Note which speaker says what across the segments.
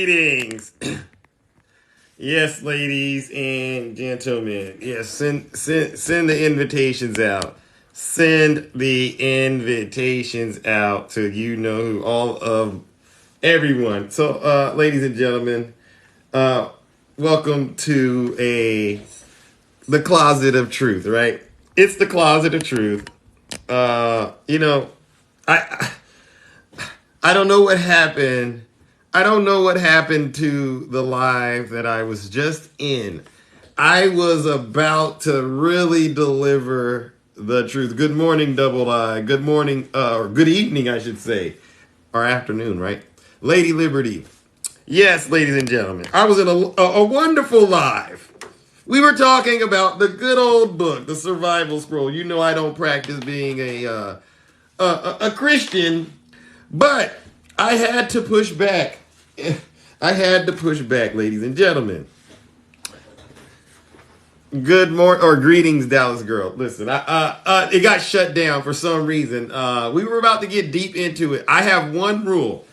Speaker 1: Greetings. Yes, ladies and gentlemen. Yes, send the invitations out. Send the invitations out to who, all of everyone. So, ladies and gentlemen, welcome to the closet of truth, right? It's the closet of truth. I I don't know what happened. I don't know what happened to the live that I was just in. I was about to really deliver the truth. Good morning, Double I. Good morning, or good evening, I should say. Or afternoon, right? Lady Liberty. Yes, ladies and gentlemen. I was in a wonderful live. We were talking about the good old book, The Survival Scroll. You know I don't practice being a Christian, but I had to push back. I had to push back, ladies and gentlemen. Good morning, or greetings, Dallas girl. Listen, it got shut down for some reason. We were about to get deep into it. I have one rule.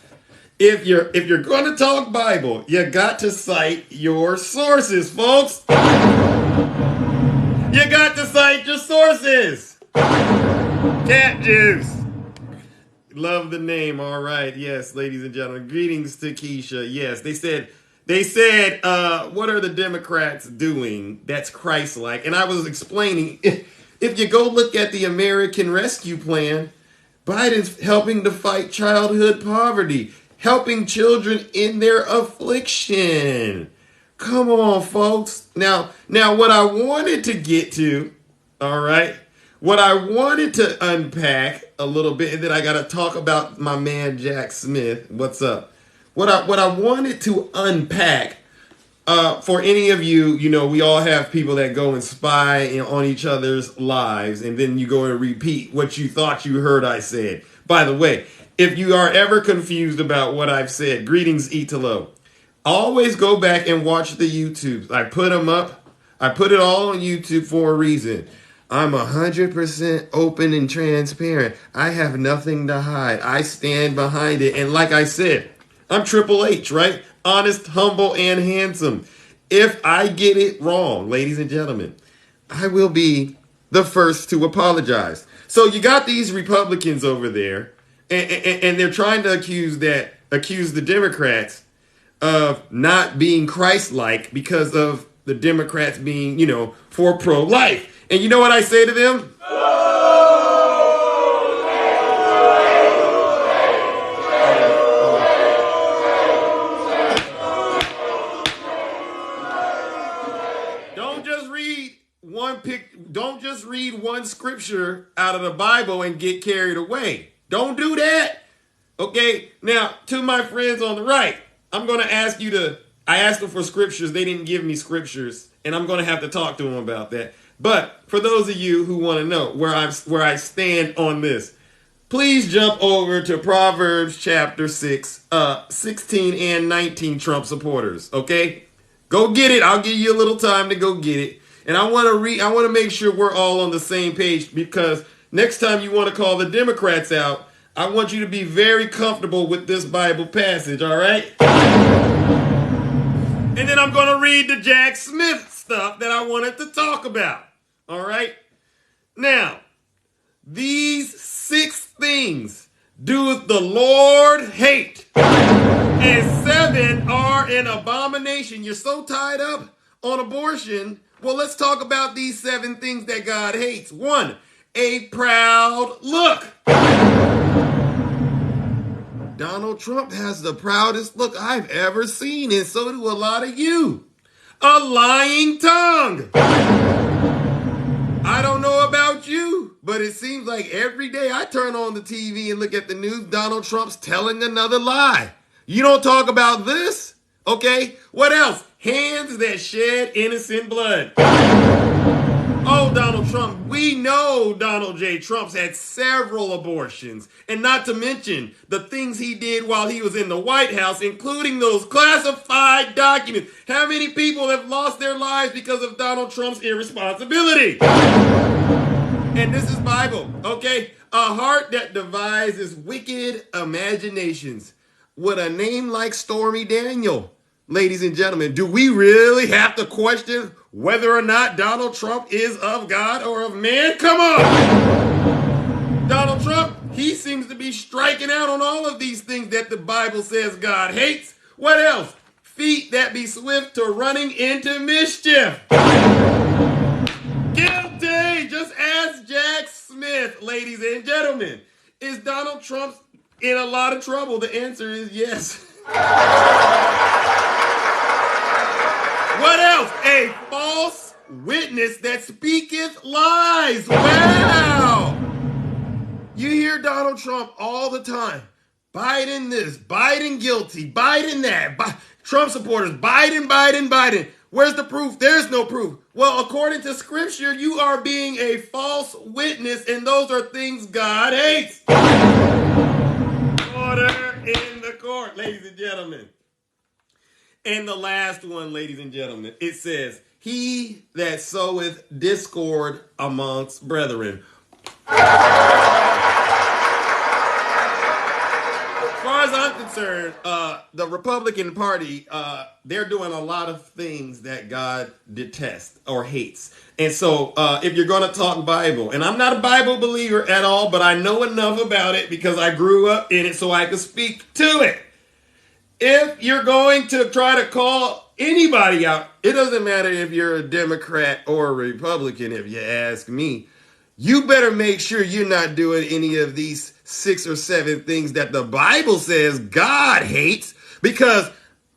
Speaker 1: If you're going to talk Bible, you got to cite your sources, folks. You got to cite your sources. Cat juice. Love the name. All right. Yes, ladies and gentlemen. Greetings to Keisha. Yes, they said, what are the Democrats doing that's Christ-like? And I was explaining, if you go look at the American Rescue Plan, Biden's helping to fight childhood poverty, helping children in their affliction. Come on, folks. Now, what I wanted to get to, all right, what I wanted to unpack a little bit, and then I got to talk about my man Jack Smith. What's up? What I wanted to unpack for any of you, we all have people that go and spy on each other's lives, and then you go and repeat what you thought you heard I said. By the way, if you are ever confused about what I've said, greetings, Italo. Always go back and watch the YouTubes. I put them up. I put it all on YouTube for a reason. I'm 100% open and transparent. I have nothing to hide. I stand behind it. And like I said, I'm Triple H, right? Honest, humble, and handsome. If I get it wrong, ladies and gentlemen, I will be the first to apologize. So you got these Republicans over there, and they're trying to accuse the Democrats of not being Christ-like because of the Democrats being, for pro-life. And you know what I say to them? Don't just read one scripture out of the Bible and get carried away. Don't do that. Okay? Now, to my friends on the right, I'm going to ask you I asked them for scriptures. They didn't give me scriptures, and I'm going to have to talk to them about that. But for those of you who want to know where I stand on this, please jump over to Proverbs chapter 6, 16 and 19, Trump supporters. Okay? Go get it. I'll give you a little time to go get it. And I want to make sure we're all on the same page, because next time you want to call the Democrats out, I want you to be very comfortable with this Bible passage, all right? And then I'm going to read the Jack Smith stuff that I wanted to talk about. All right? Now, these 6 things doeth the Lord hate, and 7 are an abomination. You're so tied up on abortion. Well, let's talk about these 7 things that God hates. 1, a proud look. Donald Trump has the proudest look I've ever seen, and so do a lot of you. A lying tongue. I don't know about you, but it seems like every day I turn on the TV and look at the news, Donald Trump's telling another lie. You don't talk about this? Okay, what else? Hands that shed innocent blood. Oh, Donald Trump, we know Donald J. Trump's had several abortions, and not to mention the things he did while he was in the White House, including those classified documents. How many people have lost their lives because of Donald Trump's irresponsibility? And this is Bible, okay? A heart that devises wicked imaginations. with a name like Stormy Daniel. Ladies and gentlemen, do we really have to question whether or not Donald Trump is of God or of man? Come on! Donald Trump, he seems to be striking out on all of these things that the Bible says God hates. What else? Feet that be swift to running into mischief. Guilty! Just ask Jack Smith, ladies and gentlemen. Is Donald Trump in a lot of trouble? The answer is yes. What else? A false witness that speaketh lies. Wow! You hear Donald Trump all the time. Biden this, Biden guilty, Biden that. Trump supporters, Biden, Biden, Biden. Where's the proof? There's no proof. Well, according to Scripture, you are being a false witness, and those are things God hates. Order in the court, ladies and gentlemen. And the last one, ladies and gentlemen, it says, he that soweth discord amongst brethren. As far as I'm concerned, the Republican Party, they're doing a lot of things that God detests or hates. And so if you're going to talk Bible, and I'm not a Bible believer at all, but I know enough about it because I grew up in it so I can speak to it. If you're going to try to call anybody out, it doesn't matter if you're a Democrat or a Republican, if you ask me. You better make sure you're not doing any of these 6 or 7 things that the Bible says God hates, because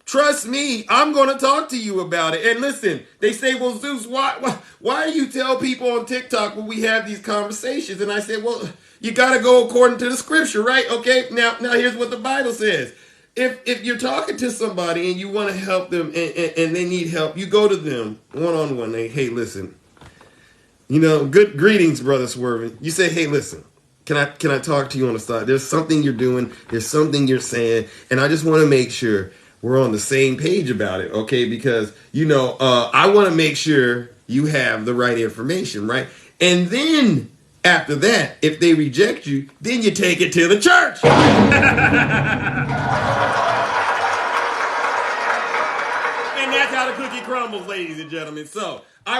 Speaker 1: trust me, I'm going to talk to you about it. And listen, they say, well, Zeus, why do you tell people on TikTok when we have these conversations? And I say, well, you got to go according to the Scripture, right? Okay, now here's what the Bible says. If you're talking to somebody and you want to help them and they need help, you go to them one-on-one. Hey, listen, good greetings, Brother Swerving. You say, hey, listen, can I talk to you on the side? There's something you're doing. There's something you're saying. And I just want to make sure we're on the same page about it, okay? Because, I want to make sure you have the right information, right? And then after that, if they reject you, then you take it to the church. And that's how the cookie crumbles, ladies and gentlemen. So I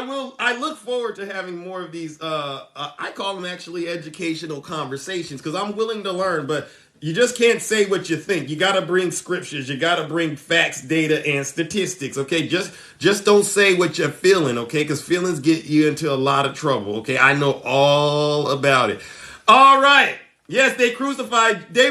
Speaker 1: look forward to having more of these, I call them actually educational conversations, because I'm willing to learn, but you just can't say what you think. You got to bring scriptures. You got to bring facts, data, and statistics, okay? Just don't say what you're feeling, okay? Because feelings get you into a lot of trouble, okay? I know all about it. All right. Yes, they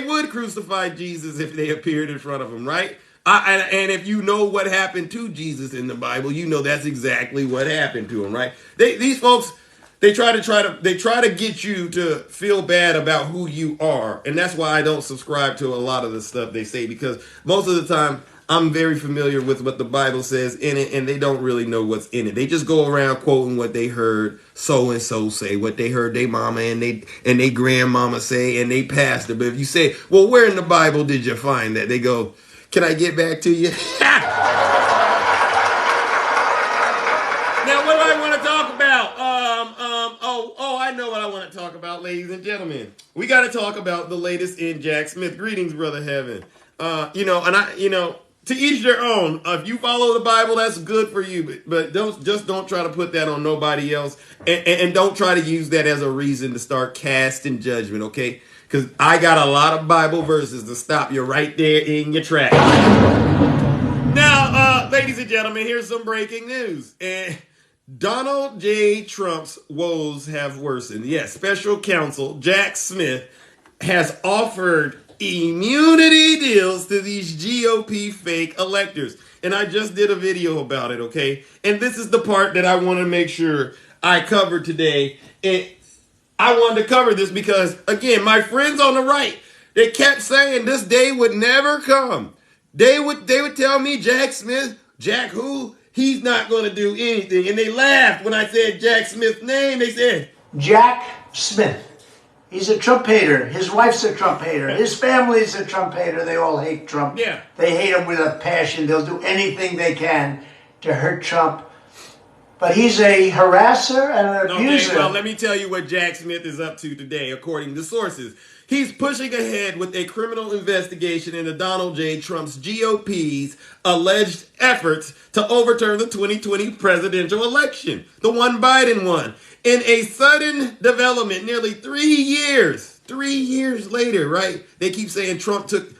Speaker 1: would crucify Jesus if they appeared in front of him, right? And if you know what happened to Jesus in the Bible, you know that's exactly what happened to him, right? These folks, they try to get you to feel bad about who you are. And that's why I don't subscribe to a lot of the stuff they say, because most of the time I'm very familiar with what the Bible says in it, and they don't really know what's in it. They just go around quoting what they heard so-and-so say, what they heard their mama and they grandmama say, and they pastor. But if you say, well, where in the Bible did you find that? They go, can I get back to you? Now, what do I want to talk about? I know what I want to talk about, ladies and gentlemen. We got to talk about the latest in Jack Smith. Greetings, Brother Heaven. To each their own. If you follow the Bible, that's good for you. But don't try to put that on nobody else. And don't try to use that as a reason to start casting judgment, okay? Because I got a lot of Bible verses to stop you right there in your tracks. Now, ladies and gentlemen, here's some breaking news. Donald J. Trump's woes have worsened. Yes, special counsel Jack Smith has offered immunity deals to these GOP fake electors. And I just did a video about it, okay? And this is the part that I want to make sure I cover today. And I wanted to cover this because, again, my friends on the right, they kept saying this day would never come. They would tell me, Jack Smith, Jack who? He's not going to do anything. And they laughed when I said Jack Smith's name. They said,
Speaker 2: Jack Smith. He's a Trump hater. His wife's a Trump hater. His family's a Trump hater. They all hate Trump.
Speaker 1: Yeah.
Speaker 2: They hate him with a passion. They'll do anything they can to hurt Trump. But he's a harasser and an abuser.
Speaker 1: Okay, well, let me tell you what Jack Smith is up to today, according to sources. He's pushing ahead with a criminal investigation into Donald J. Trump's GOP's alleged efforts to overturn the 2020 presidential election, the one Biden won. In a sudden development, nearly 3 years later, right? They keep saying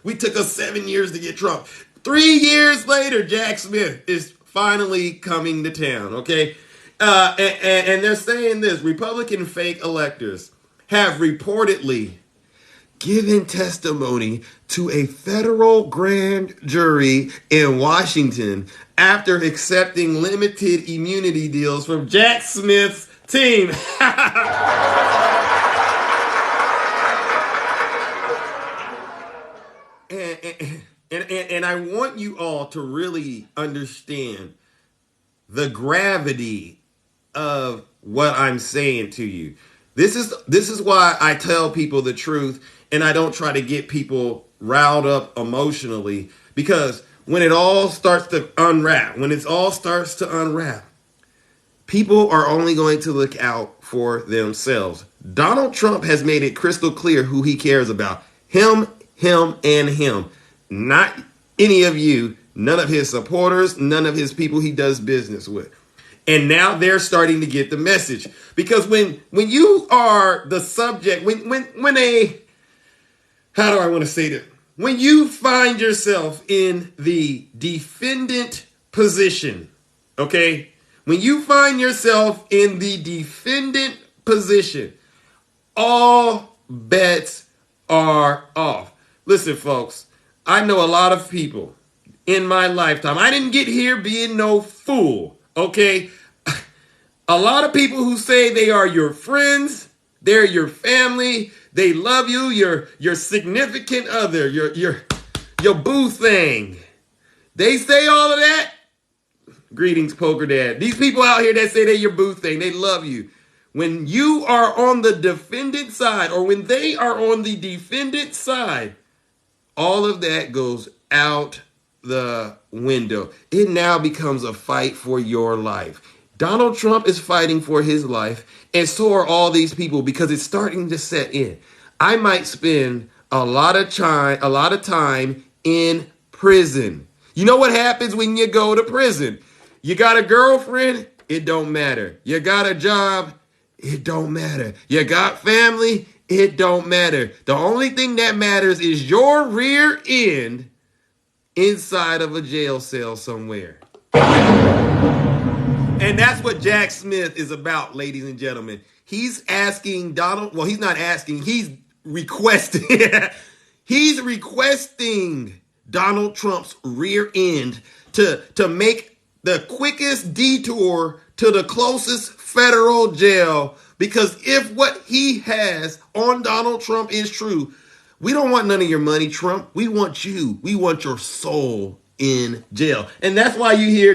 Speaker 1: we took us 7 years to get Trump. 3 years later, Jack Smith is finally coming to town, okay? And they're saying this: Republican fake electors have reportedly given testimony to a federal grand jury in Washington after accepting limited immunity deals from Jack Smith's team. And I want you all to really understand the gravity of what I'm saying to you. This is why I tell people the truth, and I don't try to get people riled up emotionally, because when it all starts to unwrap, people are only going to look out for themselves. Donald Trump has made it crystal clear who he cares about. Him, and him. Not any of you, none of his supporters, none of his people he does business with. And now they're starting to get the message. Because when you are the subject, how do I want to say this? When you find yourself in the defendant position, okay? When you find yourself in the defendant position, all bets are off. Listen, folks, I know a lot of people in my lifetime. I didn't get here being no fool, okay? A lot of people who say they are your friends, they're your family, they love you, your significant other, your boo thing. They say all of that. Greetings, Poker Dad. These people out here that say they're your boo thing, they love you. When you are on the defendant side, or when they are on the defendant side, all of that goes out the window. It now becomes a fight for your life. Donald Trump is fighting for his life, and so are all these people, because it's starting to set in. I might spend a lot of time in prison. You know what happens when you go to prison? You got a girlfriend? It don't matter. You got a job? It don't matter. You got family? It don't matter. The only thing that matters is your rear end inside of a jail cell somewhere. And that's what Jack Smith is about, ladies and gentlemen. He's asking he's not asking, he's requesting. He's requesting Donald Trump's rear end to make the quickest detour to the closest federal jail. Because if what he has on Donald Trump is true, we don't want none of your money, Trump. We want you. We want your soul in jail. And that's why you hear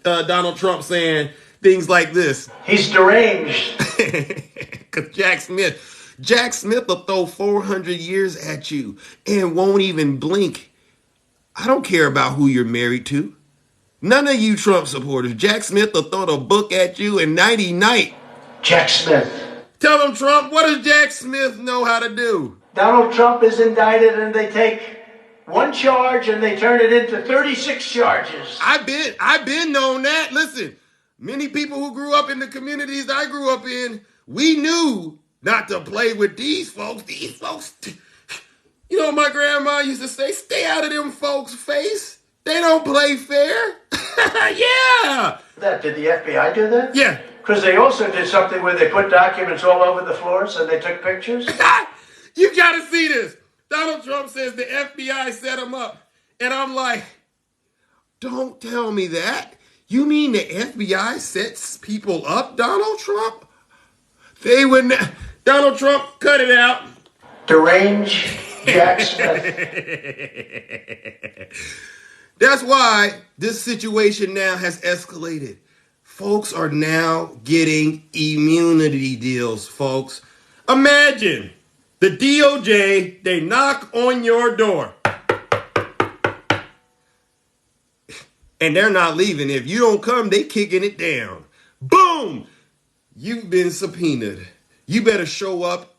Speaker 1: Donald Trump saying things like this.
Speaker 2: He's deranged.
Speaker 1: Because Jack Smith will throw 400 years at you and won't even blink. I don't care about who you're married to. None of you Trump supporters. Jack Smith will throw the book at you and nighty-night.
Speaker 2: Jack Smith.
Speaker 1: Tell them, Trump, what does Jack Smith know how to do?
Speaker 2: Donald Trump is indicted and they take one charge and they turn it into 36 charges.
Speaker 1: I've been known that. Listen, many people who grew up in the communities I grew up in, we knew not to play with these folks. These folks, you know, my grandma used to say, stay out of them folks' face. They don't play fair. Yeah.
Speaker 2: Did the FBI do that?
Speaker 1: Yeah.
Speaker 2: Because they also did something where they put documents all over the floors and they took pictures.
Speaker 1: You got to see this. Donald Trump says the FBI set him up. And I'm like, don't tell me that. You mean the FBI sets people up, Donald Trump? They would not. Donald Trump, cut it out.
Speaker 2: Deranged Jack Smith.
Speaker 1: That's why this situation now has escalated. Folks are now getting immunity deals, folks. Imagine the DOJ, they knock on your door. And they're not leaving. If you don't come, they kicking it down. Boom! You've been subpoenaed. You better show up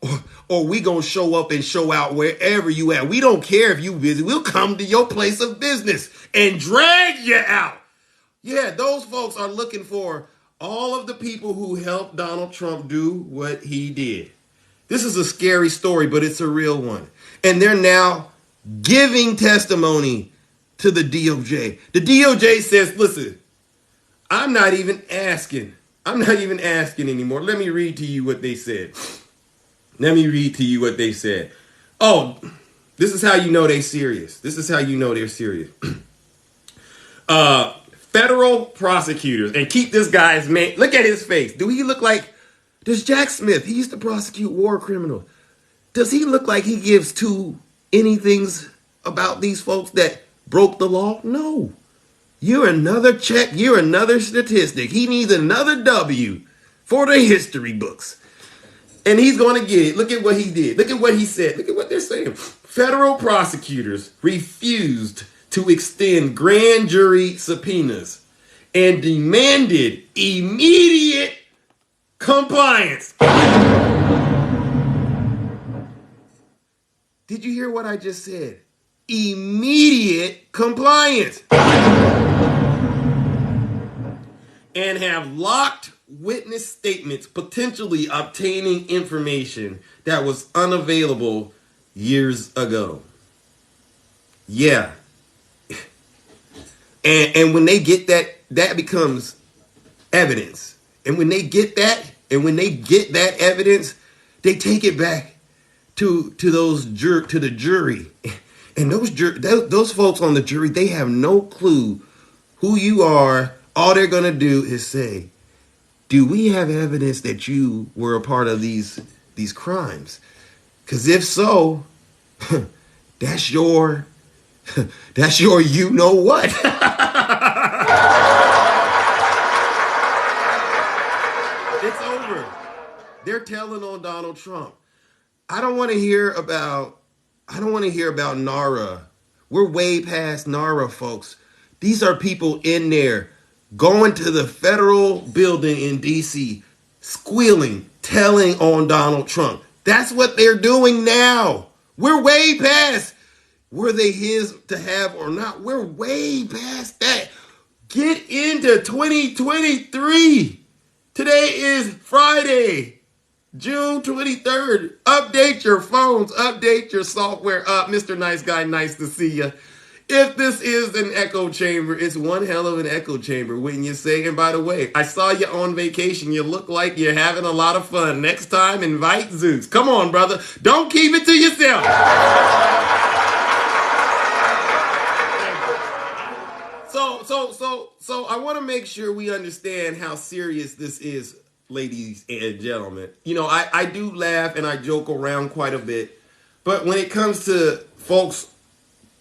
Speaker 1: or we gonna show up and show out wherever you at. We don't care if you busy. We'll come to your place of business and drag you out. Yeah, those folks are looking for all of the people who helped Donald Trump do what he did. This is a scary story, but it's a real one. And they're now giving testimony to the DOJ. The DOJ says, listen, I'm not even asking anymore. Let me read to you what they said. Oh, this is how you know they're serious. Federal prosecutors, and keep this guy's name. Look at his face. Does Jack Smith, he used to prosecute war criminals. Does he look like he gives two anythings about these folks that broke the law? No. You're another check. You're another statistic. He needs another W for the history books. And he's going to get it. Look at what he did. Look at what he said. Look at what they're saying. Federal prosecutors refused to extend grand jury subpoenas and demanded immediate compliance. Did you hear what I just said? Immediate compliance. And have locked witness statements, potentially obtaining information that was unavailable years ago. Yeah. And when they get that becomes evidence. And when they get that evidence, they take it back to the jury. And those folks on the jury, they have no clue who you are. All they're going to do is say, do we have evidence that you were a part of these crimes? Because if so, that's your you know what. It's over. They're telling on Donald Trump. I don't want to hear about NARA. We're way past NARA, folks. These are people in there going to the federal building in D.C., squealing, telling on Donald Trump. That's what they're doing now. We're way past, were they his to have or not? We're way past that. Get into 2023. Today is Friday, June 23rd. Update your phones. Update your software up. Mr. Nice Guy, nice to see you. If this is an echo chamber, it's one hell of an echo chamber, wouldn't you say? And by the way, I saw you on vacation. You look like you're having a lot of fun. Next time, invite Zeus. Come on, brother. Don't keep it to yourself. So I want to make sure we understand how serious this is, ladies and gentlemen. You know, I do laugh and I joke around quite a bit. But when it comes to folks,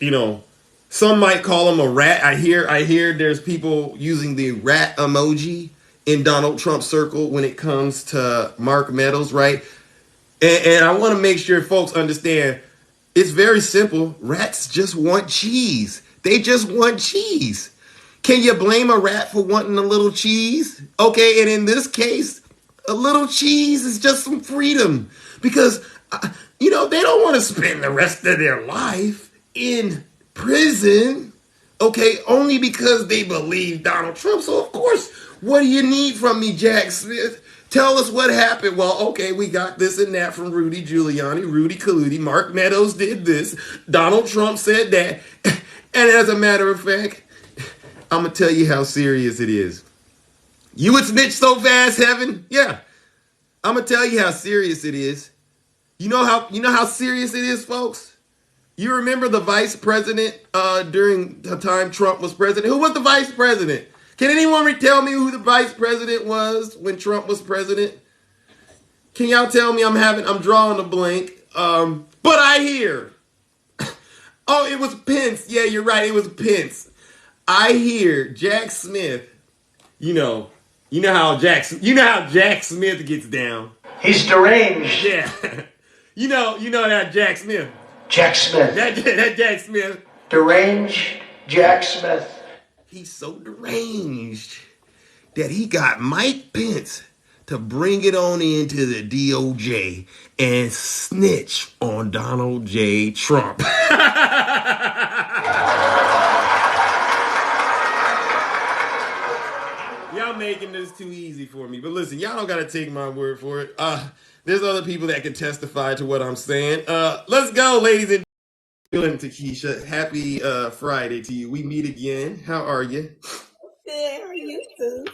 Speaker 1: you know, some might call him a rat. I hear there's people using the rat emoji in Donald Trump's circle when it comes to Mark Meadows, right? And I want to make sure folks understand it's very simple. Rats just want cheese. They just want cheese. Can you blame a rat for wanting a little cheese? Okay, and in this case, a little cheese is just some freedom. Because, they don't want to spend the rest of their life in prison, okay, only because they believe Donald Trump. So, of course, what do you need from me, Jack Smith? Tell us what happened. Well, okay, we got this and that from Rudy Giuliani, Rudy Colludi, Mark Meadows did this, Donald Trump said that. And as a matter of fact, I'm going to tell you how serious it is. You would snitch so fast, Heaven? Yeah. I'm going to tell you how serious it is. You know how serious it is, folks? You remember the vice president during the time Trump was president? Who was the vice president? Can anyone tell me who the vice president was when Trump was president? Can y'all tell me? I'm drawing a blank. But I hear. Oh, it was Pence. Yeah, you're right. It was Pence. I hear Jack Smith. You know how Jack Smith gets down.
Speaker 2: He's deranged.
Speaker 1: Yeah. you know that Jack Smith.
Speaker 2: Jack Smith.
Speaker 1: That Jack Smith.
Speaker 2: Deranged Jack Smith.
Speaker 1: He's so deranged that he got Mike Pence to bring it on into the DOJ and snitch on Donald J. Trump. Y'all making this too easy for me. But listen, y'all don't gotta take my word for it. There's other people that can testify to what I'm saying. Let's go, ladies and gentlemen. Takesha, happy Friday to you. We meet again. How are you?
Speaker 3: Good, how are you, Zeus?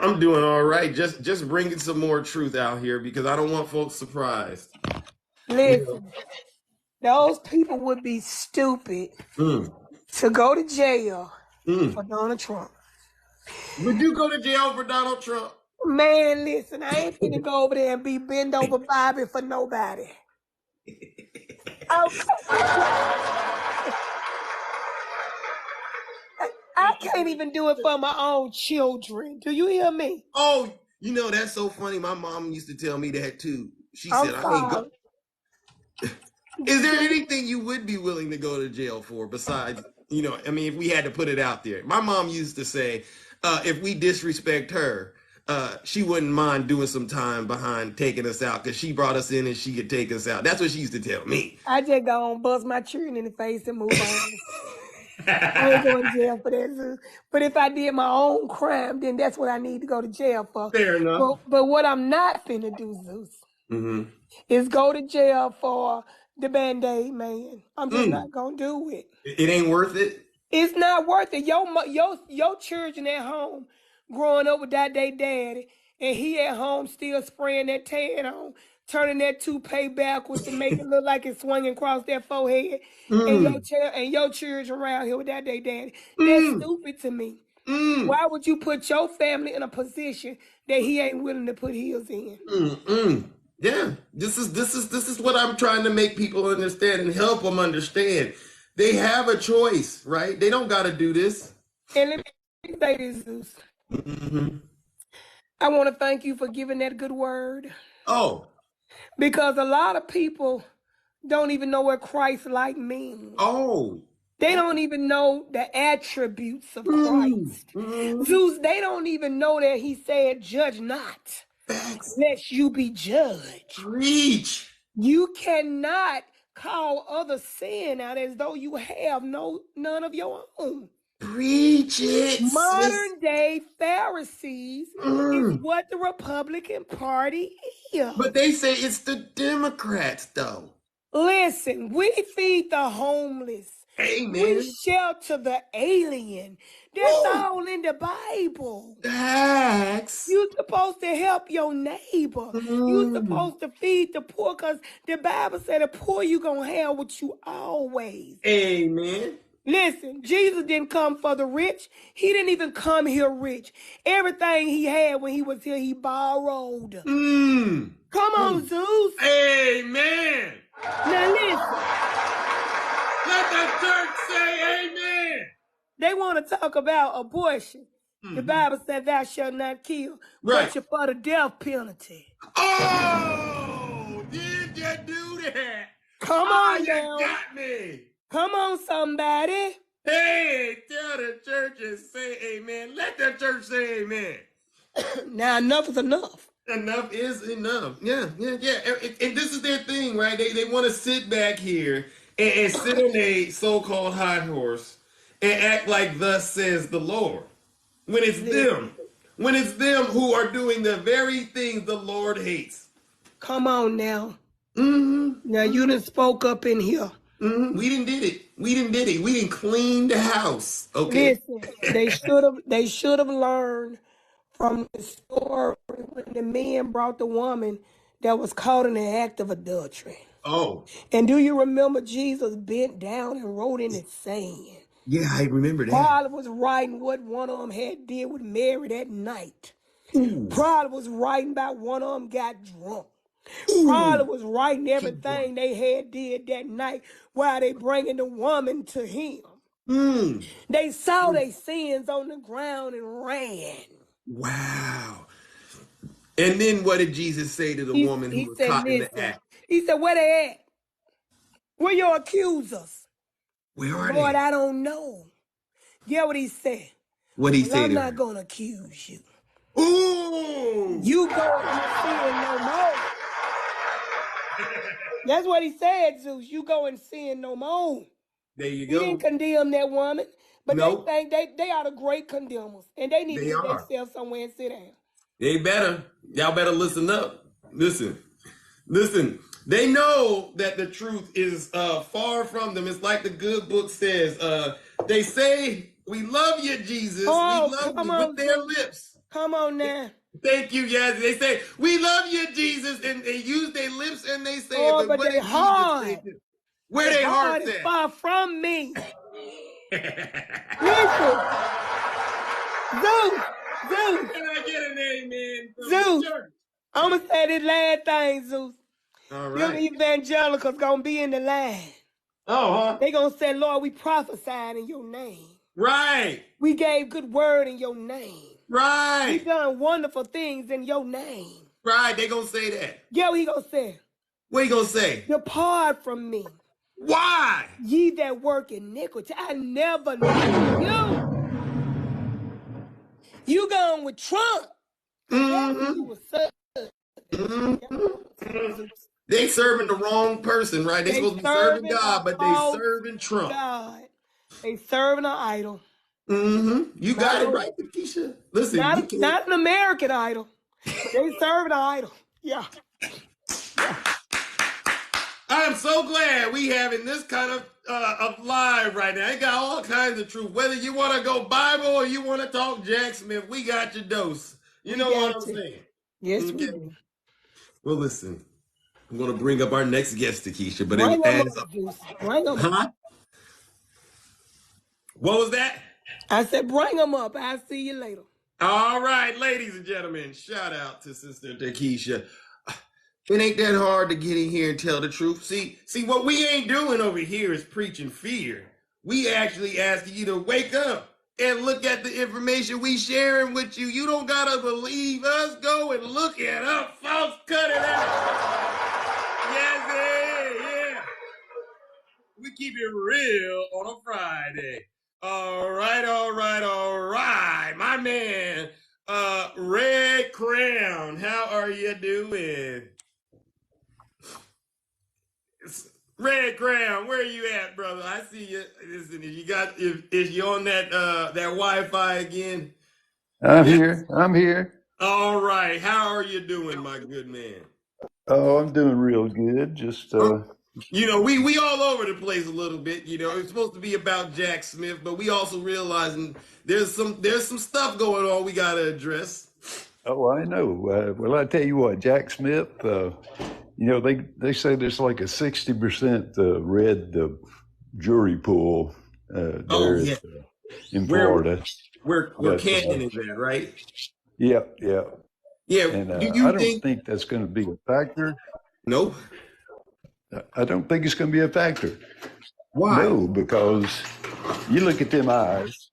Speaker 1: I'm doing all right. Just bringing some more truth out here because I don't want folks surprised.
Speaker 3: Listen, those people would be stupid
Speaker 1: Mm,
Speaker 3: to go to jail
Speaker 1: mm.
Speaker 3: for Donald Trump.
Speaker 1: Would you go to jail for Donald Trump?
Speaker 3: Man, listen, I ain't finna go over there and be bend over Bobby for nobody. Okay. I can't even do it for my own children. Do you hear me?
Speaker 1: Oh, you know, that's so funny. My mom used to tell me that too. She
Speaker 3: I'm
Speaker 1: said, I ain't go.
Speaker 3: sorry.
Speaker 1: Is there anything you would be willing to go to jail for besides, I mean, if we had to put it out there? My mom used to say, if we disrespect her, she wouldn't mind doing some time behind taking us out because she brought us in and she could take us out. That's what she used to tell me.
Speaker 3: I just go and bust my children in the face and move on. I ain't going to jail for that, Zeus. But if I did my own crime, then that's what I need to go to jail for.
Speaker 1: Fair enough.
Speaker 3: But what I'm not finna do, Zeus,
Speaker 1: Mm-hmm.
Speaker 3: is go to jail for the Band-Aid man. I'm just not gonna do it.
Speaker 1: It ain't worth it.
Speaker 3: It's not worth it. Your children at home growing up without their daddy, and he at home still spraying that tan on, turning that toupee backwards to make it look like it's swinging across their forehead, and
Speaker 1: Mm,
Speaker 3: your children around here without their daddy. That's
Speaker 1: mm,
Speaker 3: stupid to me.
Speaker 1: mm,
Speaker 3: Why would you put your family in a position that he ain't willing to put his in?
Speaker 1: mm. Yeah, this is what I'm trying to make people understand and help them understand. They have a choice, right? They don't got to do this.
Speaker 3: And let me say this, Zeus.
Speaker 1: Mm-hmm.
Speaker 3: I want to thank you for giving that good word.
Speaker 1: Oh,
Speaker 3: Because a lot of people don't even know what Christ-like means.
Speaker 1: oh,
Speaker 3: They don't even know the attributes of
Speaker 1: mm,
Speaker 3: Christ.
Speaker 1: mm,
Speaker 3: Zeus, they don't even know that he said, judge not,
Speaker 1: facts.
Speaker 3: lest you be judged.
Speaker 1: Preach,
Speaker 3: You cannot call other sin out as though you have none of your own.
Speaker 1: preach it, sis.
Speaker 3: Modern day Pharisees is
Speaker 1: Mm.
Speaker 3: what the Republican Party is.
Speaker 1: But they say it's the Democrats, though.
Speaker 3: Listen, we feed the homeless. We
Speaker 1: Amen.
Speaker 3: shelter the alien. That's
Speaker 1: Woo.
Speaker 3: all in the Bible.
Speaker 1: Facts.
Speaker 3: You're supposed to help your neighbor. You're
Speaker 1: Mm.
Speaker 3: supposed to feed the poor because the Bible said the poor you going to have with you always.
Speaker 1: Amen.
Speaker 3: Listen, Jesus didn't come for the rich. He didn't even come here rich. Everything he had when he was here, he borrowed.
Speaker 1: Mm.
Speaker 3: Come on, Zeus.
Speaker 1: Amen.
Speaker 3: Now listen.
Speaker 1: Let the church say amen.
Speaker 3: They want to talk about abortion.
Speaker 1: Mm-hmm.
Speaker 3: The Bible said thou shalt not kill,
Speaker 1: Right.
Speaker 3: but you're for the death penalty.
Speaker 1: Oh, did you do that?
Speaker 3: Come on
Speaker 1: you
Speaker 3: now.
Speaker 1: got me.
Speaker 3: Come on, somebody.
Speaker 1: Hey, tell the church and say amen. Let the church say amen.
Speaker 3: Now enough is enough.
Speaker 1: Enough is enough. Yeah. And this is their thing, right? They want to sit back here and sit on a so-called high horse and act like thus says the Lord. When it's them. When it's them who are doing the very things the Lord hates.
Speaker 3: Come on now.
Speaker 1: Mm-hmm.
Speaker 3: Now you done spoke up in here.
Speaker 1: Mm-hmm. We didn't did it. We didn't clean the house. Okay.
Speaker 3: Listen, they should have learned from the story when the man brought the woman that was caught in the act of adultery.
Speaker 1: Oh.
Speaker 3: And do you remember Jesus bent down and wrote in the sand?
Speaker 1: Yeah, I remember that.
Speaker 3: Probably was writing what one of them had did with Mary that night.
Speaker 1: Ooh.
Speaker 3: Probably was writing about one of them got drunk.
Speaker 1: Ooh.
Speaker 3: Probably was writing everything they had did that night while they bringing the woman to him.
Speaker 1: Mm.
Speaker 3: They saw their sins on the ground and ran.
Speaker 1: Wow. And then what did Jesus say to the woman who was caught in the act?
Speaker 3: He said, where they at? Where your accusers?
Speaker 1: Where are
Speaker 3: Lord,
Speaker 1: they?
Speaker 3: I don't know. Get what he said.
Speaker 1: What he
Speaker 3: Well,
Speaker 1: say
Speaker 3: I'm
Speaker 1: to
Speaker 3: not
Speaker 1: her?
Speaker 3: gonna accuse you.
Speaker 1: Ooh!
Speaker 3: You go and sin no more. That's what he said, Zeus. You go and sin no more.
Speaker 1: There you
Speaker 3: He didn't
Speaker 1: go.
Speaker 3: condemn that woman, but they
Speaker 1: No,
Speaker 3: think they are the great condemners, and they need to
Speaker 1: they
Speaker 3: get
Speaker 1: are.
Speaker 3: themselves somewhere and sit down.
Speaker 1: They better. Y'all better listen up. Listen. They know that the truth is far from them. It's like the good book says. They say, "We love you, Jesus. We
Speaker 3: Oh,
Speaker 1: love
Speaker 3: come
Speaker 1: you," with
Speaker 3: on,
Speaker 1: their
Speaker 3: Zeus.
Speaker 1: lips.
Speaker 3: Come on now.
Speaker 1: Thank you, yes. They say, "We love you, Jesus," and they use their lips and they say it.
Speaker 3: Oh,
Speaker 1: But
Speaker 3: but
Speaker 1: what
Speaker 3: they
Speaker 1: did Jesus say?
Speaker 3: hard.
Speaker 1: Where
Speaker 3: They
Speaker 1: they
Speaker 3: hard
Speaker 1: hearts
Speaker 3: is
Speaker 1: at?
Speaker 3: far from me. Listen, Zeus, Zeus,
Speaker 1: Can I get an amen from the
Speaker 3: Zeus.
Speaker 1: church?
Speaker 3: I'm gonna say this last thing, Zeus.
Speaker 1: All
Speaker 3: Them
Speaker 1: right.
Speaker 3: evangelicals gonna be in the line.
Speaker 1: Oh, huh?
Speaker 3: They gonna say, Lord, we prophesied in your name.
Speaker 1: Right.
Speaker 3: We gave good word in your name. We
Speaker 1: Right.
Speaker 3: done wonderful things in your name.
Speaker 1: Right. They gonna say that.
Speaker 3: Yeah, what he gonna say?
Speaker 1: What you gonna say?
Speaker 3: Depart from me,
Speaker 1: Why?
Speaker 3: ye that work iniquity. I never knew you. You going with Trump. Cause that's who you
Speaker 1: Mm-hmm.
Speaker 3: was serving.
Speaker 1: Mm-hmm. They serving the wrong person, right? They
Speaker 3: They
Speaker 1: supposed to be serving
Speaker 3: serving a
Speaker 1: God, but they
Speaker 3: false
Speaker 1: serving Trump.
Speaker 3: God. They serving an idol.
Speaker 1: Mm-hmm. You
Speaker 3: Not
Speaker 1: got it
Speaker 3: a,
Speaker 1: right, Keisha. Listen, we
Speaker 3: not,
Speaker 1: can't.
Speaker 3: not an American idol, but they serving an idol. Yeah. Yeah.
Speaker 1: I am so glad we having this kind of live right now. It got all kinds of truth. Whether you want to go Bible or you want to talk Jack Smith, we got your dose. You
Speaker 3: We
Speaker 1: know what
Speaker 3: got
Speaker 1: I'm
Speaker 3: you.
Speaker 1: saying?
Speaker 3: Yes, we
Speaker 1: Okay.
Speaker 3: do.
Speaker 1: Well, listen. I'm gonna bring up our next guest, Keisha, but
Speaker 3: Bring them
Speaker 1: as
Speaker 3: up, Juice. Bring them up.
Speaker 1: huh? What was that?
Speaker 3: I said, bring them up. I'll see you later.
Speaker 1: All right, ladies and gentlemen, shout out to Sister Takesha. It ain't that hard to get in here and tell the truth. See, what we ain't doing over here is preaching fear. We actually asking you to wake up and look at the information we sharing with you. You don't gotta believe us. Go and look it up, folks. Cut it out. Yes, yeah. We keep it real on a Friday. All right. My man, Red Crown, how are you doing? Red Crown, where are you at, brother? I see you. Listen, if you on that Wi-Fi again?
Speaker 4: I'm
Speaker 1: Yeah.
Speaker 4: here. I'm here.
Speaker 1: All right. How are you doing, my good man?
Speaker 4: Oh, I'm doing real good. Just
Speaker 1: You know, we all over the place a little bit. You know, it's supposed to be about Jack Smith, but we also realizing there's some stuff going on we gotta address.
Speaker 4: oh, I know. Well, I tell you what, Jack Smith. They say there's like a 60% red jury pool
Speaker 1: Oh
Speaker 4: there
Speaker 1: yeah,
Speaker 4: in
Speaker 1: where
Speaker 4: Florida.
Speaker 1: where
Speaker 4: But
Speaker 1: Canyon is at, right?
Speaker 4: yeah, yeah.
Speaker 1: Yeah.
Speaker 4: And
Speaker 1: Do
Speaker 4: I
Speaker 1: you
Speaker 4: don't
Speaker 1: think?
Speaker 4: think that's going to be a factor.
Speaker 1: No.
Speaker 4: I don't think it's going to be a factor.
Speaker 1: Why?
Speaker 4: No, because you look at them eyes,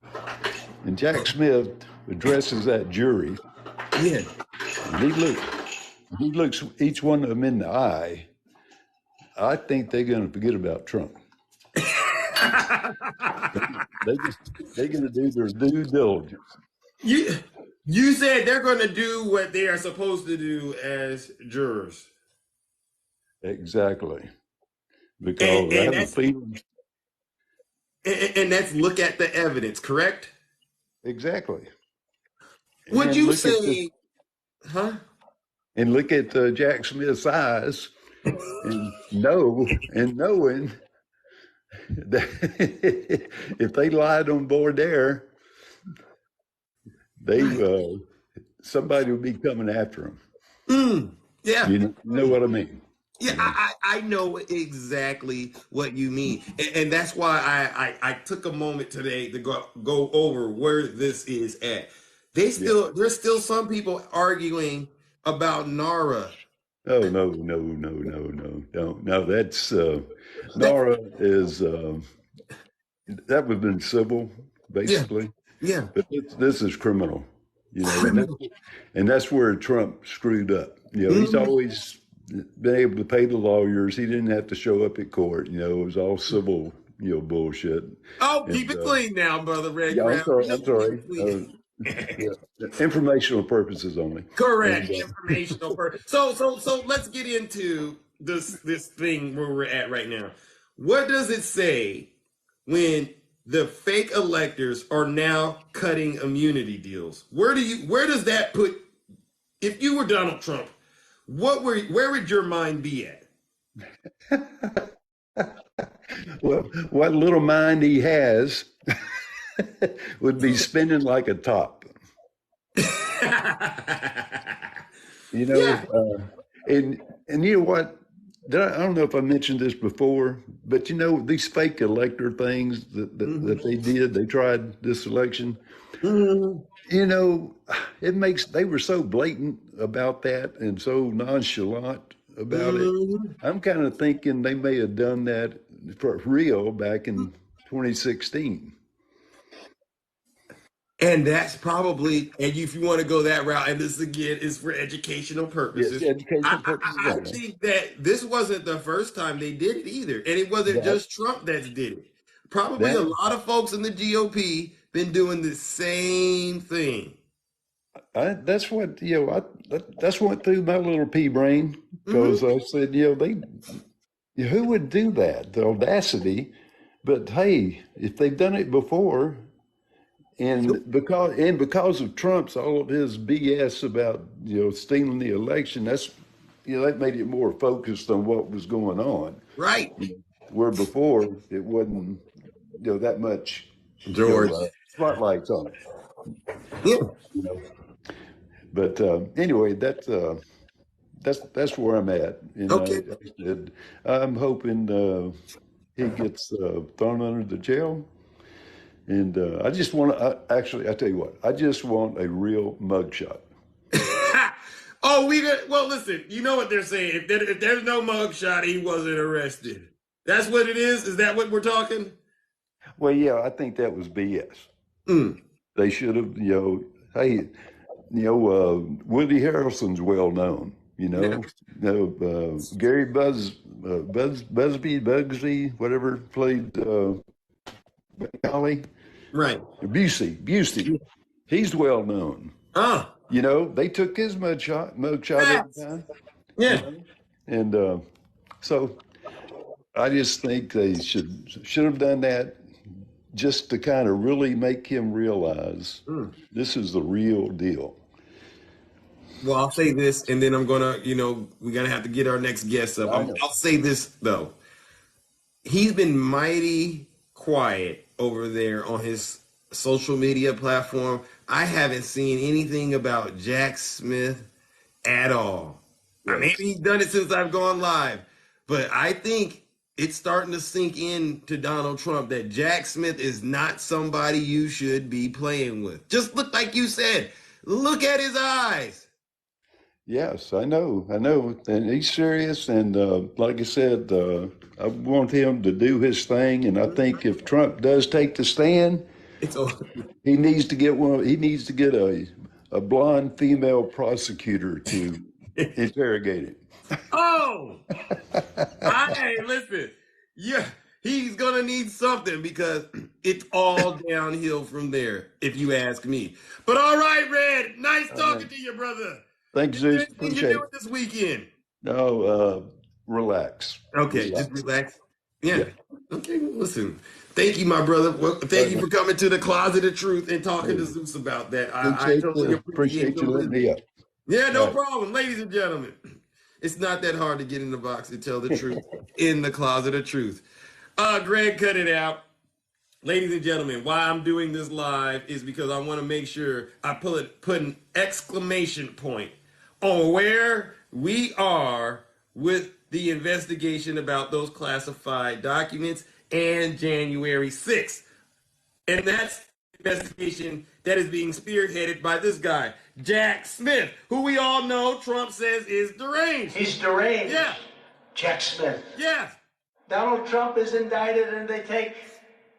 Speaker 4: and Jack Smith addresses that jury,
Speaker 1: Yeah.
Speaker 4: and he looks each one of them in the eye. I think they're going to forget about Trump. They they're going to do their due diligence.
Speaker 1: You said they're going to do what they are supposed to do as jurors,
Speaker 4: Exactly,
Speaker 1: and
Speaker 4: because I
Speaker 1: and
Speaker 4: have a
Speaker 1: that's
Speaker 4: feeling.
Speaker 1: and that's look at the evidence, correct?
Speaker 4: Exactly,
Speaker 1: Would
Speaker 4: and
Speaker 1: you say, huh?
Speaker 4: look at Jack Smith's eyes, and knowing that if they lied on board there, they
Speaker 1: Right.
Speaker 4: somebody would be coming after them.
Speaker 1: Yeah.
Speaker 4: You know what I mean?
Speaker 1: Yeah,
Speaker 4: You know.
Speaker 1: I know exactly what you mean, and that's why I took a moment today to go over where this is at.
Speaker 4: Yeah.
Speaker 1: There's still some people arguing about Nara.
Speaker 4: Oh no. No. That's
Speaker 1: That
Speaker 4: Nara is that would have been civil,
Speaker 1: yeah,
Speaker 4: basically,
Speaker 1: yeah,
Speaker 4: but this is criminal.
Speaker 1: criminal.
Speaker 4: And that's where Trump screwed up. He's
Speaker 1: Mhm.
Speaker 4: always been able to pay the lawyers. He didn't have to show up at court. It was all civil bullshit.
Speaker 1: Oh,
Speaker 4: And
Speaker 1: keep it clean now, brother Red
Speaker 4: yeah, I'm
Speaker 1: Crown.
Speaker 4: sorry.
Speaker 1: Keep
Speaker 4: I'm sorry.
Speaker 1: it
Speaker 4: Yeah, informational purposes only.
Speaker 1: Correct.
Speaker 4: And
Speaker 1: Informational. So let's get into this thing where we're at right now. What does it say when the fake electors are now cutting immunity deals? Where does that put, if you were Donald Trump, where would your mind be at?
Speaker 4: well, what little mind he has would be spinning like a top. You
Speaker 1: Yeah.
Speaker 4: know, and you know what? I don't know if I mentioned this before, but these fake elector things that they tried this election.
Speaker 1: Mhm.
Speaker 4: They were so blatant about that and so nonchalant about it.
Speaker 1: Mhm.
Speaker 4: I'm kind of thinking they may have done that for real back in 2016.
Speaker 1: And that's probably, and if you want to go that route, and this again is for educational
Speaker 4: Yes,
Speaker 1: purposes,
Speaker 4: educational purposes
Speaker 1: I
Speaker 4: only.
Speaker 1: think that this wasn't the first time they did it either. And it wasn't
Speaker 4: That
Speaker 1: just Trump that did it. Probably a
Speaker 4: that
Speaker 1: lot of folks in the GOP been doing the same thing.
Speaker 4: that's what that's what threw my little pea brain
Speaker 1: Hmm.
Speaker 4: because I said who would do that, the audacity. But hey, if they've done it before, because of Trump's all of his BS about stealing the election, that made it more focused on what was going on.
Speaker 1: Right.
Speaker 4: Where before it wasn't that much
Speaker 1: George.
Speaker 4: spotlights on it.
Speaker 1: Yeah.
Speaker 4: But anyway, that's where I'm at, and
Speaker 1: Okay.
Speaker 4: I said I'm hoping he gets thrown under the jail. And I just want to, actually, I tell you what, I just want a real mugshot.
Speaker 1: Oh, well, listen, you know what they're saying. If there's no mugshot, he wasn't arrested. That's what it is? Is that what we're talking?
Speaker 4: Well, yeah, I think that was BS.
Speaker 1: Mm.
Speaker 4: They should have, hey, Woody Harrelson's well known,
Speaker 1: Yeah.
Speaker 4: Gary Bugsy, whatever, played Golly,
Speaker 1: Right.
Speaker 4: Busey, he's well known.
Speaker 1: Ah.
Speaker 4: They took his mugshot every
Speaker 1: Facts.
Speaker 4: time,
Speaker 1: Yeah.
Speaker 4: and so I just think they should have done that just to kind of really make him realize
Speaker 1: Mm.
Speaker 4: this is the real deal.
Speaker 1: Well, I'll say this, and then we're gonna have to get our next guest up.
Speaker 4: I know.
Speaker 1: I'll say this though. He's been mighty quiet over there on his social media platform. I haven't seen anything about Jack Smith at all.
Speaker 4: Yes.
Speaker 1: Maybe he's done it since I've gone live, but I think it's starting to sink in to Donald Trump that Jack Smith is not somebody you should be playing with. Just look like you said. Look at his eyes.
Speaker 4: Yes, I know, and he's serious. And like I said, I want him to do his thing. And I think if Trump does take the stand,
Speaker 1: It's over.
Speaker 4: he needs to get one. He needs to get a blonde female prosecutor to interrogate him.
Speaker 1: Oh, hey, listen. Yeah, he's gonna need something because it's all downhill from there, if you ask me. But all right, Red, nice talking to you, brother.
Speaker 4: Thanks,
Speaker 1: Is there
Speaker 4: Zeus.
Speaker 1: anything
Speaker 4: Appreciate
Speaker 1: you're
Speaker 4: it.
Speaker 1: doing this weekend?
Speaker 4: No, relax.
Speaker 1: Okay, just relax. Yeah.
Speaker 4: Yeah.
Speaker 1: Okay, well, listen. Thank you, my brother. Well, thank you for coming to the Closet of Truth and talking to Zeus about that. I totally appreciate
Speaker 4: you letting me up.
Speaker 1: Yeah, no
Speaker 4: All right.
Speaker 1: problem, ladies and gentlemen. It's not that hard to get in the box and tell the truth in the Closet of Truth. Greg, cut it out. Ladies and gentlemen, why I'm doing this live is because I want to make sure I put an exclamation point on where we are with the investigation about those classified documents and January 6th. And that's the investigation that is being spearheaded by this guy, Jack Smith, who we all know Trump says is deranged.
Speaker 2: He's deranged.
Speaker 1: Yeah.
Speaker 2: Jack Smith.
Speaker 1: Yes.
Speaker 2: Donald Trump is indicted and they take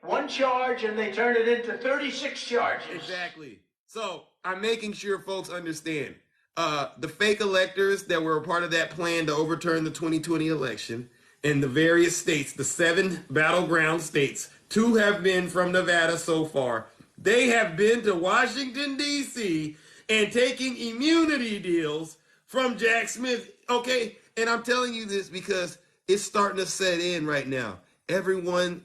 Speaker 2: one charge and they turn it into 36 charges.
Speaker 1: Exactly. So I'm making sure folks understand. The fake electors that were a part of that plan to overturn the 2020 election in the various states, the 7 battleground states. 2 have been from Nevada so far. They have been to Washington, D.C. and taking immunity deals from Jack Smith. Okay, and I'm telling you this because it's starting to set in right now. Everyone,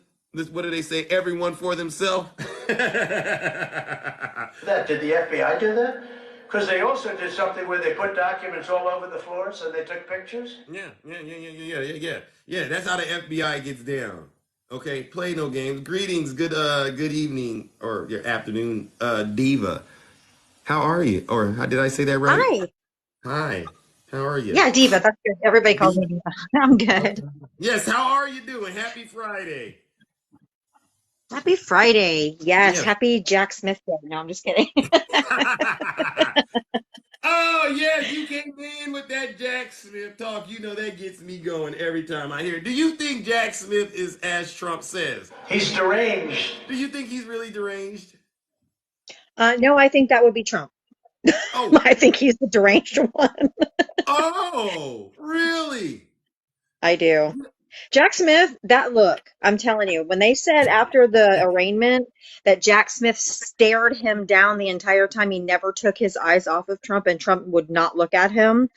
Speaker 1: what do they say? Everyone for themselves.
Speaker 2: That did the FBI do that? Because they also did something where they put documents all over the floors and they took pictures.
Speaker 1: Yeah. That's how the FBI gets down. Okay, play no games. Greetings, good evening or your afternoon, Diva. How are you? Or how did I say that right?
Speaker 5: Hi.
Speaker 1: Hi. How are you?
Speaker 5: Yeah, Diva. That's good. Everybody calls me Diva. I'm good.
Speaker 1: Yes. How are you doing? Happy Friday.
Speaker 5: Happy Friday. Yes.
Speaker 1: Yes.
Speaker 5: Happy Jack Smith Day. No, I'm just kidding.
Speaker 1: Oh, yes, you came in with that Jack Smith talk. You know that gets me going every time I hear it. Do you think Jack Smith is as Trump says?
Speaker 2: He's deranged.
Speaker 1: Do you think he's really deranged?
Speaker 5: No, I think that would be Trump.
Speaker 1: Oh,
Speaker 5: I think he's the deranged one.
Speaker 1: oh, really?
Speaker 5: I do. Jack Smith, that look, I'm telling you, when they said after the arraignment that Jack Smith stared him down the entire time, he never took his eyes off of Trump and Trump would not look at him.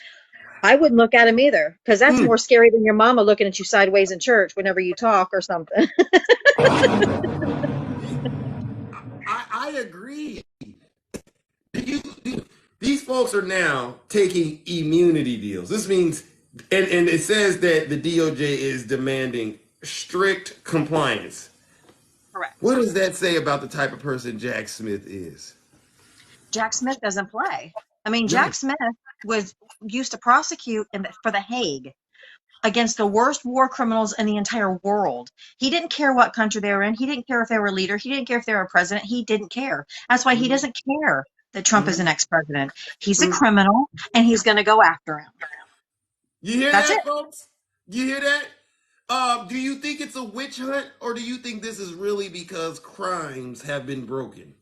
Speaker 5: I wouldn't look at him either, because that's more scary than your mama looking at you sideways in church whenever you talk or something.
Speaker 1: I agree. These folks are now taking immunity deals. This means, and it says that the DOJ is demanding strict compliance.
Speaker 5: Correct.
Speaker 1: What does that say about the type of person Jack Smith is?
Speaker 5: Jack Smith doesn't play. I mean, Jack Smith was used to prosecute for the Hague against the worst war criminals in the entire world. He didn't care what country they were in. He didn't care if they were a leader. He didn't care if they were a president. He didn't care. That's why he doesn't care that Trump is an ex-president. He's a criminal, and he's going to go after him.
Speaker 1: You hear
Speaker 5: That's
Speaker 1: that,
Speaker 5: it.
Speaker 1: folks? You hear that? Do you think it's a witch hunt, or do you think this is really because crimes have been broken?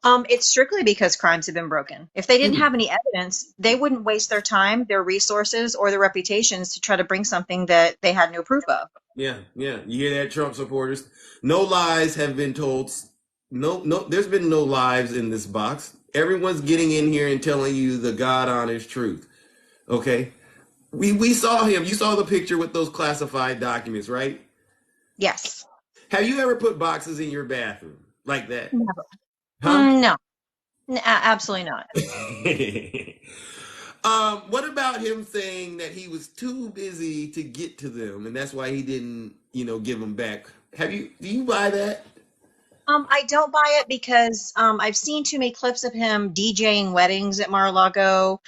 Speaker 5: It's strictly because crimes have been broken. If they didn't have any evidence, they wouldn't waste their time, their resources, or their reputations to try to bring something that they had no proof of.
Speaker 1: Yeah. You hear that, Trump supporters? No lies have been told. No, there's been no lies in this box. Everyone's getting in here and telling you the God honest truth. Okay? We saw him. You saw the picture with those classified documents, right?
Speaker 5: Yes.
Speaker 1: Have you ever put boxes in your bathroom like that?
Speaker 5: Never.
Speaker 1: Huh?
Speaker 5: No. Absolutely not.
Speaker 1: What about him saying that he was too busy to get to them, and that's why he didn't, give them back? Do you buy that?
Speaker 5: I don't buy it because I've seen too many clips of him DJing weddings at Mar-a-Lago,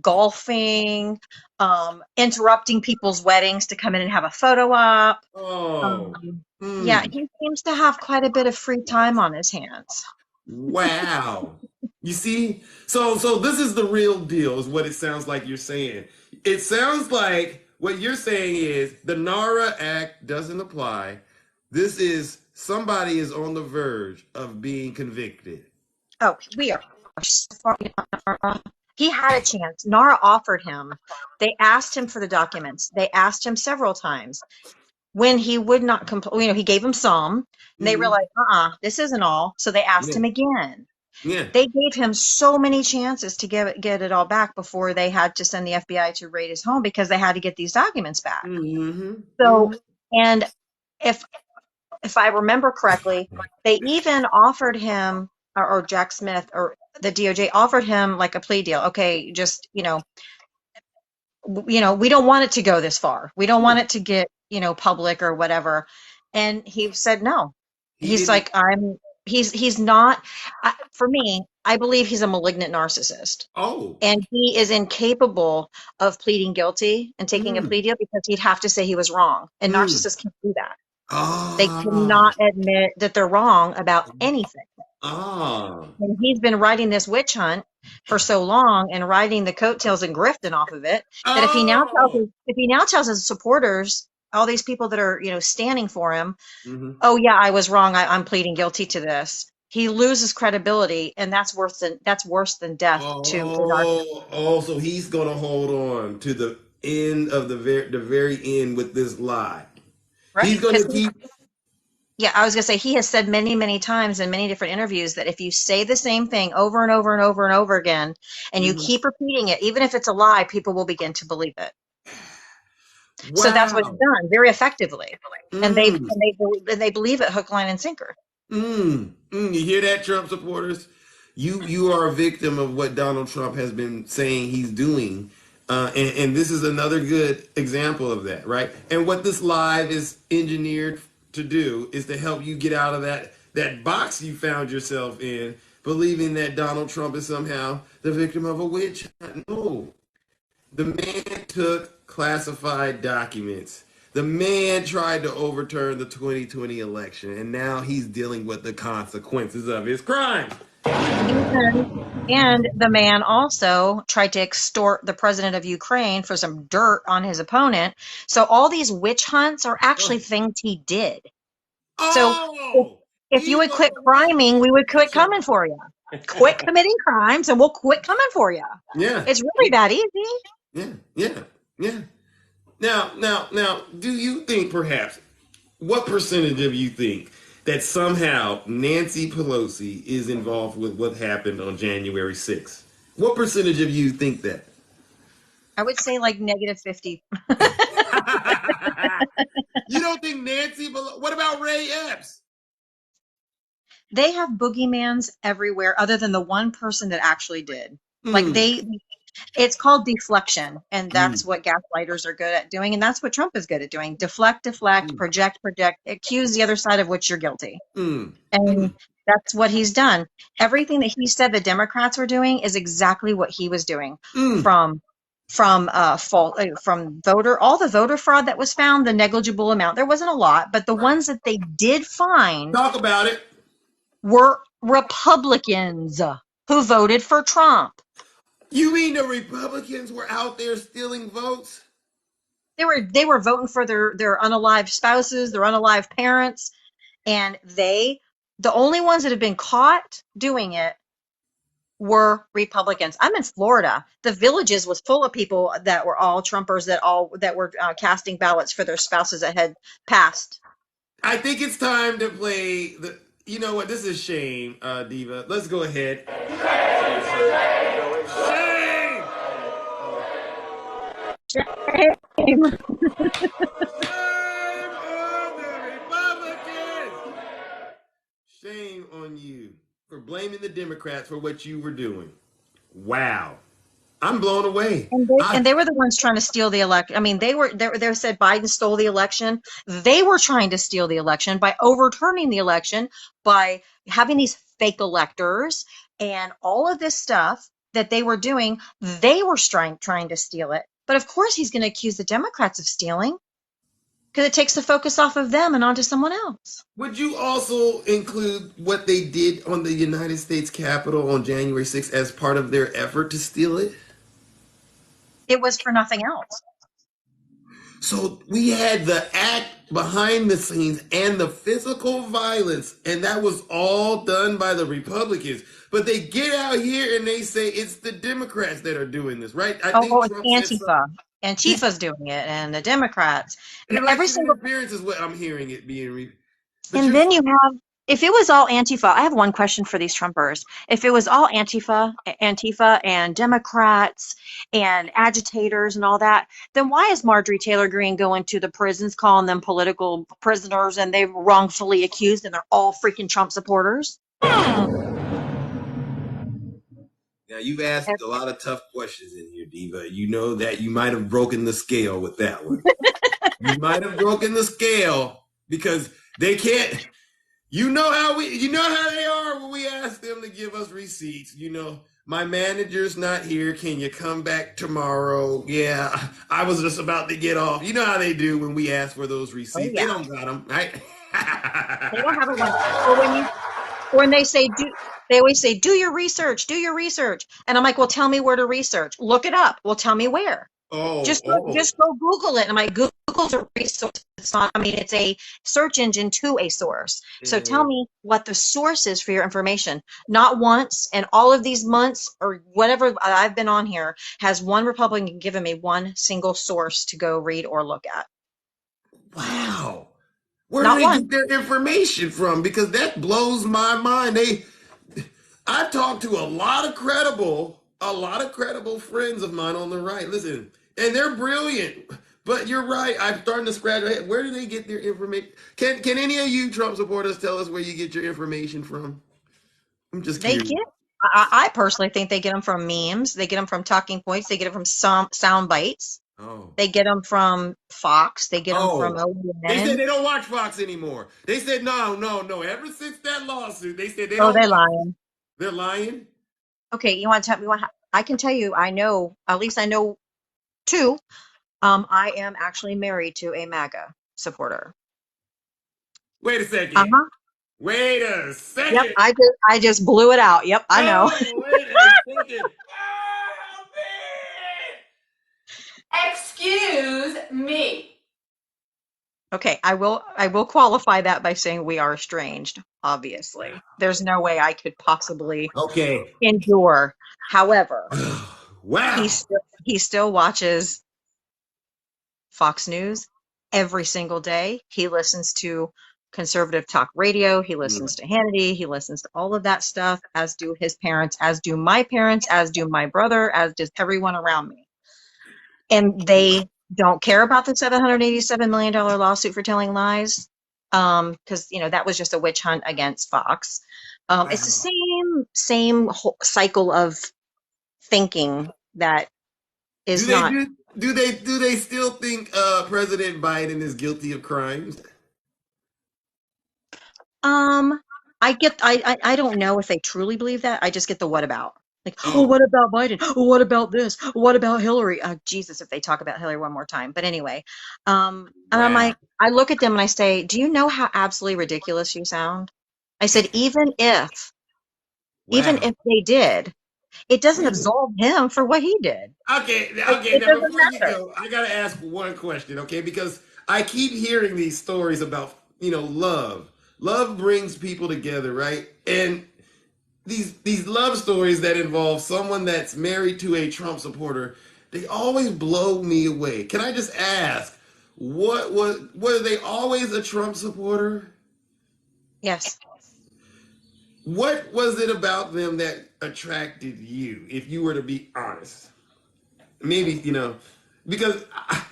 Speaker 5: golfing, interrupting people's weddings to come in and have a photo op.
Speaker 1: Oh.
Speaker 5: Yeah, he seems to have quite a bit of free time on his hands.
Speaker 1: Wow. You see? So this is the real deal, is what it sounds like you're saying. It sounds like what you're saying is the NARA Act doesn't apply. This is somebody is on the verge of being convicted.
Speaker 5: Oh, we are. He had a chance. NARA offered him. They asked him for the documents. They asked him several times. When he would not comply, he gave them some, and they realized, this isn't all. So they asked him again.
Speaker 1: Yeah.
Speaker 5: They gave him so many chances to get it all back before they had to send the FBI to raid his home because they had to get these documents back. So, and if I remember correctly, they even offered him, or Jack Smith, or the DOJ offered him like a plea deal. Okay, just, we don't want it to go this far. We don't want it to get, public or whatever. And he said no. He's like, he's not, for me, I believe he's a malignant narcissist.
Speaker 1: Oh.
Speaker 5: And he is incapable of pleading guilty and taking a plea deal because he'd have to say he was wrong. And narcissists can't do that. They cannot admit that they're wrong about anything. And he's been riding this witch hunt for so long and riding the coattails and grifting off of it that if he now tells his supporters, all these people that are standing for him, oh yeah, I was wrong, I'm pleading guilty to this, he loses credibility, and that's worse than death. So he's
Speaker 1: going to hold on to the end of the very end with this lie.
Speaker 5: Right.
Speaker 1: He's going to keep.
Speaker 5: Yeah, I was going to say, he has said many, many times in many different interviews that if you say the same thing over and over and over and over again, and you keep repeating it, even if it's a lie, people will begin to believe it.
Speaker 1: Wow.
Speaker 5: So that's what he's done very effectively. And they believe it hook, line, and sinker.
Speaker 1: You hear that, Trump supporters? You are a victim of what Donald Trump has been saying he's doing. And this is another good example of that, right? And what this live is engineered to do is to help you get out of that box you found yourself in, believing that Donald Trump is somehow the victim of a witch hunt. No. The man took classified documents. The man tried to overturn the 2020 election, and now he's dealing with the consequences of his crime.
Speaker 5: And the man also tried to extort the president of Ukraine for some dirt on his opponent. So all these witch hunts are actually things he did. So if you would quit criming, we would quit coming for you. Quit committing crimes, and we'll quit coming for you.
Speaker 1: Yeah.
Speaker 5: It's really that easy.
Speaker 1: Yeah. Now, do you think perhaps, what percentage of you think that somehow Nancy Pelosi is involved with what happened on January 6th? What percentage of you think that?
Speaker 5: I would say like -50.
Speaker 1: You don't think Nancy Pelosi? What about Ray Epps?
Speaker 5: They have boogeymans everywhere other than the one person that actually did. Like it's called deflection, and that's what gaslighters are good at doing, and that's what Trump is good at doing. Deflect, project, accuse the other side of which you're guilty. And that's what he's done. Everything that he said the Democrats were doing is exactly what he was doing. From voter, all the voter fraud that was found, the negligible amount. There wasn't a lot, but the ones that they did find,
Speaker 1: talk about it,
Speaker 5: were Republicans who voted for Trump.
Speaker 1: You mean the Republicans were out there stealing votes?
Speaker 5: They were voting for their unalived spouses, their unalived parents, and the only ones that have been caught doing it were Republicans. I'm in Florida. The Villages was full of people that were all Trumpers that were casting ballots for their spouses that had passed.
Speaker 1: I think it's time to play the. You know what? This is shame, Diva. Let's go ahead. Shame on the Republicans! Shame on you for blaming the Democrats for what you were doing. Wow. I'm blown away.
Speaker 5: And they were the ones trying to steal the election. I mean, they said Biden stole the election. They were trying to steal the election by overturning the election, by having these fake electors and all of this stuff that they were doing. They were trying to steal it. But of course he's going to accuse the Democrats of stealing, because it takes the focus off of them and onto someone else.
Speaker 1: Would you also include what they did on the United States Capitol on January 6th as part of their effort to steal it?
Speaker 5: It was for nothing else.
Speaker 1: So we had the act behind the scenes and the physical violence, and that was all done by the Republicans. But they get out here and they say it's the Democrats that are doing this, right? I think
Speaker 5: it's Antifa. Antifa's doing it, and the Democrats.
Speaker 1: Every single appearance is what I'm hearing it being.
Speaker 5: And then you have, if it was all Antifa, I have one question for these Trumpers. If it was all Antifa and Democrats and agitators and all that, then why is Marjorie Taylor Greene going to the prisons, calling them political prisoners, and they're wrongfully accused, and they're all freaking Trump supporters?
Speaker 1: Now, you've asked a lot of tough questions in here, Diva. You know that you might have broken the scale with that one. You might have broken the scale because they can't. You know how they are when we ask them to give us receipts. You know, my manager's not here. Can you come back tomorrow? Yeah, I was just about to get off. You know how they do when we ask for those receipts. Oh, yeah. They don't got them, right?
Speaker 5: They don't have a one. When they say they always say, do your research. And I'm like, well, tell me where to research. Look it up. Well, tell me where. Just go Google it. And I'm like, Google Google's a resource. It's not, I mean, it's a search engine to a source. So tell me what the source is for your information. Not once in all of these months or whatever I've been on here has one Republican given me one single source to go read or look at.
Speaker 1: Wow. Where do
Speaker 5: Not
Speaker 1: they
Speaker 5: one.
Speaker 1: get their information from? Because that blows my mind. I've talked to a lot of credible friends of mine on the right. Listen, and they're brilliant. But you're right. I'm starting to scratch my head. Where do they get their information? Can any of you Trump supporters tell us where you get your information from? I'm just
Speaker 5: They
Speaker 1: curious.
Speaker 5: get, I personally think they get them from memes. They get them from talking points. They get them from sound bites.
Speaker 1: Oh.
Speaker 5: They get them from Fox. They get them from
Speaker 1: Oh. They said
Speaker 5: OAN.
Speaker 1: they don't watch Fox anymore. They said no. Ever since that lawsuit, they said they
Speaker 5: Oh,
Speaker 1: don't
Speaker 5: they're
Speaker 1: watch.
Speaker 5: lying.
Speaker 1: They're lying?
Speaker 5: Okay, you want to tell me what? I can tell you, I know, at least I know two. I am actually married to a MAGA supporter.
Speaker 1: Wait a second.
Speaker 5: Uh-huh.
Speaker 1: Wait a
Speaker 5: Yep,
Speaker 1: second.
Speaker 5: I just blew it out. Yep, I know.
Speaker 1: Oh, wait a second. Oh, man.
Speaker 6: Excuse me.
Speaker 5: Okay, I will qualify that by saying we are estranged, obviously. There's no way I could possibly
Speaker 1: Okay.
Speaker 5: endure. However,
Speaker 1: Wow.
Speaker 5: he still watches Fox News every single day. He listens to conservative talk radio. He listens to Hannity. He listens to all of that stuff, as do his parents, as do my parents, as do my brother, as does everyone around me. And they don't care about the $787 million lawsuit for telling lies, because that was just a witch hunt against Fox. It's the same whole cycle of thinking that
Speaker 1: Do
Speaker 5: is
Speaker 1: they
Speaker 5: not.
Speaker 1: do they still think President Biden is guilty of crimes?
Speaker 5: I don't know if they truly believe that. I just get the what about. Like, oh,
Speaker 1: Oh,
Speaker 5: what about Biden? Oh, what about this? What about Hillary? Jesus, if they talk about Hillary one more time. But anyway, and I'm
Speaker 1: wow.
Speaker 5: like, I look at them and I say, do you know how absolutely ridiculous you sound? I said, even
Speaker 1: Wow.
Speaker 5: if they did, it doesn't absolve him for what he did.
Speaker 1: Okay, okay.
Speaker 5: It
Speaker 1: Now
Speaker 5: doesn't
Speaker 1: before you
Speaker 5: matter.
Speaker 1: go, I gotta ask one question, okay? Because I keep hearing these stories about love. Love brings people together, right? And these love stories that involve someone that's married to a Trump supporter, they always blow me away. Can I just ask, were they always a Trump supporter?
Speaker 5: Yes.
Speaker 1: What was it about them that attracted you, if you were to be honest? Maybe, because I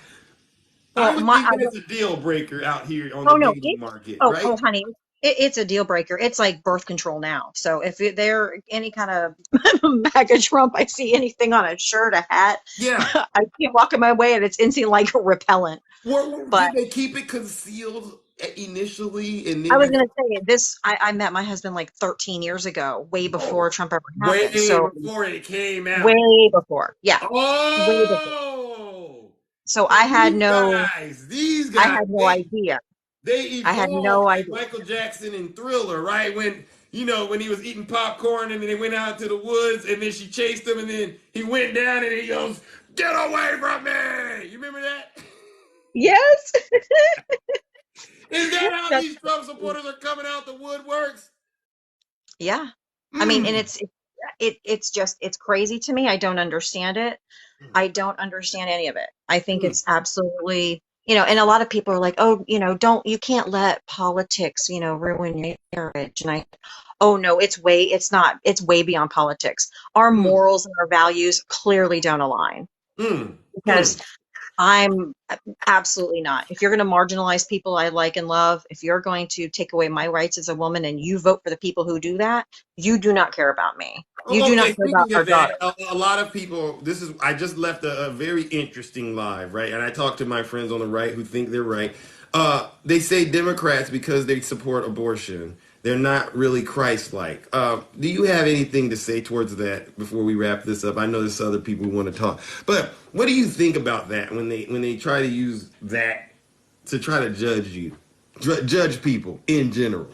Speaker 5: Well,
Speaker 1: would think that's a deal breaker out here on the
Speaker 5: oh no,
Speaker 1: dating market,
Speaker 5: oh
Speaker 1: right?
Speaker 5: honey, it's a deal breaker. It's like birth control now. So if they're any kind of MAGA Trump, I see anything on a shirt, a hat,
Speaker 1: Yeah.
Speaker 5: I can't walk in my way, and it's instantly like a repellent. But
Speaker 1: Did they keep it concealed initially, and
Speaker 5: I
Speaker 1: then
Speaker 5: was
Speaker 1: you
Speaker 5: gonna say this. I met my husband like 13 years ago, way before
Speaker 1: oh,
Speaker 5: Trump ever happened.
Speaker 1: way
Speaker 5: So
Speaker 1: before it came out?
Speaker 5: way before, yeah, way before.
Speaker 1: Oh,
Speaker 5: So
Speaker 1: so these
Speaker 5: I
Speaker 1: guys,
Speaker 5: had no idea.
Speaker 1: they
Speaker 5: I had
Speaker 1: evolved
Speaker 5: no
Speaker 1: like
Speaker 5: idea.
Speaker 1: Michael Jackson in Thriller, right? When he was eating popcorn and then they went out to the woods and then she chased him and then he went down and he goes, "Get away from me!" You remember that?
Speaker 5: Yes.
Speaker 1: Is that how
Speaker 5: That's
Speaker 1: these Trump supporters are coming out the woodworks?
Speaker 5: Yeah. I mean, and
Speaker 1: Mm.
Speaker 5: it's crazy to me. I don't understand it. I don't understand any of it. I think
Speaker 1: Mm.
Speaker 5: it's absolutely, and a lot of people are like, oh, you can't let politics, ruin your marriage. And oh no, it's way beyond politics. Our
Speaker 1: Mm.
Speaker 5: morals and our values clearly don't align,
Speaker 1: Mm.
Speaker 5: because
Speaker 1: Mm.
Speaker 5: I'm absolutely not. If you're going to marginalize people I like and love, if you're going to take away my rights as a woman and you vote for the people who do that, you do not care about me. You
Speaker 1: Oh,
Speaker 5: do not
Speaker 1: okay,
Speaker 5: care about
Speaker 1: speaking
Speaker 5: our
Speaker 1: of that,
Speaker 5: daughter.
Speaker 1: a lot of people, I just left a very interesting live, right? And I talked to my friends on the right who think they're right. They say Democrats, because they support abortion, they're not really Christ-like. Do you have anything to say towards that before we wrap this up? I know there's other people who want to talk, but what do you think about that when they try to use that to try to judge you, judge people in general?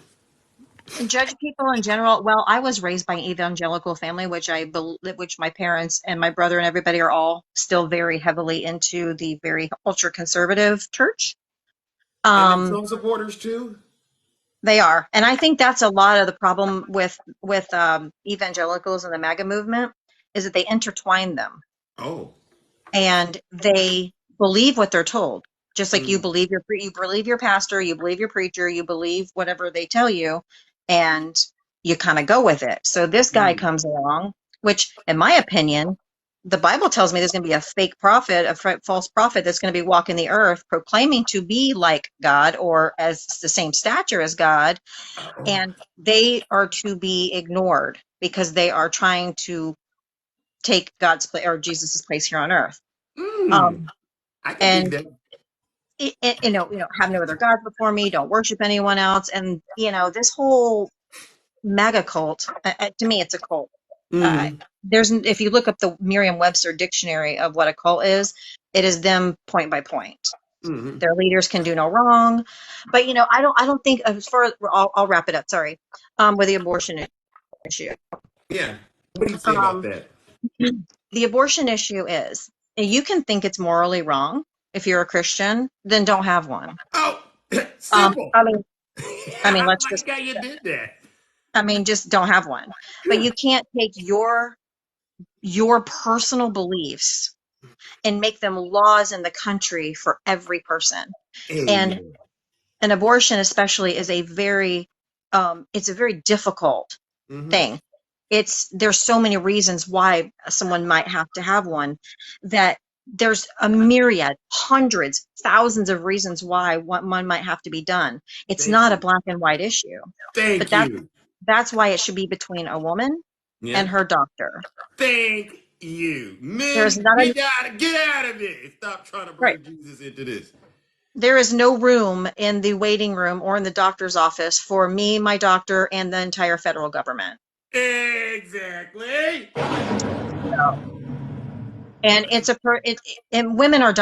Speaker 5: Judge people in general. Well, I was raised by an evangelical family, which which my parents and my brother and everybody are all still very heavily into the very ultra conservative church.
Speaker 1: And then Trump supporters too?
Speaker 5: They are, and I think that's a lot of the problem with evangelicals and the MAGA movement is that they intertwine them.
Speaker 1: Oh.
Speaker 5: And they believe what they're told, just like you
Speaker 1: Mm.
Speaker 5: believe your pastor, you believe your preacher, you believe whatever they tell you, and you kind of go with it. So this guy
Speaker 1: Mm.
Speaker 5: comes along, which in my opinion, the Bible tells me there's going to be a fake prophet, false prophet that's going to be walking the earth proclaiming to be like God or as the same stature as God, and they are to be ignored because they are trying to take God's place or Jesus's place here on earth.
Speaker 1: Mm.
Speaker 5: Um,
Speaker 1: I can dig
Speaker 5: and
Speaker 1: that.
Speaker 5: have no other gods before me, don't worship anyone else. And, this whole MAGA cult, to me, it's a cult. Uh,
Speaker 1: Mm.
Speaker 5: if you look up the Merriam-Webster dictionary of what a cult is, it is them point by point.
Speaker 1: Mm-hmm.
Speaker 5: Their leaders can do no wrong. But, I don't think as far as I'll wrap it up. Sorry. With the abortion issue.
Speaker 1: Yeah. What do you say about
Speaker 5: Um,
Speaker 1: that?
Speaker 5: the abortion issue is you can think it's morally wrong. If you're a Christian, then don't have one.
Speaker 1: Oh,
Speaker 5: Um,
Speaker 1: simple.
Speaker 5: I mean, I mean,
Speaker 1: I
Speaker 5: let's just,
Speaker 1: like how you did that.
Speaker 5: just don't have one. But you can't take your personal beliefs and make them laws in the country for every person. And
Speaker 1: Amen.
Speaker 5: an abortion, especially, is it's a very difficult
Speaker 1: Mm-hmm.
Speaker 5: thing. There's so many reasons why someone might have to have one that there's a myriad, hundreds, thousands of reasons why one might have to be done. It's
Speaker 1: Thank
Speaker 5: not a
Speaker 1: you.
Speaker 5: black and white issue, but
Speaker 1: Thank you.
Speaker 5: that's why it should be between a woman
Speaker 1: Yeah.
Speaker 5: and her doctor.
Speaker 1: Thank you.
Speaker 5: There's
Speaker 1: Men,
Speaker 5: not a
Speaker 1: get out of it. Stop trying to
Speaker 5: right.
Speaker 1: bring Jesus into this.
Speaker 5: There is no room in the waiting room or in the doctor's office for me, my doctor, and the entire federal government.
Speaker 1: Exactly.
Speaker 5: And and women are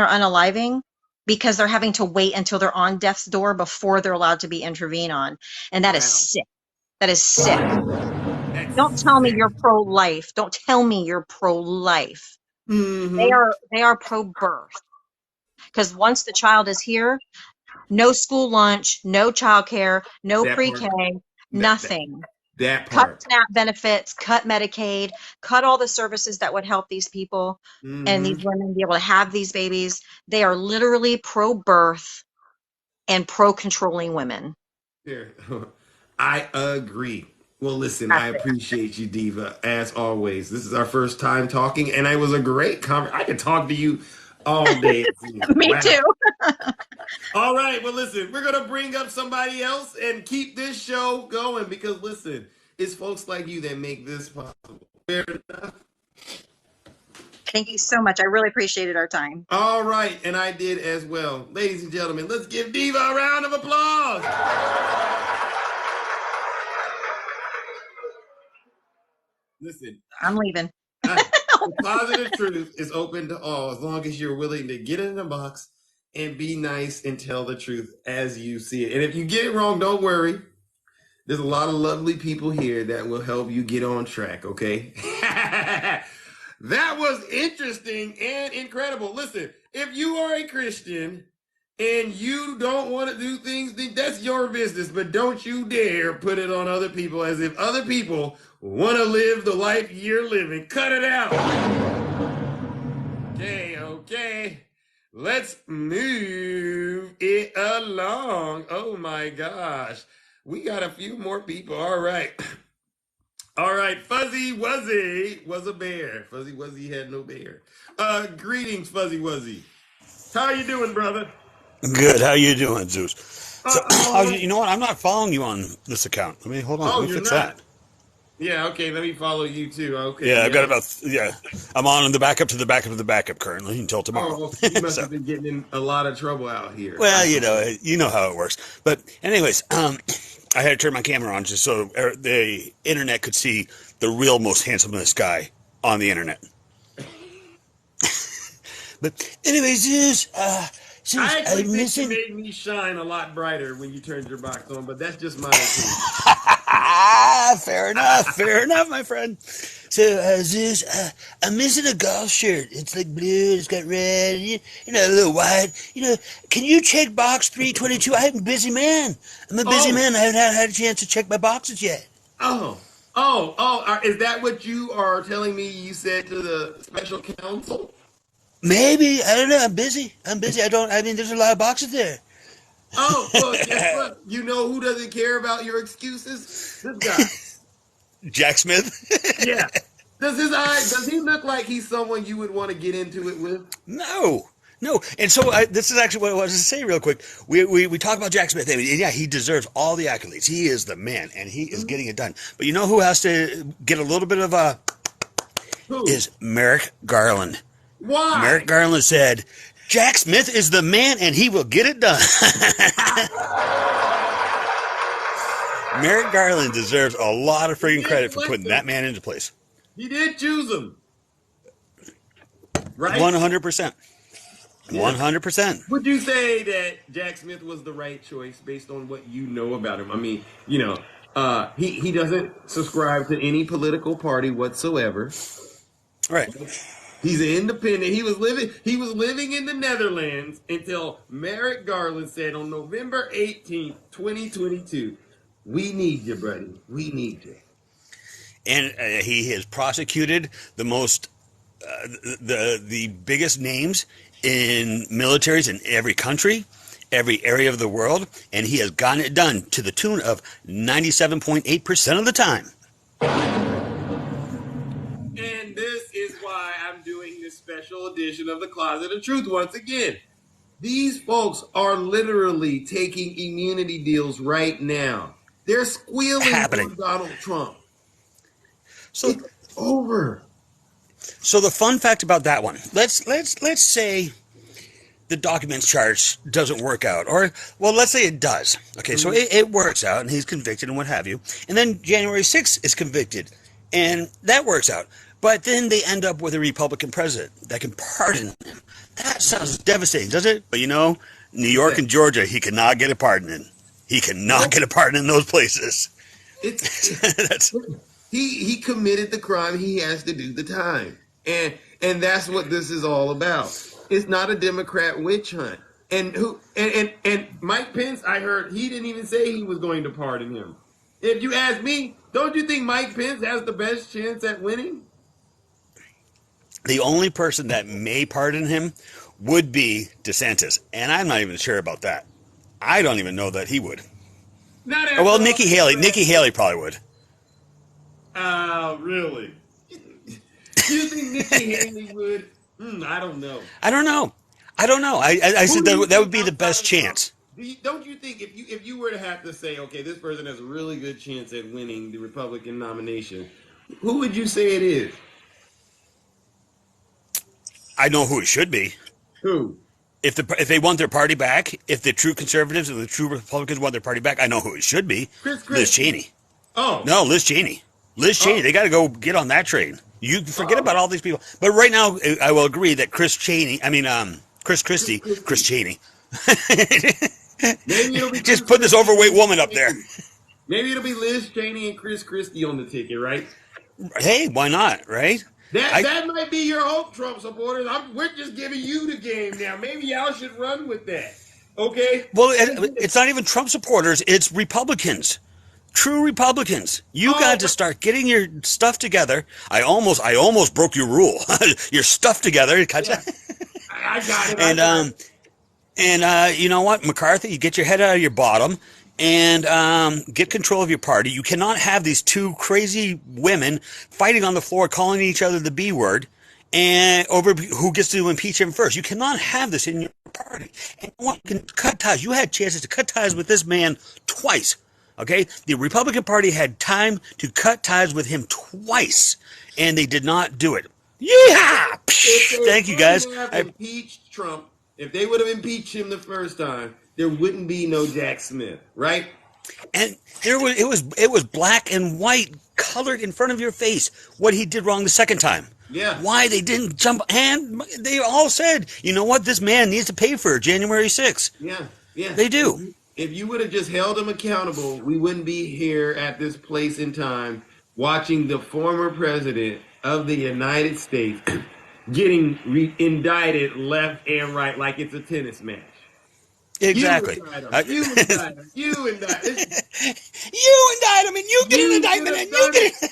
Speaker 5: unaliving because they're having to wait until they're on death's door before they're allowed to be intervened on, and that is
Speaker 1: Wow.
Speaker 5: sick. That is sick. Don't
Speaker 1: That's
Speaker 5: tell me
Speaker 1: sick.
Speaker 5: you're pro-life. Don't tell me you're pro-life.
Speaker 1: Mm-hmm.
Speaker 5: They are pro-birth because once the child is here, no school lunch, no childcare, no
Speaker 1: That
Speaker 5: pre-K,
Speaker 1: part. That, that,
Speaker 5: nothing.
Speaker 1: that
Speaker 5: Cut
Speaker 1: part.
Speaker 5: SNAP benefits, cut Medicaid, cut all the services that would help these people and
Speaker 1: Mm-hmm.
Speaker 5: these women be able to have these babies. They are literally pro-birth and pro-controlling women.
Speaker 1: Here. I agree. Well, listen, I
Speaker 5: That's it.
Speaker 1: appreciate you, Diva, as always. This is our first time talking, and it was a great conversation. I could talk to you all day. It seems.
Speaker 5: Me
Speaker 1: Wow.
Speaker 5: too.
Speaker 1: All right, well, listen, we're going to bring up somebody else and keep this show going because, listen, it's folks like you that make this possible. Fair enough?
Speaker 5: Thank you so much. I really appreciated our time.
Speaker 1: All right, and I did as well. Ladies and gentlemen, let's give Diva a round of applause. Listen,
Speaker 5: I'm leaving.
Speaker 1: the positive truth is open to all as long as you're willing to get in the box and be nice and tell the truth as you see it. And if you get it wrong, don't worry. There's a lot of lovely people here that will help you get on track, okay? That was interesting and incredible. Listen, if you are a Christian and you don't want to do things, then that's your business. But don't you dare put it on other people as if other people want to live the life you're living. Cut it out. Okay. Let's move it along. Oh my gosh. We got a few more people. All right. All right. Fuzzy Wuzzy was a bear. Fuzzy Wuzzy had no bear. Greetings, Fuzzy Wuzzy. How you doing, brother?
Speaker 7: Good. How you doing, Zeus? So,
Speaker 1: Uh-oh.
Speaker 7: you know what? I'm not following you on this account. Hold on. Let
Speaker 1: Oh,
Speaker 7: me
Speaker 1: you're
Speaker 7: fix
Speaker 1: not?
Speaker 7: that.
Speaker 1: Yeah, okay. Let me follow you too. Okay,
Speaker 7: Yeah, I've got
Speaker 1: yeah.
Speaker 7: about I'm on the backup to the backup of the backup currently until tomorrow.
Speaker 1: Oh, well, so you must
Speaker 7: So,
Speaker 1: have been getting in a lot of trouble out here.
Speaker 7: well, you know how it works. But anyways, I had to turn my camera on just so the internet could see the real most handsomest guy on the internet. But anyways,
Speaker 1: I
Speaker 7: I'm
Speaker 1: actually think
Speaker 7: missing.
Speaker 1: you made me shine a lot brighter when you turned your box on, but that's just my opinion.
Speaker 7: Fair enough, my friend. So, I'm missing a golf shirt. It's like blue, it's got red, a little white. Can you check box 322? I'm a busy man. I'm a busy
Speaker 1: Oh,
Speaker 7: man. I haven't had a chance to check my boxes yet.
Speaker 1: is that what you are telling me you said to the special counsel?
Speaker 7: Maybe. I don't know. I'm busy. There's a lot of boxes there.
Speaker 1: Oh, well, guess what? You know who doesn't care about your excuses? This guy.
Speaker 7: Jack Smith?
Speaker 1: Yeah. Does he look like he's someone you would want to get into it with?
Speaker 7: No. No, and so this is actually what I wanted to say real quick. We talk about Jack Smith, and yeah, he deserves all the accolades. He is the man, and he is getting it done. But you know who has to get a little bit of a
Speaker 1: Who?
Speaker 7: is Merrick Garland.
Speaker 1: Why?
Speaker 7: Merrick Garland said, "Jack Smith is the man, and he will get it done." Merrick Garland deserves a lot of freaking credit for putting that man into place.
Speaker 1: He did choose him. Right?
Speaker 7: 100%. 100%.
Speaker 1: Would you say that Jack Smith was the right choice based on what you know about him? I mean, he doesn't subscribe to any political party whatsoever.
Speaker 7: Right.
Speaker 1: He's an independent. He was living in the Netherlands until Merrick Garland said on November 18th, 2022, "We need you, buddy. We need you."
Speaker 7: And he has prosecuted the most the biggest names in militaries in every country, every area of the world, and he has gotten it done to the tune of 97.8% of the time.
Speaker 1: And this is why I'm doing this special edition of the Closet of Truth once again. These folks are literally taking immunity deals right now. They're squealing on Donald Trump.
Speaker 7: So
Speaker 1: it's over.
Speaker 7: So the fun fact about that one, let's say the documents charge doesn't work out, or well, let's say it does. Okay, so it works out, and he's convicted and what have you, and then January 6th is convicted, and that works out. But then they end up with a Republican president that can pardon him. That sounds devastating, does it? But New York and Georgia, he cannot get a pardon in. He cannot get a pardon in those places.
Speaker 1: He committed the crime. He has to do the time, and that's what this is all about. It's not a Democrat witch hunt. And Mike Pence, I heard he didn't even say he was going to pardon him. If you ask me, don't you think Mike Pence has the best chance at winning?
Speaker 7: The only person that may pardon him would be DeSantis, and I'm not even sure about that. I don't even know that he would. Well, Nikki Haley. Nikki Haley probably would.
Speaker 1: Oh, really? Do you think Nikki Haley would? I don't know.
Speaker 7: I don't know. I said that would be the best chance.
Speaker 1: Don't you think if you were to have to say, okay, this person has a really good chance at winning the Republican nomination, who would you say it is?
Speaker 7: I know who it should be.
Speaker 1: Who?
Speaker 7: If they want their party back, if the true conservatives and the true Republicans want their party back, I know who it should be. Liz Cheney.
Speaker 1: Oh.
Speaker 7: No, Liz Cheney. Liz Cheney. They got to go get on that train. You forget about all these people. But right now, I will agree that Chris Cheney. Chris Christie. Chris Cheney. Just put this overweight woman up there.
Speaker 1: Maybe it'll be Liz Cheney and Chris Christie on the ticket, right?
Speaker 7: Hey, why not, right?
Speaker 1: That might be your hope, Trump supporters. We're just giving you the game now. Maybe y'all should run with that. Okay?
Speaker 7: Well, it's not even Trump supporters. It's Republicans. True Republicans. You got to start getting your stuff together. I almost broke your rule. Your stuff together. Yeah.
Speaker 1: I got it.
Speaker 7: And you know what, McCarthy, you get your head out of your bottom and get control of your party. You cannot have these two crazy women fighting on the floor, calling each other the B word, and over who gets to impeach him first. You cannot have this in your party. And you can cut ties. You had chances to cut ties with this man twice. Okay, the Republican Party had time to cut ties with him twice, and they did not do it. Yeah, thank you guys.
Speaker 1: Impeached Trump. If they would have impeached him the first time, there wouldn't be no Jack Smith, right?
Speaker 7: And it was black and white, colored in front of your face. What he did wrong the second time.
Speaker 1: Yeah.
Speaker 7: Why they didn't jump, and they all said, you know what, this man needs to pay for January 6th.
Speaker 1: Yeah. Yeah.
Speaker 7: They do.
Speaker 1: If you would have just held him accountable, we wouldn't be here at this place in time watching the former president of the United States getting indicted left and right like it's a tennis match.
Speaker 7: Exactly.
Speaker 1: You indict him. You indict him. You indict him.
Speaker 7: You indict him, and you get an
Speaker 1: You should
Speaker 7: indictment,
Speaker 1: have
Speaker 7: and you
Speaker 1: done
Speaker 7: get
Speaker 1: it.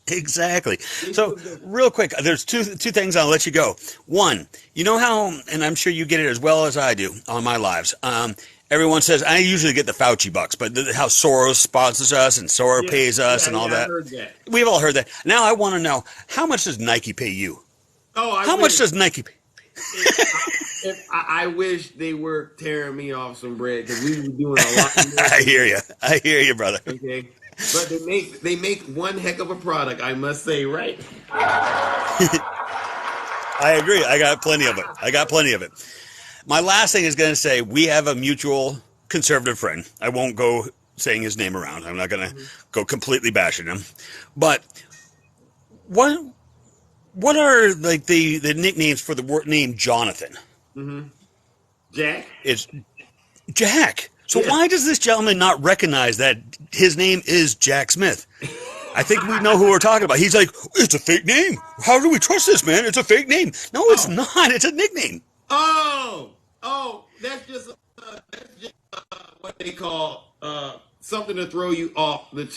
Speaker 7: Exactly.
Speaker 1: They
Speaker 7: So,
Speaker 1: should have done it.
Speaker 7: real quick, there's two things I'll let you go. One, you know how, and I'm sure you get it as well as I do on my lives. Everyone says, I usually get the Fauci bucks, but how Soros sponsors us and Soros pays us and all
Speaker 1: I
Speaker 7: that.
Speaker 1: heard that.
Speaker 7: We've all heard that. Now I want to know, how much does Nike pay you?
Speaker 1: Oh,
Speaker 7: How much does Nike pay?
Speaker 1: I wish they were tearing me off some bread because we were doing a lot more.
Speaker 7: I hear you. I hear you, brother.
Speaker 1: Okay, but they make one heck of a product, I must say, right?
Speaker 7: I agree. I got plenty of it. My last thing is going to say, we have a mutual conservative friend. I won't go saying his name around. I'm not going to go completely bashing him. But what are like the nicknames for the word name Jonathan?
Speaker 1: Jack?
Speaker 7: It's Jack. So
Speaker 1: Yeah.
Speaker 7: why does this gentleman not recognize that his name is Jack Smith? I think we know who we're talking about. He's like, it's a fake name. How do we trust this, man? It's a fake name. No, it's not. It's a nickname.
Speaker 1: Oh, that's just what they call something to throw you off the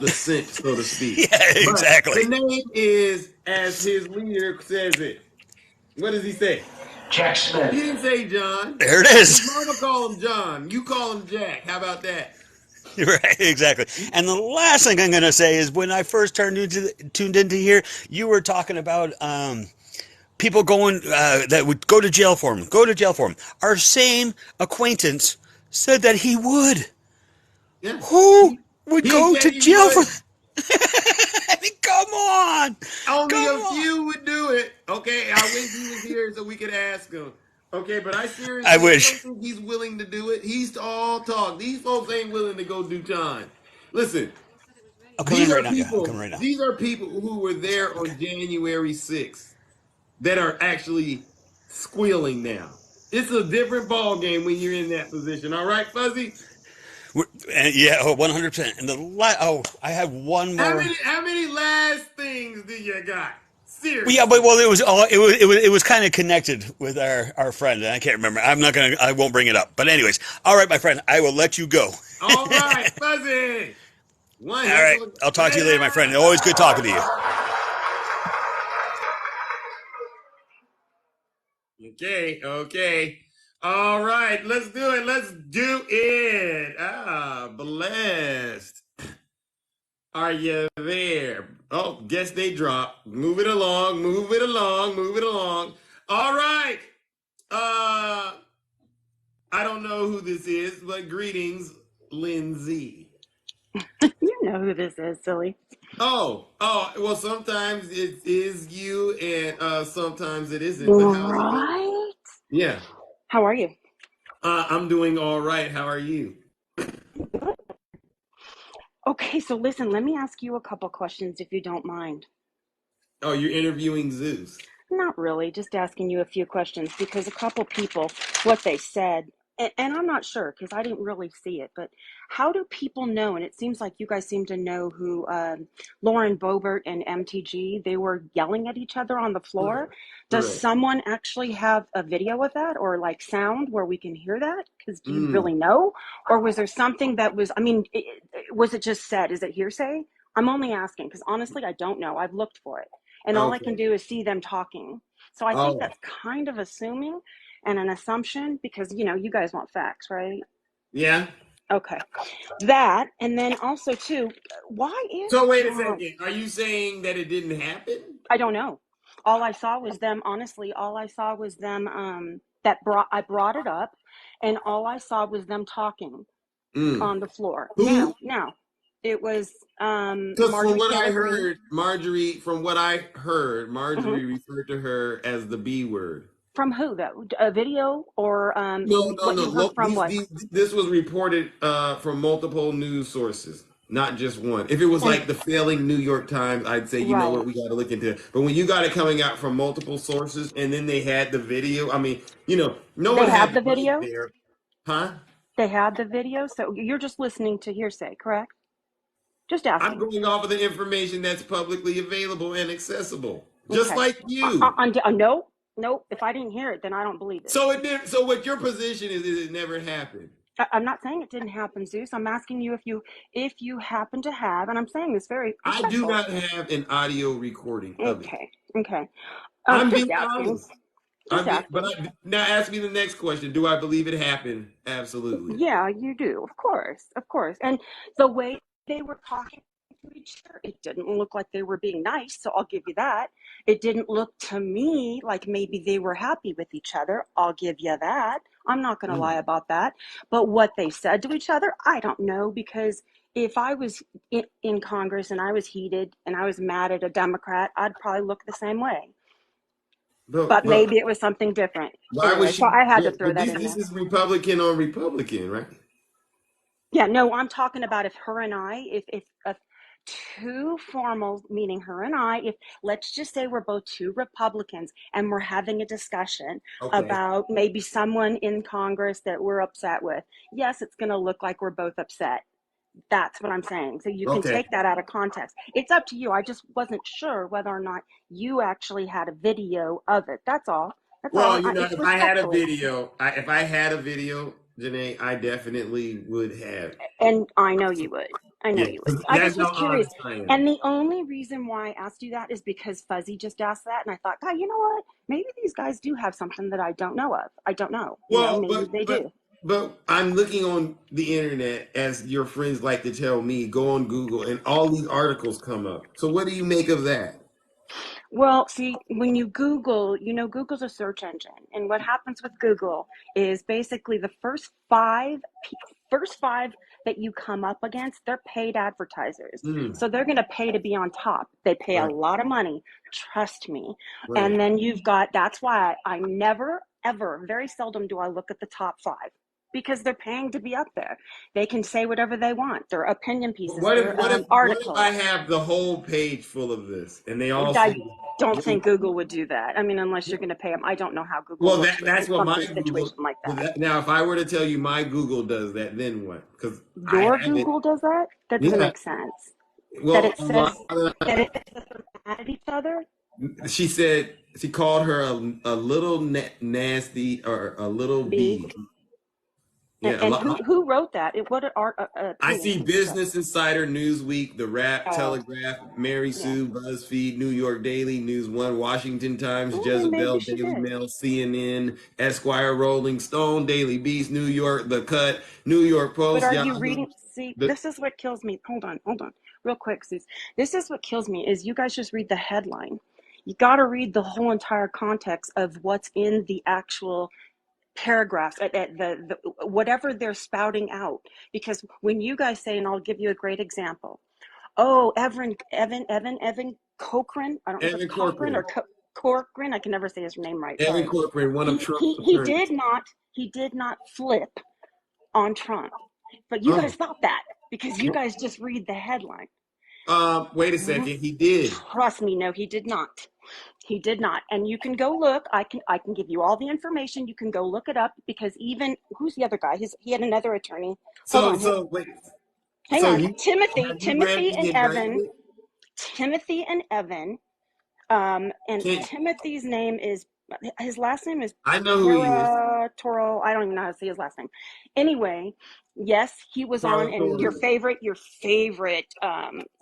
Speaker 1: scent, so to speak.
Speaker 7: Yeah, exactly.
Speaker 1: But the name is, as his leader says it. What does he say?
Speaker 2: Jack Smith.
Speaker 1: He didn't say John.
Speaker 7: There it is.
Speaker 1: His mama call him John. You call him Jack. How about that?
Speaker 7: Right, exactly. And the last thing I'm going to say is when I first tuned into here, you were talking about people going that would go to jail for him. Our same acquaintance said that he would.
Speaker 1: Yeah.
Speaker 7: Who would
Speaker 1: He
Speaker 7: go
Speaker 1: said
Speaker 7: to
Speaker 1: he
Speaker 7: jail
Speaker 1: would.
Speaker 7: for? I mean, come on.
Speaker 1: Only
Speaker 7: Come
Speaker 1: a
Speaker 7: on.
Speaker 1: few would do it. Okay, I wish he was here so we could ask him. Okay, but I seriously
Speaker 7: I wish.
Speaker 1: don't think he's willing to do it. He's all talk. These folks ain't willing to go do time. Listen,
Speaker 7: I'm coming
Speaker 1: these
Speaker 7: right
Speaker 1: are
Speaker 7: now. Yeah, I'm
Speaker 1: people.
Speaker 7: coming right now.
Speaker 1: These are people who were there on January 6th that are actually squealing now. It's a different ball game when you're in that position. All right, Fuzzy.
Speaker 7: Yeah, 100%. And I have one more.
Speaker 1: How many last things do you got? Seriously.
Speaker 7: Yeah, but it was kind of connected with our friend, and I can't remember. I won't bring it up. But anyways, all right, my friend, I will let you go.
Speaker 1: All right, Fuzzy.
Speaker 7: All right, I'll talk to you later, my friend. Always good talking to you.
Speaker 1: Okay. All right, let's do it. Blessed. Are you there? Oh, guess they dropped. Move it along. All right. I don't know who this is, but greetings, Lindsay.
Speaker 8: You know who this is, silly.
Speaker 1: Oh, well, sometimes it is you, and sometimes it isn't. But how's it going?
Speaker 8: Right?
Speaker 1: Yeah.
Speaker 8: How are you?
Speaker 1: I'm doing all right. How are you?
Speaker 8: Okay, so listen, let me ask you a couple questions if you don't mind.
Speaker 1: Oh, you're interviewing Zeus.
Speaker 8: Not really, just asking you a few questions because a couple people, what they said, and I'm not sure because I didn't really see it, but how do people know? And it seems like you guys seem to know who Lauren Boebert and MTG, they were yelling at each other on the floor. Does
Speaker 1: Correct.
Speaker 8: someone actually have a video of that or like sound where we can hear that? Because do you really know? Or was there something that was, was it just said? Is it hearsay? I'm only asking because honestly, I don't know. I've looked for it. And all I can do is see them talking. So I think that's kind of assuming and an assumption because, you guys want facts, right?
Speaker 1: Yeah.
Speaker 8: Okay. That, and then also, too, why is
Speaker 1: So wait a
Speaker 8: Trump?
Speaker 1: second. Are you saying that it didn't happen?
Speaker 8: I don't know. All I saw was them, honestly, I brought it up, and all I saw was them talking on the floor.
Speaker 1: Who?
Speaker 8: Now, it was
Speaker 1: Because
Speaker 8: Marjorie
Speaker 1: from
Speaker 8: Taylor Greene.
Speaker 1: what I heard, Marjorie referred to her as the B word.
Speaker 8: From who, though? A video or
Speaker 1: No.
Speaker 8: what you heard from what?
Speaker 1: This was reported from multiple news sources. not just one. If it was
Speaker 8: And
Speaker 1: like the failing New York Times, I'd say, you know
Speaker 8: right.
Speaker 1: what, we got to look into it. But when you got it coming out from multiple sources and then they had the video, I mean, no
Speaker 8: They
Speaker 1: one
Speaker 8: had
Speaker 1: had
Speaker 8: the
Speaker 1: right
Speaker 8: video.
Speaker 1: there, huh?
Speaker 8: They had the video. So you're just listening to hearsay, correct? Just
Speaker 1: I'm
Speaker 8: asking.
Speaker 1: going off of the information that's publicly available and accessible, just
Speaker 8: Okay.
Speaker 1: like you.
Speaker 8: No, no. If I didn't hear it, then I don't believe it.
Speaker 1: So it did. So what your position is it never happened.
Speaker 8: I'm not saying it didn't happen, Zeus. I'm asking you if you happen to have, and I'm saying this very
Speaker 1: I do
Speaker 8: respectful.
Speaker 1: not have an audio recording of it.
Speaker 8: Okay. Okay.
Speaker 1: I'm
Speaker 8: Just
Speaker 1: being
Speaker 8: asking.
Speaker 1: honest.
Speaker 8: Just asking.
Speaker 1: Now ask me the next question. Do I believe it happened? Absolutely.
Speaker 8: Yeah, you do. Of course. Of course. And the way they were talking to each other, it didn't look like they were being nice, so I'll give you that. It didn't look to me like maybe they were happy with each other. I'll give you that. I'm not going to lie about that. But what they said to each other, I don't know, because if I was in Congress and I was heated and I was mad at a Democrat, I'd probably look the same way. But
Speaker 1: But
Speaker 8: maybe it was something different.
Speaker 1: why was
Speaker 8: Anyway, so
Speaker 1: she?
Speaker 8: I had to throw
Speaker 1: But
Speaker 8: that
Speaker 1: this
Speaker 8: in
Speaker 1: this
Speaker 8: there.
Speaker 1: is Republican on Republican, right?
Speaker 8: Yeah, no, I'm talking about if her and I, if two formal, meaning her and I, if let's just say we're both two Republicans and we're having a discussion
Speaker 1: Okay.
Speaker 8: about maybe someone in Congress that we're upset with, yes, it's going to look like we're both upset. That's what I'm saying. So you can
Speaker 1: Okay.
Speaker 8: take that out of context. It's up to you. I just wasn't sure whether or not you actually had a video of it. That's all. That's all.
Speaker 1: Well,
Speaker 8: It's
Speaker 1: if I had a
Speaker 8: respectfully.
Speaker 1: video, if I had a video, Janae, I definitely would have.
Speaker 8: And I know you would. I know
Speaker 1: Yeah,
Speaker 8: you would.
Speaker 1: 'cause
Speaker 8: I
Speaker 1: that's
Speaker 8: just was
Speaker 1: how
Speaker 8: curious.
Speaker 1: honest I am.
Speaker 8: And the only reason why I asked you that is because Fuzzy just asked that. And I thought, God, you know what? Maybe these guys do have something that I don't know of. I don't know.
Speaker 1: Well,
Speaker 8: Maybe they do.
Speaker 1: but I'm looking on the internet, as your friends like to tell me, go on Google, and all these articles come up. So what do you make of that?
Speaker 8: Well, see, when you Google, Google's a search engine. And what happens with Google is basically the first five that you come up against, they're paid advertisers.
Speaker 1: Mm,
Speaker 8: So they're going to pay to be on top. They pay a
Speaker 1: right,
Speaker 8: lot of money, trust me.
Speaker 1: right.
Speaker 8: And then that's why I never, ever, very seldom do I look at the top five because they're paying to be up there. They can say whatever they want. They're opinion pieces, they're
Speaker 1: What if I
Speaker 8: articles.
Speaker 1: have the whole page full of this, and they all say,
Speaker 8: I don't think Google would do that. I mean, unless you're going to pay them. I don't know how Google
Speaker 1: well,
Speaker 8: works with
Speaker 1: that's what my
Speaker 8: something
Speaker 1: Google.
Speaker 8: situation like that.
Speaker 1: Now, if I were to tell you my Google does that, then what? Because I
Speaker 8: Your
Speaker 1: haven't.
Speaker 8: Google does that? That doesn't
Speaker 1: Yeah.
Speaker 8: make sense. That
Speaker 1: Well,
Speaker 8: it says that they're mad at each other.
Speaker 1: she said she called her a little nasty or a little
Speaker 8: B.
Speaker 1: bee. Yeah, a
Speaker 8: And
Speaker 1: lot.
Speaker 8: who wrote that? What are
Speaker 1: I see
Speaker 8: opinion?
Speaker 1: Business Insider, Newsweek, The Wrap,
Speaker 8: Oh,
Speaker 1: Telegraph, Mary
Speaker 8: yeah.
Speaker 1: Sue, BuzzFeed, New York Daily, News One, Washington Times,
Speaker 8: Well, then maybe
Speaker 1: Jezebel,
Speaker 8: she
Speaker 1: Daily
Speaker 8: did.
Speaker 1: Mail, CNN, Esquire, Rolling Stone, Daily Beast, New York, The Cut, New York
Speaker 8: But
Speaker 1: Post,
Speaker 8: are you
Speaker 1: Yahoo.
Speaker 8: reading? See, this is what kills me. Hold on, real quick, Sus. This is what kills me is you guys just read the headline. You got to read the whole entire context of what's in the actual paragraphs at the whatever they're spouting out, because when you guys say, and I'll give you a great example. Oh, Evan Cochran, I don't know if it's
Speaker 1: Evan
Speaker 8: Cochran or
Speaker 1: Corcoran.
Speaker 8: Corcoran, I can never say his name right,
Speaker 1: Evan
Speaker 8: sorry.
Speaker 1: Corcoran, one of
Speaker 8: he
Speaker 1: Trump's
Speaker 8: he he
Speaker 1: attorneys.
Speaker 8: did not flip on Trump, but you
Speaker 1: Oh.
Speaker 8: guys thought that because you guys just read the headline.
Speaker 1: Wait a second. He did.
Speaker 8: Trust me, no, he did not. He did not. And you can go look. I can give you all the information. You can go look it up because even who's the other guy? He had another attorney. Hold on.
Speaker 1: Wait.
Speaker 8: Hang
Speaker 1: So
Speaker 8: on.
Speaker 1: you
Speaker 8: Timothy,
Speaker 1: have you read
Speaker 8: Timothy
Speaker 1: the
Speaker 8: and Evan.
Speaker 1: indictment?
Speaker 8: Timothy and Evan. And
Speaker 1: Can't
Speaker 8: Timothy's name is his last name is
Speaker 1: I know who he is?
Speaker 8: Paratoro. I don't even know how to say his last name. Anyway, yes, he was on in your
Speaker 1: Parlatorian.
Speaker 8: favorite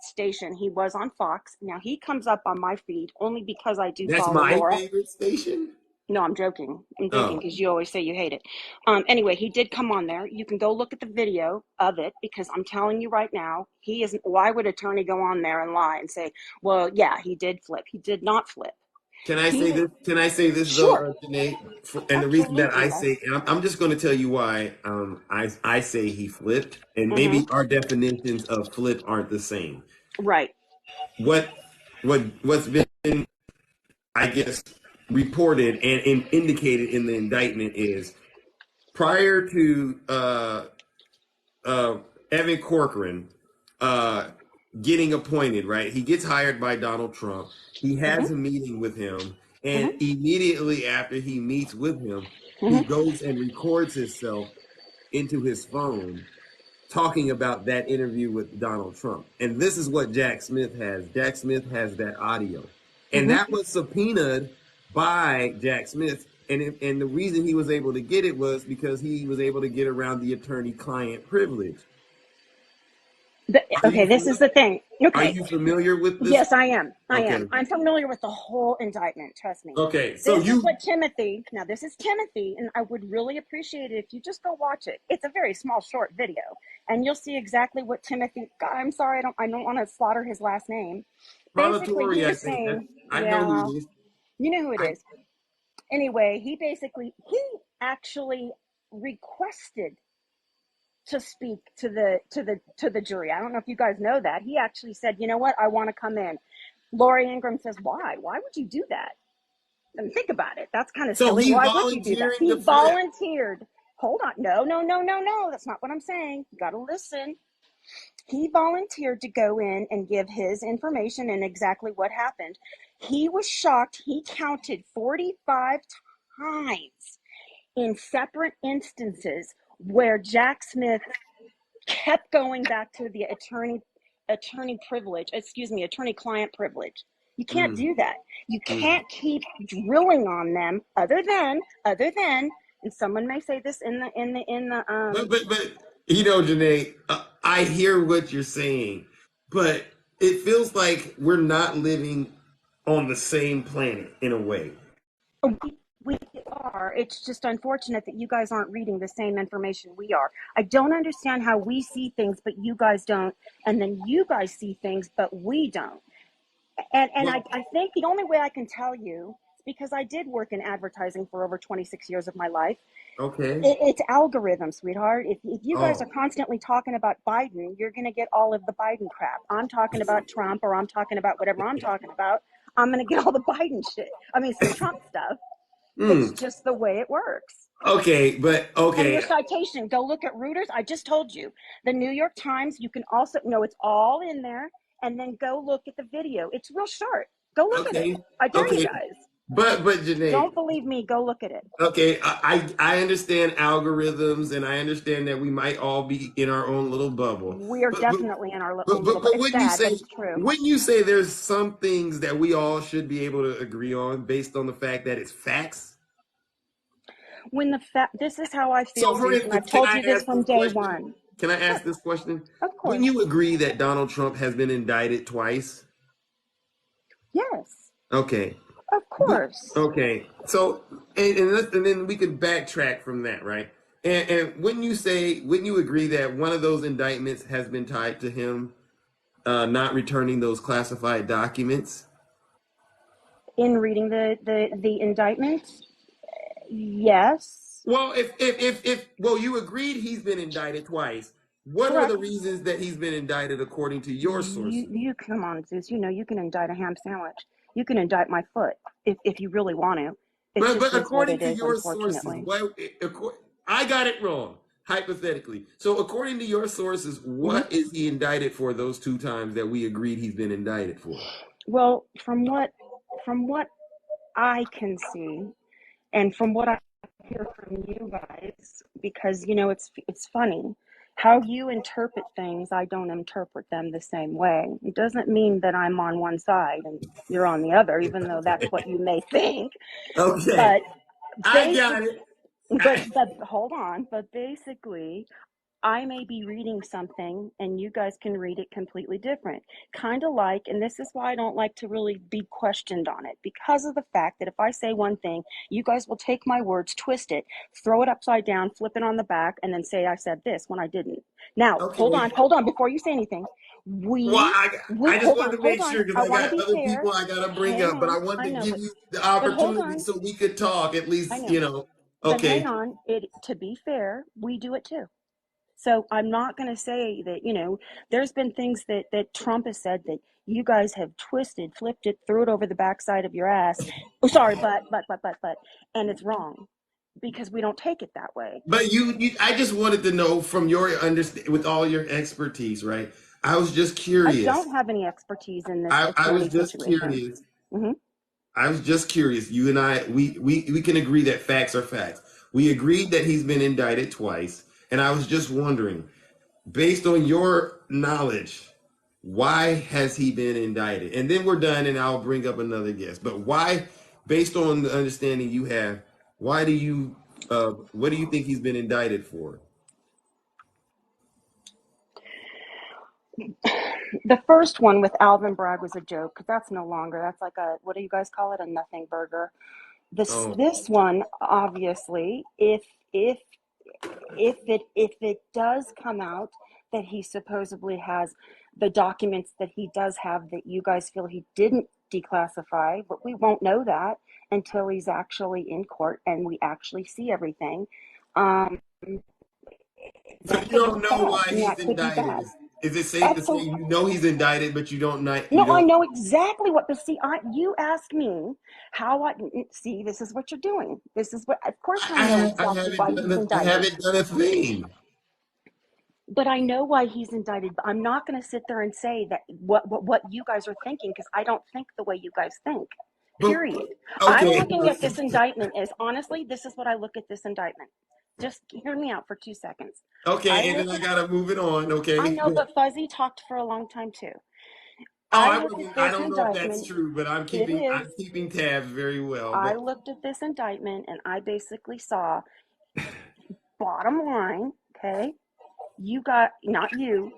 Speaker 8: station. He was on Fox. Now he comes up on my feed only because I do
Speaker 1: That's
Speaker 8: follow
Speaker 1: my
Speaker 8: Laura.
Speaker 1: favorite station.
Speaker 8: No, I'm joking.
Speaker 1: Oh.
Speaker 8: Because you always say you hate it. Anyway, he did come on there. You can go look at the video of it because I'm telling you right now, he isn't. Why would attorney go on there and lie and say, well, yeah, he did flip. He did not flip.
Speaker 1: Can I say this? Can I say this
Speaker 8: Sure.
Speaker 1: though, Janae? And the reason that
Speaker 8: Absolutely,
Speaker 1: I
Speaker 8: yes.
Speaker 1: say, and I'm just going to tell you why I say he flipped, and maybe
Speaker 8: Mm-hmm.
Speaker 1: our definitions of flip aren't the same.
Speaker 8: Right.
Speaker 1: What's been, I guess, reported and indicated in the indictment is prior to Evan Corcoran, getting appointed, right? He gets hired by Donald Trump. He
Speaker 8: Mm-hmm.
Speaker 1: has a meeting with him, and
Speaker 8: Mm-hmm.
Speaker 1: immediately after he meets with him, he
Speaker 8: Mm-hmm.
Speaker 1: goes and records himself into his phone talking about that interview with Donald Trump. And this is what Jack Smith has. Jack Smith has that audio. And
Speaker 8: Mm-hmm.
Speaker 1: that was subpoenaed by Jack Smith. And the reason he was able to get it was because he was able to get around the attorney-client privilege.
Speaker 8: Okay, this is the thing.
Speaker 1: Are
Speaker 8: Okay.
Speaker 1: you familiar with this?
Speaker 8: Yes, I am. I
Speaker 1: Okay.
Speaker 8: am. I'm familiar with the whole indictment. Trust me.
Speaker 1: Okay. So
Speaker 8: This is what Timothy. Now, this is Timothy, and I would really appreciate it if you just go watch it. It's a very small, short video, and you'll see exactly what Timothy. God, I'm sorry, I don't want to slaughter his last name. Basically, he
Speaker 1: Prolatori, I
Speaker 8: was
Speaker 1: think.
Speaker 8: saying,
Speaker 1: I know
Speaker 8: yeah,
Speaker 1: who it is.
Speaker 8: you know who it is. Anyway, he actually requested to speak to the jury. I don't know if you guys know that. He actually said, you know what, I want to come in. Lori Ingram says, why? Why would you do that? And think about it. That's kind of
Speaker 1: So
Speaker 8: silly.
Speaker 1: he
Speaker 8: Why would you do that?
Speaker 1: volunteering
Speaker 8: He
Speaker 1: to
Speaker 8: volunteered. Hold on. No. That's not what I'm saying. You got to listen. He volunteered to go in and give his information and exactly what happened. He was shocked. He counted 45 times in separate instances where Jack Smith kept going back to the attorney-client privilege. You can't do that. You can't keep drilling on them other than, and someone may say this in the
Speaker 1: But you know, Janae, I hear what you're saying, but it feels like we're not living on the same planet in a way.
Speaker 8: we are. It's just unfortunate that you guys aren't reading the same information we are. I don't understand how we see things, but you guys don't, and then you guys see things, but we don't. And
Speaker 1: Well,
Speaker 8: I think the only way I can tell you is because I did work in advertising for over 26 years of my life.
Speaker 1: okay.
Speaker 8: It's algorithm, sweetheart. If you guys
Speaker 1: Oh,
Speaker 8: are constantly talking about Biden, you're going to get all of the Biden crap. I'm talking about Trump, or I'm talking about whatever I'm talking about. I'm going to get all the Biden shit. I mean, some Trump stuff. It's just the way it works.
Speaker 1: okay, but
Speaker 8: And your
Speaker 1: okay,
Speaker 8: citation, go look at Reuters. I just told you. The New York Times, you can also, no, it's all in there. And then go look at the video. It's real short. Go look at it.
Speaker 1: okay,
Speaker 8: I dare you
Speaker 1: okay.
Speaker 8: guys.
Speaker 1: But Janae,
Speaker 8: Don't believe me. Go look at it.
Speaker 1: okay, I understand algorithms, and I understand that we might all be in our own little bubble.
Speaker 8: We are
Speaker 1: But but
Speaker 8: definitely in our own little,
Speaker 1: but
Speaker 8: it's sad, but it's true.
Speaker 1: when you say there's some things that we all should be able to agree on based on the fact that it's facts.
Speaker 8: When this is how I
Speaker 1: So,
Speaker 8: feel,
Speaker 1: for
Speaker 8: Zeus, and I've
Speaker 1: instance, can
Speaker 8: told
Speaker 1: I
Speaker 8: you this
Speaker 1: ask
Speaker 8: from
Speaker 1: this
Speaker 8: day
Speaker 1: question?
Speaker 8: one.
Speaker 1: Can I ask
Speaker 8: Sure,
Speaker 1: this question?
Speaker 8: of
Speaker 1: Wouldn't
Speaker 8: course.
Speaker 1: you agree that Donald Trump has been indicted twice?
Speaker 8: Yes,
Speaker 1: Okay.
Speaker 8: of course.
Speaker 1: Okay. So, and then we could backtrack from that, right? And when you agree that one of those indictments has been tied to him not returning those classified documents?
Speaker 8: In reading the indictment, yes,
Speaker 1: Well, if well, you agreed he's been indicted twice. What are the
Speaker 8: correct.
Speaker 1: reasons that he's been indicted according to your sources?
Speaker 8: You come on, Zeus. You know you can indict a ham sandwich. You can indict my foot if you really want to. It
Speaker 1: But
Speaker 8: just is what
Speaker 1: according
Speaker 8: it
Speaker 1: to
Speaker 8: is,
Speaker 1: your sources,
Speaker 8: unfortunately.
Speaker 1: I got it wrong, hypothetically. So according to your sources,
Speaker 8: Hmm.
Speaker 1: what is he indicted for those two times that we agreed he's been indicted for?
Speaker 8: Well, from what I can see, and from what I hear from you guys, because it's funny how you interpret things. I don't interpret them the same way. It doesn't mean that I'm on one side and you're on the other, even though that's what you may think.
Speaker 1: Okay,
Speaker 8: But
Speaker 1: I
Speaker 8: basic,
Speaker 1: got it.
Speaker 8: but hold on. But basically, I may be reading something and you guys can read it completely different. Kind of like, and this is why I don't like to really be questioned on it, because of the fact that if I say one thing, you guys will take my words, twist it, throw it upside down, flip it on the back, and then say I said this when I didn't. Now,
Speaker 1: Okay.
Speaker 8: hold on before you say anything.
Speaker 1: Well, I just
Speaker 8: Hold
Speaker 1: wanted
Speaker 8: on,
Speaker 1: to make sure because
Speaker 8: I
Speaker 1: I
Speaker 8: want to
Speaker 1: got
Speaker 8: be
Speaker 1: other
Speaker 8: fair.
Speaker 1: people I got to bring
Speaker 8: Hang
Speaker 1: up, but
Speaker 8: on.
Speaker 1: I wanted
Speaker 8: I
Speaker 1: to
Speaker 8: know,
Speaker 1: give you the
Speaker 8: but hold
Speaker 1: opportunity
Speaker 8: on.
Speaker 1: so we could talk at
Speaker 8: I
Speaker 1: least,
Speaker 8: know. But hang
Speaker 1: Okay.
Speaker 8: on. To be fair, we do it too. So I'm not going to say that, there's been things that Trump has said that you guys have twisted, flipped it, threw it over the backside of your ass. Oh, sorry, but, and it's wrong because we don't take it that way.
Speaker 1: But I just wanted to know from your understand with all your expertise, right? I was just
Speaker 8: I
Speaker 1: curious.
Speaker 8: don't have any expertise in this
Speaker 1: I was
Speaker 8: attorney
Speaker 1: just
Speaker 8: situation.
Speaker 1: curious.
Speaker 8: Mm-hmm.
Speaker 1: I was just curious. You and I, we can agree that facts are facts. We agreed that he's been indicted twice, and I was just wondering, based on your knowledge, why has he been indicted? And then we're done, and I'll bring up another guest. But why, based on the understanding you have, why do you, what do you think he's been indicted for?
Speaker 8: The first one with Alvin Bragg was a joke because that's no longer. That's like a, what do you guys call it? A nothing burger.
Speaker 1: Oh,
Speaker 8: This one, obviously, if it does come out that he supposedly has the documents that he does have that you guys feel he didn't declassify, but we won't know that until he's actually in court and we actually see everything. Um,
Speaker 1: so
Speaker 8: that
Speaker 1: you
Speaker 8: could be
Speaker 1: don't know
Speaker 8: bad.
Speaker 1: why
Speaker 8: And
Speaker 1: he's
Speaker 8: that could be
Speaker 1: indicted?
Speaker 8: bad.
Speaker 1: Is it safe to say
Speaker 8: Absolutely.
Speaker 1: you know he's indicted, but you don't you
Speaker 8: No, I
Speaker 1: don't?
Speaker 8: know exactly what. But see, you asked me how I see. This is what you're doing. This is what. Of course, I know exactly why he's
Speaker 1: I
Speaker 8: indicted.
Speaker 1: haven't done a thing.
Speaker 8: But I know why he's indicted. But I'm not going to sit there and say that what you guys are thinking because I don't think the way you guys think.
Speaker 1: But
Speaker 8: Period. I'm
Speaker 1: okay,
Speaker 8: looking at this indictment as honestly. This is what I look at this indictment. Just hear me out for 2 seconds. I
Speaker 1: okay, and
Speaker 8: look
Speaker 1: then I
Speaker 8: at.
Speaker 1: gotta move it on.
Speaker 8: I
Speaker 1: Okay.
Speaker 8: know, but Fuzzy talked for a long time too.
Speaker 1: Oh,
Speaker 8: I
Speaker 1: I
Speaker 8: look at
Speaker 1: wasn't. I
Speaker 8: this
Speaker 1: don't know if that's
Speaker 8: indictment.
Speaker 1: true, but
Speaker 8: It
Speaker 1: I'm
Speaker 8: is.
Speaker 1: keeping tabs very well.
Speaker 8: I
Speaker 1: But
Speaker 8: looked at this indictment and I basically saw, bottom line, okay, you got, not you,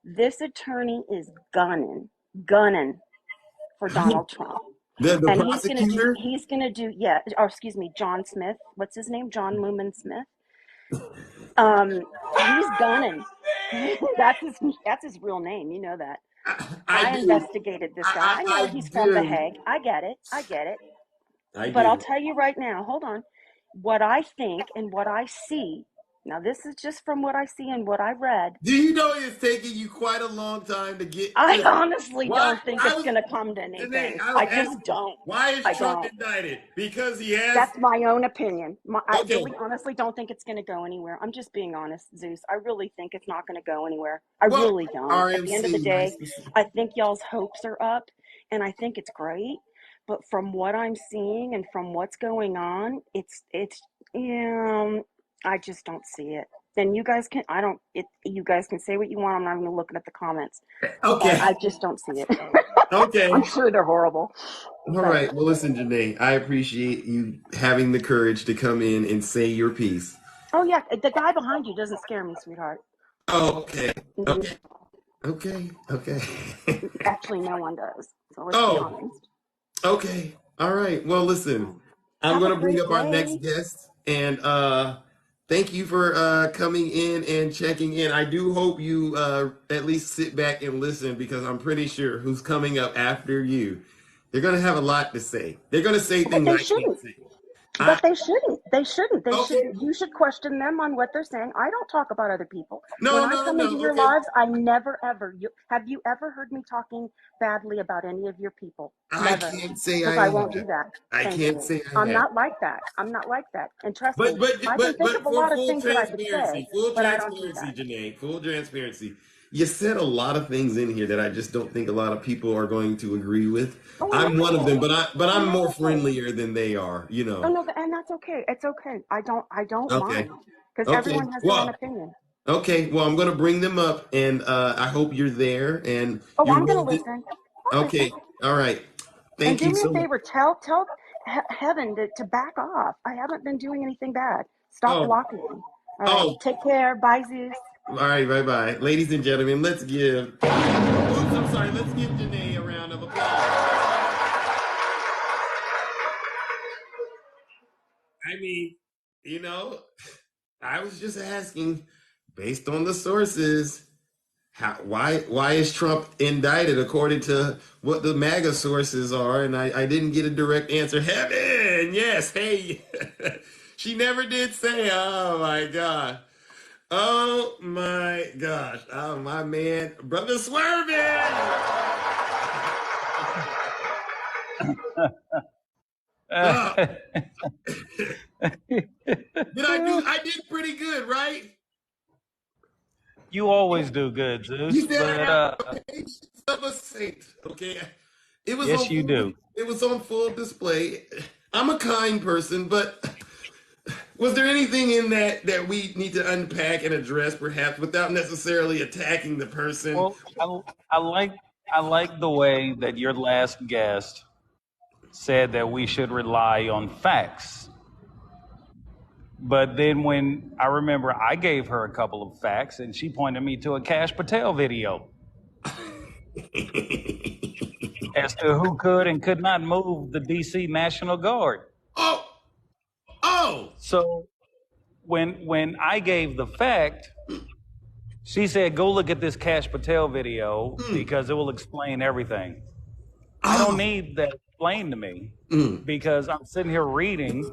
Speaker 8: this attorney is gunning for Donald Trump.
Speaker 1: the
Speaker 8: And
Speaker 1: prosecutor.
Speaker 8: yeah, or excuse me, John Smith. What's his name? John Lumen Smith. Um, he's gunning. That's his real name. You know that.
Speaker 1: I
Speaker 8: I
Speaker 1: do.
Speaker 8: investigated this guy. I know
Speaker 1: I
Speaker 8: he's from The
Speaker 1: do.
Speaker 8: Hague. I get it. I get it.
Speaker 1: I
Speaker 8: But I'll
Speaker 1: do.
Speaker 8: tell you right now, hold on. What I think and what I see. Now, this is just from what I see and what I read.
Speaker 1: Do you know it's taking you quite a long time to get
Speaker 8: I
Speaker 1: to
Speaker 8: honestly
Speaker 1: why?
Speaker 8: don't think
Speaker 1: I
Speaker 8: it's
Speaker 1: was
Speaker 8: going to come to
Speaker 1: Janae,
Speaker 8: anything.
Speaker 1: I was
Speaker 8: I just
Speaker 1: asking,
Speaker 8: don't.
Speaker 1: why is
Speaker 8: I
Speaker 1: Trump
Speaker 8: don't.
Speaker 1: indicted? Because he has.
Speaker 8: That's my own opinion. I
Speaker 1: Okay.
Speaker 8: really honestly don't think it's going to go anywhere. I'm just being honest, Zeus. I really think it's not going to go anywhere. I
Speaker 1: Well,
Speaker 8: really don't. At the end of the
Speaker 1: RMC,
Speaker 8: day,
Speaker 1: nice to see.
Speaker 8: I think y'all's hopes are up and I think it's great. But from what I'm seeing and from what's going on, I just don't see it. Then you guys can, I don't, you guys can say what you want. I'm not even looking at the comments, but
Speaker 1: Okay.
Speaker 8: I just don't see it. I'm
Speaker 1: Okay.
Speaker 8: sure they're horrible,
Speaker 1: All
Speaker 8: but
Speaker 1: right. Well, listen, Janae, I appreciate you having the courage to come in and say your piece.
Speaker 8: oh yeah, the guy behind you doesn't scare me, sweetheart.
Speaker 1: Oh, okay.
Speaker 8: Mm,
Speaker 1: Okay. Okay. Okay.
Speaker 8: Actually, no one does. So let's be
Speaker 1: Oh,
Speaker 8: honest.
Speaker 1: okay. All right. Well, listen, I'm
Speaker 8: Have a
Speaker 1: going to bring
Speaker 8: great
Speaker 1: up our
Speaker 8: day.
Speaker 1: next guest and thank you for coming in and checking in. I do hope you at least sit back and listen because I'm pretty sure who's coming up after you, they're going to have a lot to say. They're going to say
Speaker 8: But
Speaker 1: things
Speaker 8: they
Speaker 1: I can't
Speaker 8: shouldn't.
Speaker 1: say. I,
Speaker 8: But they shouldn't. They shouldn't. They should.
Speaker 1: okay.
Speaker 8: You should question them on what they're saying. I don't talk about other people. When
Speaker 1: No,
Speaker 8: I
Speaker 1: no,
Speaker 8: come into
Speaker 1: no.
Speaker 8: your
Speaker 1: Okay.
Speaker 8: lives, I never ever. Have you ever heard me talking badly about any of your people?
Speaker 1: I
Speaker 8: Never,
Speaker 1: can't say
Speaker 8: because
Speaker 1: I
Speaker 8: I won't
Speaker 1: have.
Speaker 8: do that.
Speaker 1: I
Speaker 8: Thank
Speaker 1: can't
Speaker 8: you.
Speaker 1: say I
Speaker 8: I'm
Speaker 1: have.
Speaker 8: not like that. I'm not like that. And trust me, I can think of
Speaker 1: But
Speaker 8: a
Speaker 1: for
Speaker 8: lot of things that I could say,
Speaker 1: full
Speaker 8: but I don't do
Speaker 1: transparency,
Speaker 8: that.
Speaker 1: Janae, full transparency. You said a lot of things in here that I just don't think a lot of people are going to agree with.
Speaker 8: Oh, and
Speaker 1: I'm
Speaker 8: that's
Speaker 1: one of them,
Speaker 8: okay.
Speaker 1: but
Speaker 8: And
Speaker 1: I'm
Speaker 8: that's
Speaker 1: more
Speaker 8: okay.
Speaker 1: friendlier than they are, you
Speaker 8: Oh
Speaker 1: know.
Speaker 8: no, and that's okay. It's okay. I don't
Speaker 1: Okay.
Speaker 8: mind because
Speaker 1: Okay.
Speaker 8: everyone has their own
Speaker 1: Well,
Speaker 8: opinion.
Speaker 1: okay. Well, I'm gonna bring them up and I hope you're there and
Speaker 8: Oh,
Speaker 1: you're
Speaker 8: I'm gonna
Speaker 1: willing to.
Speaker 8: listen. I'll listen.
Speaker 1: Okay. All right.
Speaker 8: And
Speaker 1: Thank
Speaker 8: do
Speaker 1: you
Speaker 8: me a
Speaker 1: so much.
Speaker 8: favor. Tell Heaven to back off. I haven't been doing anything bad. Stop
Speaker 1: Oh,
Speaker 8: blocking me. All right.
Speaker 1: oh,
Speaker 8: Take care. Bye, Zeus.
Speaker 1: all right, bye bye. Ladies and gentlemen, let's give oops, I'm sorry, let's give Janae a round of applause. I mean, you know, I was just asking, based on the sources, why is Trump indicted according to what the MAGA sources are? And I didn't get a direct answer. Heaven, yes, hey. She never did say, oh my God. Oh my gosh. Oh my man, brother Swervin. Oh, I did pretty good, right?
Speaker 9: You always do good, Zeus.
Speaker 1: You said I
Speaker 9: But
Speaker 1: got the patience of a saint. Okay, it was
Speaker 9: yes,
Speaker 1: on
Speaker 9: you
Speaker 1: full,
Speaker 9: do.
Speaker 1: it was on full display. I'm a kind person, but was there anything in that we need to unpack and address, perhaps, without necessarily attacking the person?
Speaker 9: Well, I like I like the way that your last guest said that we should rely on facts. But then when I remember I gave her a couple of facts and she pointed me to a Cash Patel video as to who could and could not move the DC National Guard.
Speaker 1: Oh, oh,
Speaker 9: So when I gave the fact, she said, "Go look at this Cash Patel video because it will explain everything." I don't need that explained to me because I'm sitting here reading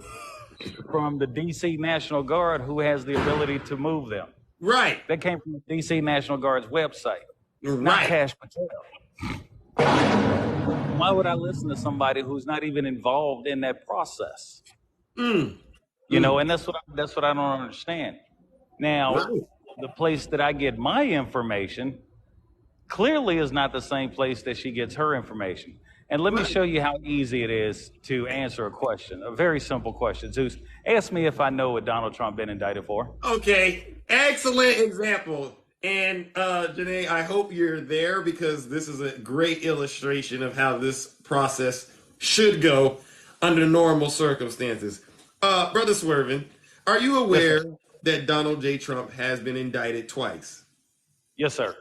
Speaker 9: from the DC National Guard who has the ability to move them.
Speaker 1: right,
Speaker 9: That came from the DC National Guard's website, not
Speaker 1: right.
Speaker 9: Cash Patel. Why would I listen to somebody who's not even involved in that process? You know, and that's what I don't understand. Now,
Speaker 1: Right.
Speaker 9: the place that I get my information clearly is not the same place that she gets her information. And let me show you how easy it is to answer a question, a very simple question. Zeus, ask me if I know what Donald Trump been indicted for.
Speaker 1: Okay, excellent example. And Janae, I hope you're there because this is a great illustration of how this process should go under normal circumstances. Brother Swervin, are you aware that Donald J. Trump has been indicted twice?
Speaker 9: Yes, sir.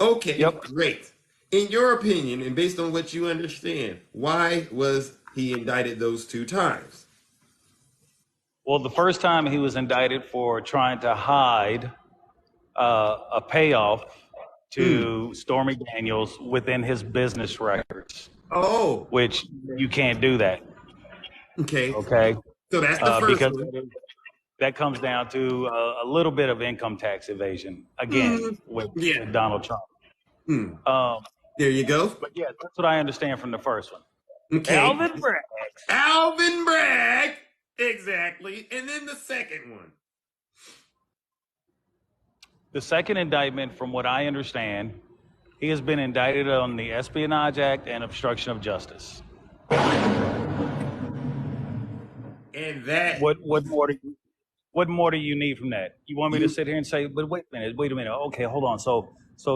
Speaker 1: Okay,
Speaker 9: Yep.
Speaker 1: great. In your opinion, and based on what you understand, why was he indicted those two times?
Speaker 9: Well, the first time he was indicted for trying to hide a payoff to Stormy Daniels within his business records,
Speaker 1: Oh,
Speaker 9: which you can't do that.
Speaker 1: okay.
Speaker 9: Okay.
Speaker 1: So that's the first
Speaker 9: Because
Speaker 1: one.
Speaker 9: that comes down to a little bit of income tax evasion again with Donald Trump.
Speaker 1: There you go.
Speaker 9: But yeah, that's what I understand from the first one.
Speaker 1: Okay.
Speaker 9: Alvin Bragg.
Speaker 1: Alvin Bragg. Exactly. And then the second one.
Speaker 9: The second indictment, from what I understand, he has been indicted on the Espionage Act and obstruction of justice.
Speaker 1: And that.
Speaker 9: What more do you need from that? You want me to sit here and say, but wait a minute. Okay, hold on. So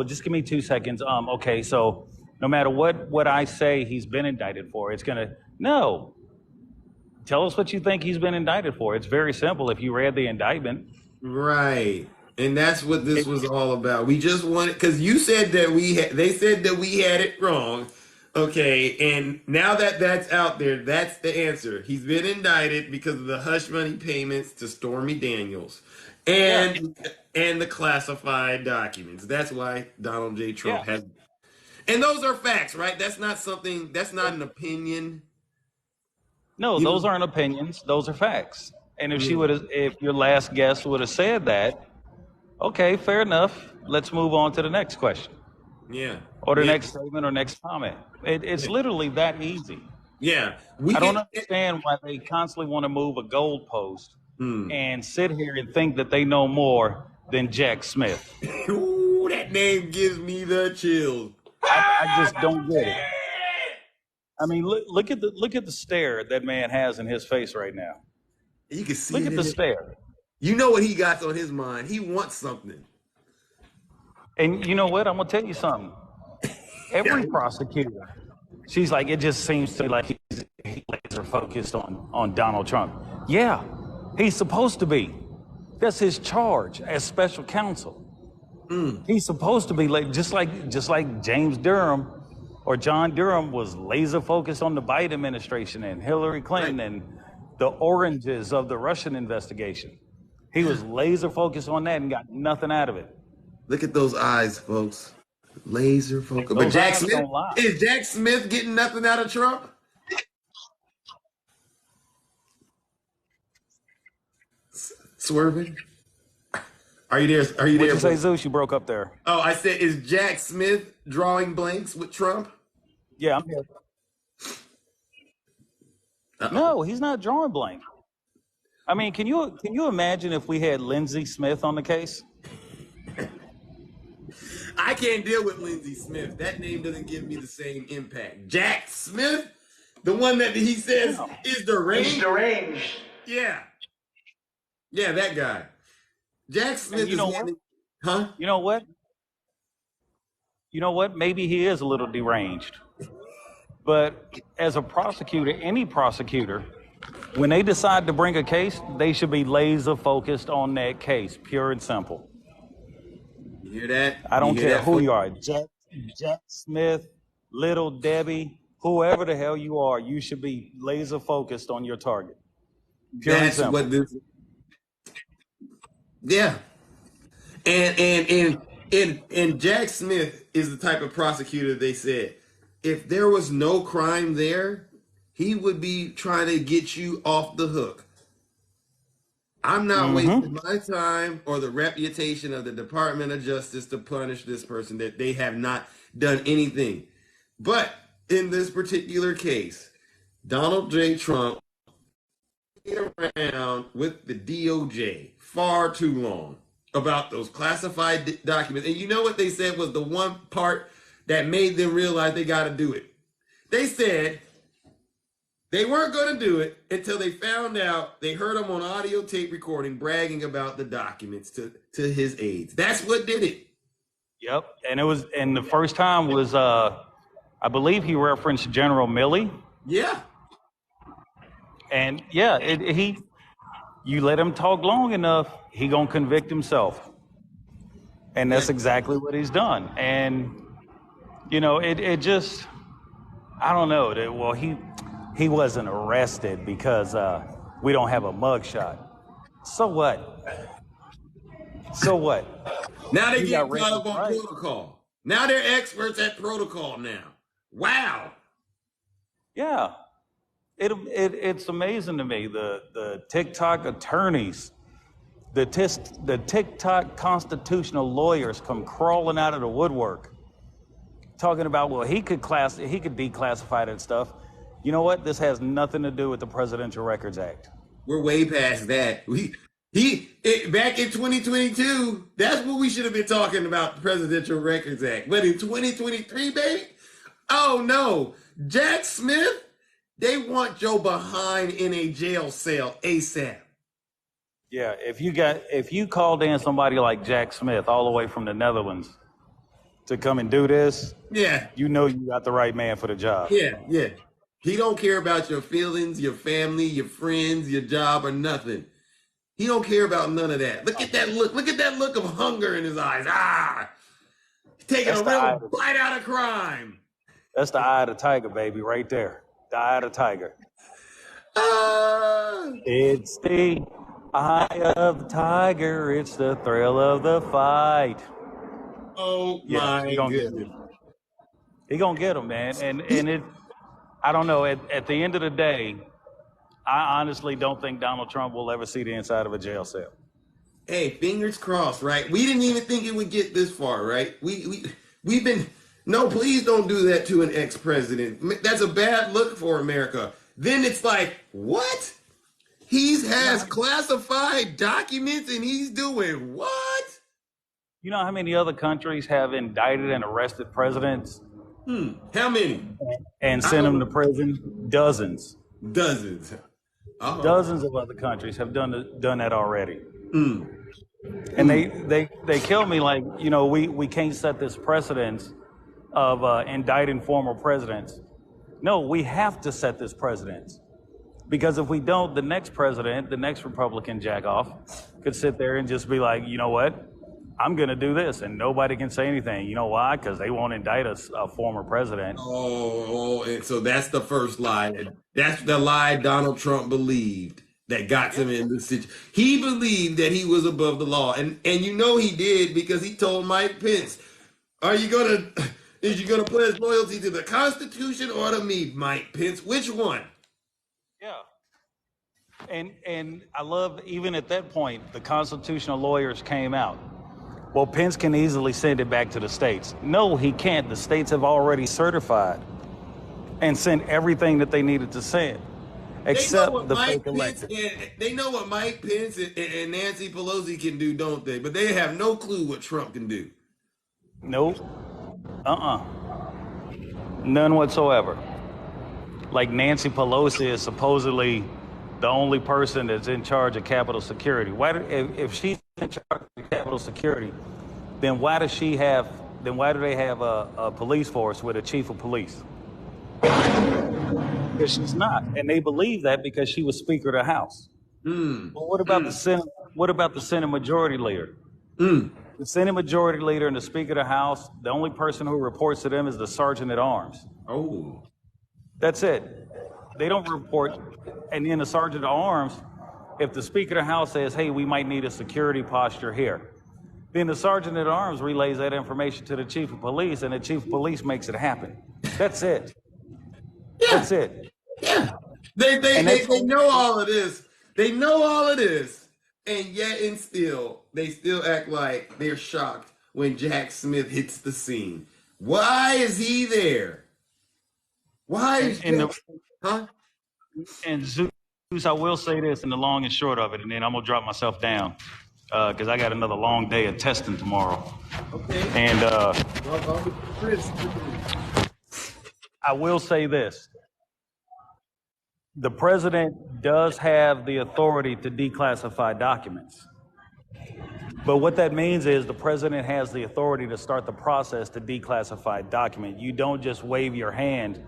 Speaker 9: just give me 2 seconds. Okay, so no matter what I say he's been indicted for, it's gonna no. Tell us what you think he's been indicted for. It's very simple if you read the indictment.
Speaker 1: Right. And that's what this was all about. We just wanted, because you said that they said that we had it wrong. Okay, and now that that's out there, that's the answer. He's been indicted because of the hush money payments to Stormy Daniels and the classified documents. That's why Donald J. Trump has. And those are facts, right? That's not an opinion.
Speaker 9: No, those aren't opinions. Those are facts. And if if your last guest would have said that, okay, fair enough. Let's move on to the next question.
Speaker 1: Yeah.
Speaker 9: Or the next statement or next comment. It's literally that easy.
Speaker 1: Yeah.
Speaker 9: I don't understand why they constantly want to move a goalpost and sit here and think that they know more than Jack Smith.
Speaker 1: Ooh, that name gives me the chills.
Speaker 9: I just don't get it. I mean, look at the stare that man has in his face right now.
Speaker 1: You can see
Speaker 9: Look at the stare.
Speaker 1: You know what he got on his mind. He wants something.
Speaker 9: And you know what? I'm gonna tell you something. Every prosecutor, she's like, it just seems to me like he's laser focused on Donald Trump. Yeah, he's supposed to be. That's his charge as special counsel. He's supposed to be just like James Durham or John Durham was laser focused on the Biden administration and Hillary Clinton and the oranges of the Russian investigation. He was laser focused on that and got nothing out of it.
Speaker 1: Look at those eyes, folks. Laser focus. But Jack Smith, is Jack Smith getting nothing out of Trump? Swerving? Are you there?
Speaker 9: What'd you say, Zeus? You broke up there.
Speaker 1: Oh, I said, is Jack Smith drawing blanks with Trump?
Speaker 9: Yeah, I'm here. No, he's not drawing blank. I mean, can you imagine if we had Lindsey Smith on the case?
Speaker 1: I can't deal with Lindsey Smith. That name doesn't give me the same impact. Jack Smith, the one that he says is deranged.
Speaker 2: He's deranged.
Speaker 1: Yeah. Yeah, that guy. Jack Smith
Speaker 9: And you
Speaker 1: is
Speaker 9: know what?
Speaker 1: handing, huh?
Speaker 9: You know what? You know what? Maybe he is a little deranged. But as a prosecutor, any prosecutor, when they decide to bring a case, they should be laser focused on that case, pure and simple.
Speaker 1: You hear that?
Speaker 9: I don't care who you
Speaker 1: are.
Speaker 9: are, Jack Smith, Little Debbie, whoever the hell you are, you should be laser focused on your target. Pure and
Speaker 1: That's
Speaker 9: simple.
Speaker 1: what this. Yeah, and Jack Smith is the type of prosecutor they said if there was no crime there, he would be trying to get you off the hook. I'm not wasting my time or the reputation of the Department of Justice to punish this person that they have not done anything. But in this particular case, Donald J. Trump around with the DOJ far too long about those classified documents. And you know what they said was the one part that made them realize they got to do it? They said they weren't going to do it until they found out, they heard him on audio tape recording bragging about the documents to his aides. That's what did it.
Speaker 9: Yep. And the first time was, I believe he referenced General Milley.
Speaker 1: Yeah.
Speaker 9: And yeah, you let him talk long enough, he gonna convict himself. And that's exactly what he's done. And, you know, it just, I don't know. Well, he wasn't arrested because we don't have a mugshot. So what? So what?
Speaker 1: Now they get caught up on protocol. Now they're experts at protocol now. Wow.
Speaker 9: Yeah. It's amazing to me, the TikTok attorneys, the TikTok constitutional lawyers come crawling out of the woodwork, talking about, well, he could declassify that stuff. You know what? This has nothing to do with the Presidential Records Act.
Speaker 1: We're way past that. Back in 2022, that's what we should have been talking about, the Presidential Records Act. But in 2023, baby, oh no, Jack Smith. They want Joe behind in a jail cell ASAP.
Speaker 9: Yeah, if you called in somebody like Jack Smith all the way from the Netherlands to come and do this,
Speaker 1: yeah,
Speaker 9: you know you got the right man for the job.
Speaker 1: Yeah. He don't care about your feelings, your family, your friends, your job, or nothing. He don't care about none of that. Look at that look. Look at that look of hunger in his eyes. Taking a real bite out of crime.
Speaker 9: That's the eye of the tiger, baby, right there. The eye of the tiger. It's the eye of the tiger. It's the thrill of the fight.
Speaker 1: Oh my goodness.
Speaker 9: He gonna get him, man. And I don't know. At the end of the day, I honestly don't think Donald Trump will ever see the inside of a jail cell.
Speaker 1: Hey, fingers crossed, right? We didn't even think it would get this far, right? We've been. No, please don't do that to an ex-president. That's a bad look for America. Then it's like, what? He has classified documents and he's doing what?
Speaker 9: You know how many other countries have indicted and arrested presidents?
Speaker 1: How many?
Speaker 9: And sent them to prison? Dozens.
Speaker 1: Dozens. Uh-oh.
Speaker 9: Dozens of other countries have done that already. And they kill me like, you know, we can't set this precedence of indicting former presidents. No, we have to set this precedence. Because if we don't, the next president, the next Republican jackoff, could sit there and just be like, you know what? I'm going to do this, and nobody can say anything. You know why? Because they won't indict a former president.
Speaker 1: And so that's the first lie. That's the lie Donald Trump believed that got him in this situation. He believed that he was above the law. And you know he did, because he told Mike Pence, is you going to pledge loyalty to the Constitution or to me, Mike Pence? Which one?
Speaker 9: Yeah. And I love, even at that point, the constitutional lawyers came out. Well, Pence can easily send it back to the states. No, he can't. The states have already certified and sent everything that they needed to send, except the fake electors.
Speaker 1: They know what Mike Pence and Nancy Pelosi can do, don't they? But they have no clue what Trump can do.
Speaker 9: Nope. None whatsoever. Like Nancy Pelosi is supposedly the only person that's in charge of Capitol security. If she's in charge of Capitol security, then why do they have a police force with a chief of police? Because she's not, and they believe that because she was Speaker of the House. Well, what about the Senate? What about the Senate Majority Leader? The Senate Majority Leader and the Speaker of the House, the only person who reports to them is the Sergeant at Arms.
Speaker 1: Oh.
Speaker 9: That's it. They don't report. And then the Sergeant at Arms, if the Speaker of the House says, hey, we might need a security posture here, then the Sergeant at Arms relays that information to the Chief of Police, and the Chief of Police makes it happen. That's it.
Speaker 1: Yeah.
Speaker 9: That's it.
Speaker 1: Yeah. They know all of this. They know all of this. And yet and still, they still act like they're shocked when Jack Smith hits the scene. Why is he there? Why is huh?
Speaker 9: And Zeus, I will say this in the long and short of it, and then I'm going to drop myself down because I got another long day of testing tomorrow.
Speaker 1: Okay.
Speaker 9: And I will say this. The president does have the authority to declassify documents. But what that means is the president has the authority to start the process to declassify a document. You don't just wave your hand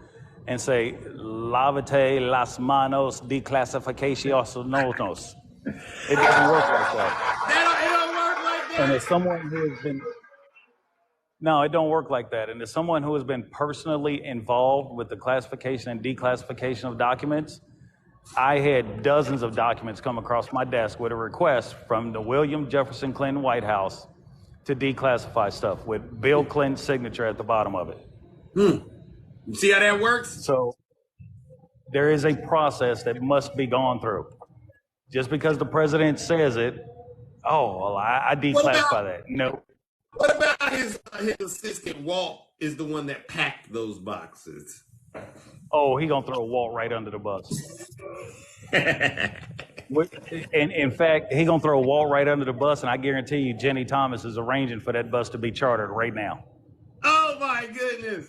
Speaker 9: and say, lavate las manos declasificaciones. It doesn't work like that.
Speaker 1: It don't work like that.
Speaker 9: And as someone who has been, no, it don't work like that. And as someone who has been personally involved with the classification and declassification of documents, I had dozens of documents come across my desk with a request from the William Jefferson Clinton White House to declassify stuff with Bill Clinton's signature at the bottom of it.
Speaker 1: You see how that works?
Speaker 9: So there is a process that must be gone through. Just because the president says it, I declassify that. No.
Speaker 1: What about his assistant Walt is the one that packed those boxes?
Speaker 9: Oh, he gonna throw Walt right under the bus. And in fact, he gonna throw Walt right under the bus, and I guarantee you, Jenny Thomas is arranging for that bus to be chartered right now.
Speaker 1: Oh my goodness!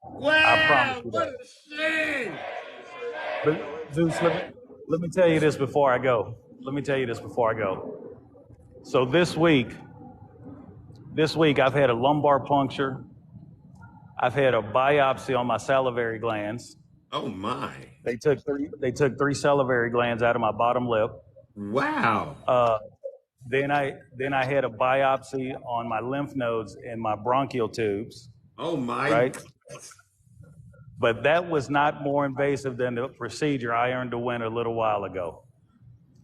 Speaker 1: Wow!
Speaker 9: I promise you
Speaker 1: what
Speaker 9: that.
Speaker 1: a shame!
Speaker 9: But Zeus, let me tell you this before I go. So this week I've had a lumbar puncture. I've had a biopsy on my salivary glands.
Speaker 1: Oh my!
Speaker 9: They took three salivary glands out of my bottom lip.
Speaker 1: Wow!
Speaker 9: Then I had a biopsy on my lymph nodes and my bronchial tubes.
Speaker 1: Oh my!
Speaker 9: Right. But that was not more invasive than the procedure I earned a win a little while ago.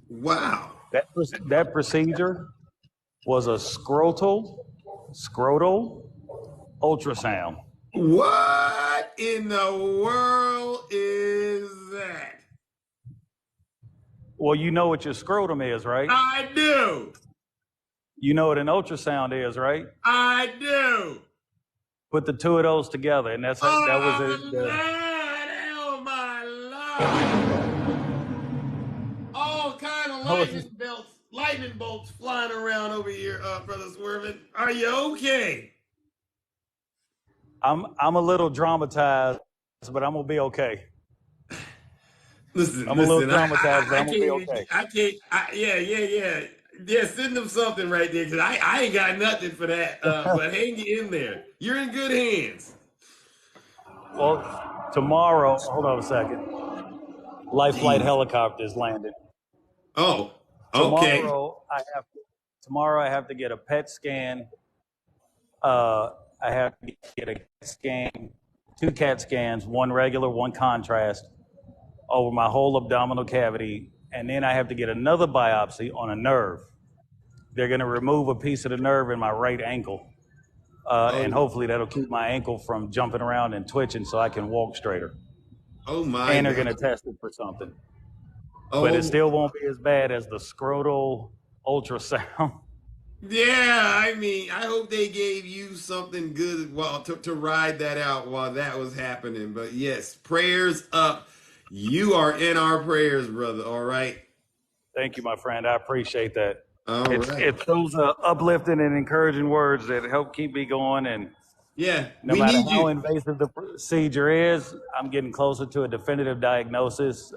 Speaker 1: Wow!
Speaker 9: That procedure was a scrotal ultrasound.
Speaker 1: What in the world is that?
Speaker 9: Well, you know what your scrotum is, right?
Speaker 1: I do.
Speaker 9: You know what an ultrasound is, right?
Speaker 1: I do.
Speaker 9: Put the two of those together, and that was it.
Speaker 1: Oh my Lord! All kind of lightning bolts flying around over here, Brother Swervin. Are you okay?
Speaker 9: I'm a little dramatized, but I'm gonna be okay.
Speaker 1: Listen,
Speaker 9: a little dramatized, but I'm gonna be okay.
Speaker 1: Yeah, send them something right there, because I ain't got nothing for that. But hang in there. You're in good hands.
Speaker 9: Well, tomorrow, hold on a second. Life flight helicopter is landing.
Speaker 1: Oh, okay.
Speaker 9: Tomorrow I have to get a PET scan. I have to get a scan, 2 CAT scans, one regular, one contrast, over my whole abdominal cavity. And then I have to get another biopsy on a nerve. They're going to remove a piece of the nerve in my right ankle. And hopefully that'll keep my ankle from jumping around and twitching so I can walk straighter.
Speaker 1: Oh my!
Speaker 9: And they're going to test it for something. But it still won't be as bad as the scrotal ultrasound.
Speaker 1: Yeah, I mean, I hope they gave you something good to ride that out while that was happening. But yes, prayers up. You are in our prayers, brother. All right.
Speaker 9: Thank you, my friend. I appreciate that.
Speaker 1: All right.
Speaker 9: It's those uplifting and encouraging words that help keep me going. And
Speaker 1: Yeah,
Speaker 9: no
Speaker 1: we
Speaker 9: matter
Speaker 1: need
Speaker 9: how
Speaker 1: you.
Speaker 9: invasive the procedure is, I'm getting closer to a definitive diagnosis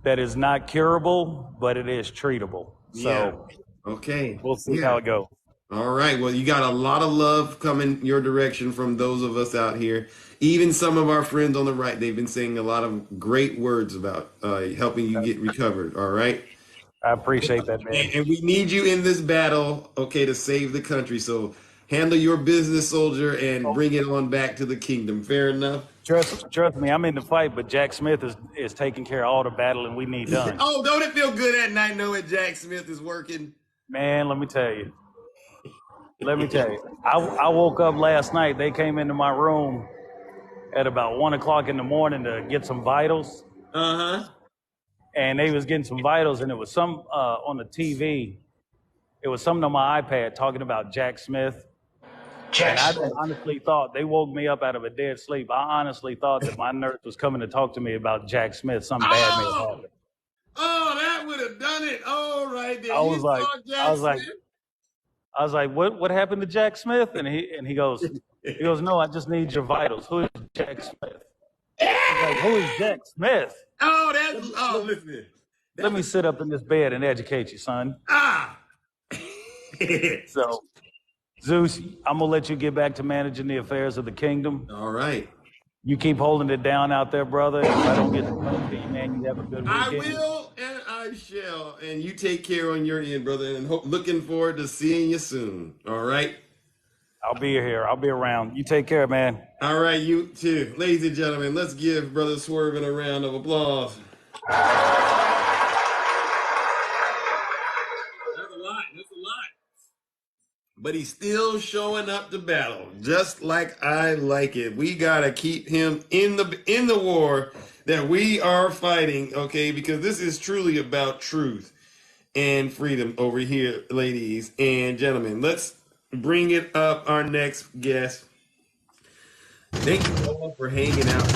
Speaker 9: that is not curable, but it is treatable.
Speaker 1: Yeah.
Speaker 9: So
Speaker 1: Okay.
Speaker 9: we'll see
Speaker 1: Yeah.
Speaker 9: how it goes.
Speaker 1: All right. Well, you got a lot of love coming your direction from those of us out here. Even some of our friends on the right, they've been saying a lot of great words about helping you get recovered. All right.
Speaker 9: I appreciate that, man.
Speaker 1: And we need you in this battle, okay, to save the country. So handle your business, soldier, and bring it on back to the kingdom. Fair enough?
Speaker 9: Trust me, I'm in the fight, but Jack Smith is taking care of all the battling we need done.
Speaker 1: Oh, don't it feel good at night knowing Jack Smith is working?
Speaker 9: Man, let me tell you. I woke up last night. They came into my room at about 1 o'clock in the morning to get some vitals.
Speaker 1: Uh-huh.
Speaker 9: And they was getting some vitals, and it was some on the TV. It was something on my iPad talking about Jack Smith.
Speaker 2: Jack
Speaker 9: And
Speaker 2: Smith.
Speaker 9: I honestly thought they woke me up out of a dead sleep. I honestly thought that my nurse was coming to talk to me about Jack Smith. Something bad may have happened.
Speaker 1: Oh, that would have done it. All right, there.
Speaker 9: I
Speaker 1: You
Speaker 9: was like,
Speaker 1: saw Jack Smith?
Speaker 9: what happened to Jack Smith? And he goes, no, I just need your vitals. Who is Jack Smith? I was like, who is Jack Smith?
Speaker 1: Listen.
Speaker 9: Let me sit up in this bed and educate you, son. So, Zeus, I'm gonna let you get back to managing the affairs of the kingdom.
Speaker 1: All right.
Speaker 9: You keep holding it down out there, brother. If I don't get to talk to you, man, you have a good weekend.
Speaker 1: I will and I shall. And you take care on your end, brother. And looking forward to seeing you soon. All right?
Speaker 9: I'll be here. I'll be around. You take care, man.
Speaker 1: All right, you too. Ladies and gentlemen, let's give Brother Swervin a round of applause. That's a lot. But he's still showing up to battle, just like I like it. We gotta keep him in the war that we are fighting, okay? Because this is truly about truth and freedom over here, ladies and gentlemen. Let's bring it up. Our next guest. Thank you all for hanging out.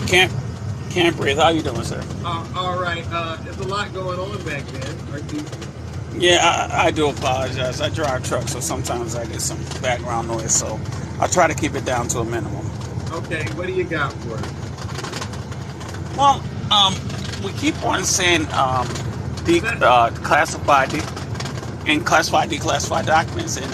Speaker 1: Hey.
Speaker 10: Can't breathe. How you doing, sir?
Speaker 1: All right. There's a lot going on back there.
Speaker 10: Yeah, I do apologize. I drive trucks, so sometimes I get some background noise. So I try to keep it down to a minimum.
Speaker 1: Okay. What do you got for us?
Speaker 10: Well, we keep on saying classified, declassified documents, and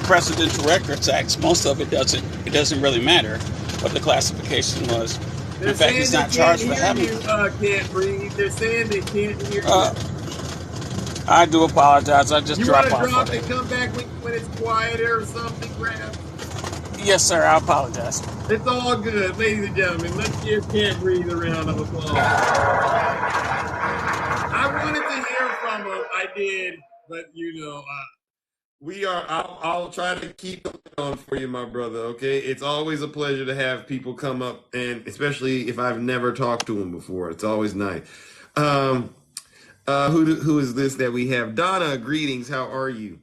Speaker 10: Presidential Records Act. Most of it doesn't really matter what the classification was.
Speaker 1: They're
Speaker 10: in fact, he's not charged for having
Speaker 1: you. Can't breathe. They're saying they can't hear you.
Speaker 10: I do apologize. I just dropped off.
Speaker 1: You want to drop and come back when it's quieter or something, Graham?
Speaker 10: Yes, sir. I apologize.
Speaker 1: It's all good, ladies and gentlemen. Let's give Can't Breathe a round of applause. I wanted to hear from him. I did, but I'll try to keep it on for you, my brother, okay? It's always a pleasure to have people come up, and especially if I've never talked to them before. It's always nice. Who is this that we have? Donna, greetings. How are you?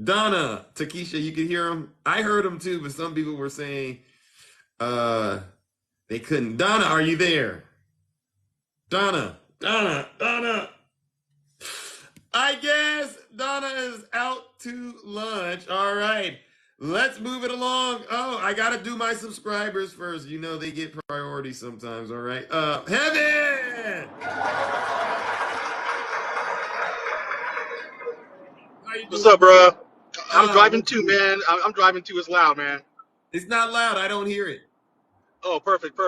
Speaker 1: Donna, Takesha, you can hear him? I heard him too, but some people were saying they couldn't. Donna, are you there? Donna. I guess Donna is out to lunch. All right. Let's move it along. Oh, I got to do my subscribers first. You know they get priority sometimes. All right. Heaven!
Speaker 11: What's up, bro? I'm driving too, man. I'm driving too. It's loud, man.
Speaker 1: It's not loud. I don't hear it.
Speaker 11: Oh, perfect.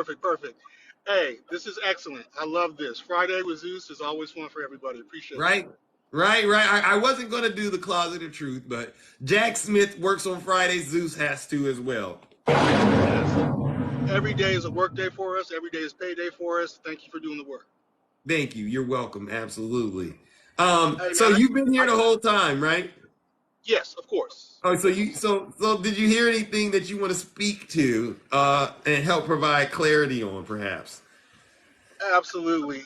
Speaker 11: Hey, this is excellent. I love this. Friday with Zeus is always fun for everybody. Appreciate it.
Speaker 1: Right. I wasn't going to do the Closet of Truth, but Jack Smith works on Fridays. Zeus has to as well.
Speaker 11: Yes. Every day is a work day for us. Every day is payday for us. Thank you for doing the work.
Speaker 1: Thank you. You're welcome. Absolutely.
Speaker 11: Hey,
Speaker 1: so you've been here the whole time, right?
Speaker 11: Yes, of course.
Speaker 1: Oh, so did you hear anything that you want to speak to and help provide clarity on, perhaps?
Speaker 11: Absolutely.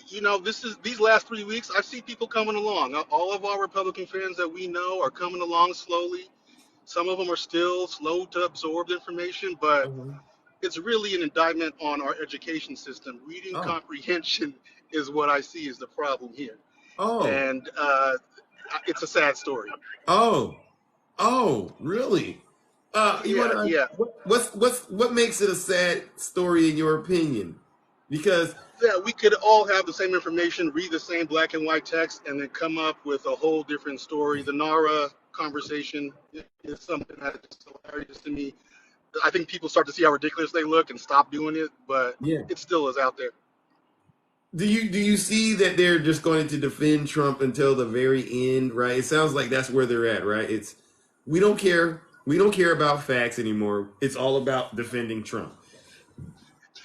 Speaker 11: These last 3 weeks, I see people coming along. All of our Republican friends that we know are coming along slowly. Some of them are still slow to absorb the information, but it's really an indictment on our education system. Reading
Speaker 1: Oh,
Speaker 11: comprehension is what I see is the problem here,
Speaker 1: oh,
Speaker 11: and it's a sad story.
Speaker 1: oh, oh, really? You want
Speaker 11: Yeah,
Speaker 1: to?
Speaker 11: yeah.
Speaker 1: What makes it a sad story in your opinion? Because
Speaker 11: Yeah, we could all have the same information, read the same black and white text, and then come up with a whole different story. The Nara conversation is something that is hilarious to me. I think people start to see how ridiculous they look and stop doing it, but
Speaker 1: yeah,
Speaker 11: it still is out there.
Speaker 1: do you see that they're just going to defend Trump until the very end? Right? It sounds like that's where they're at. Right? It's we don't care. We don't care about facts anymore. It's all about defending Trump.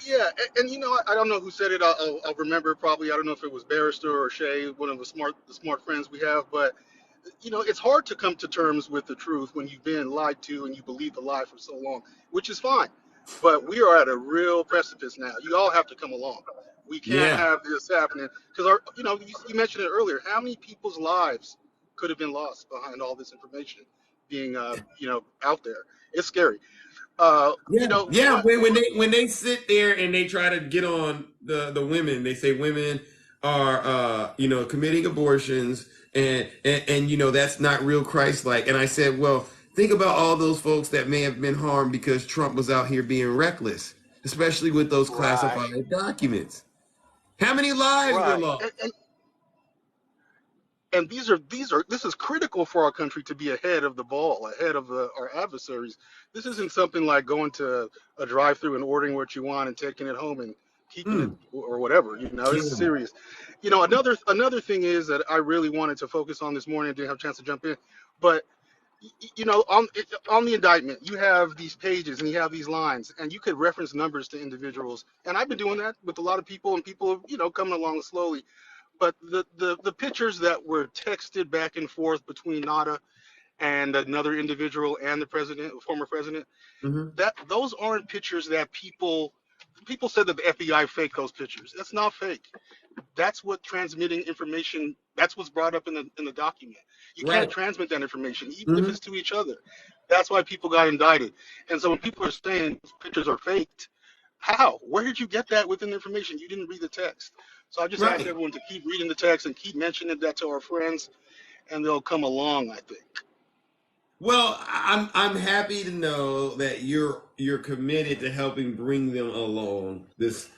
Speaker 11: Yeah, and you know, I don't know who said it. I'll remember probably. I don't know if it was Barrister or Shay, one of the smart friends we have. But you know, it's hard to come to terms with the truth when you've been lied to and you believe the lie for so long, which is fine. But we are at a real precipice now. You all have to come along. We can't
Speaker 1: Yeah.
Speaker 11: have this happening because you know, you mentioned it earlier. How many people's lives could have been lost behind all this information being, you know, out there? It's scary.
Speaker 1: Yeah,
Speaker 11: You know
Speaker 1: yeah.
Speaker 11: what?
Speaker 1: When they sit there and they try to get on the women, they say women are committing abortions and that's not real Christ-like. And I said, well, think about all those folks that may have been harmed because Trump was out here being reckless, especially with those
Speaker 11: Right,
Speaker 1: classified documents. How many lives were
Speaker 11: right.
Speaker 1: lost?
Speaker 11: And this is critical for our country to be ahead of the ball, ahead of our adversaries. This isn't something like going to a drive-through and ordering what you want and taking it home and keeping it
Speaker 1: Mm,
Speaker 11: or whatever. You know, it's
Speaker 1: terrible.
Speaker 11: serious. You know, another thing is that I really wanted to focus on this morning. I didn't have a chance to jump in, but you know, on the indictment, you have these pages and you have these lines, and you could reference numbers to individuals. And I've been doing that with a lot of people, and people, you know, coming along slowly. But the pictures that were texted back and forth between Nada and another individual and the president, former president,
Speaker 1: Hmm.
Speaker 11: that those aren't pictures that people said that the FBI faked those pictures. That's not fake. That's what transmitting information. That's what's brought up in the document. You can't
Speaker 1: Right.
Speaker 11: transmit that information, even if
Speaker 1: Hmm.
Speaker 11: it's to each other. That's why people got indicted. And so when people are saying these pictures are faked, how? Where did you get that within the information? You didn't read the text. So I just ask
Speaker 1: Right.
Speaker 11: everyone to keep reading the text and keep mentioning that to our friends, and they'll come along, I think.
Speaker 1: Well, I'm happy to know that you're committed to helping bring them along this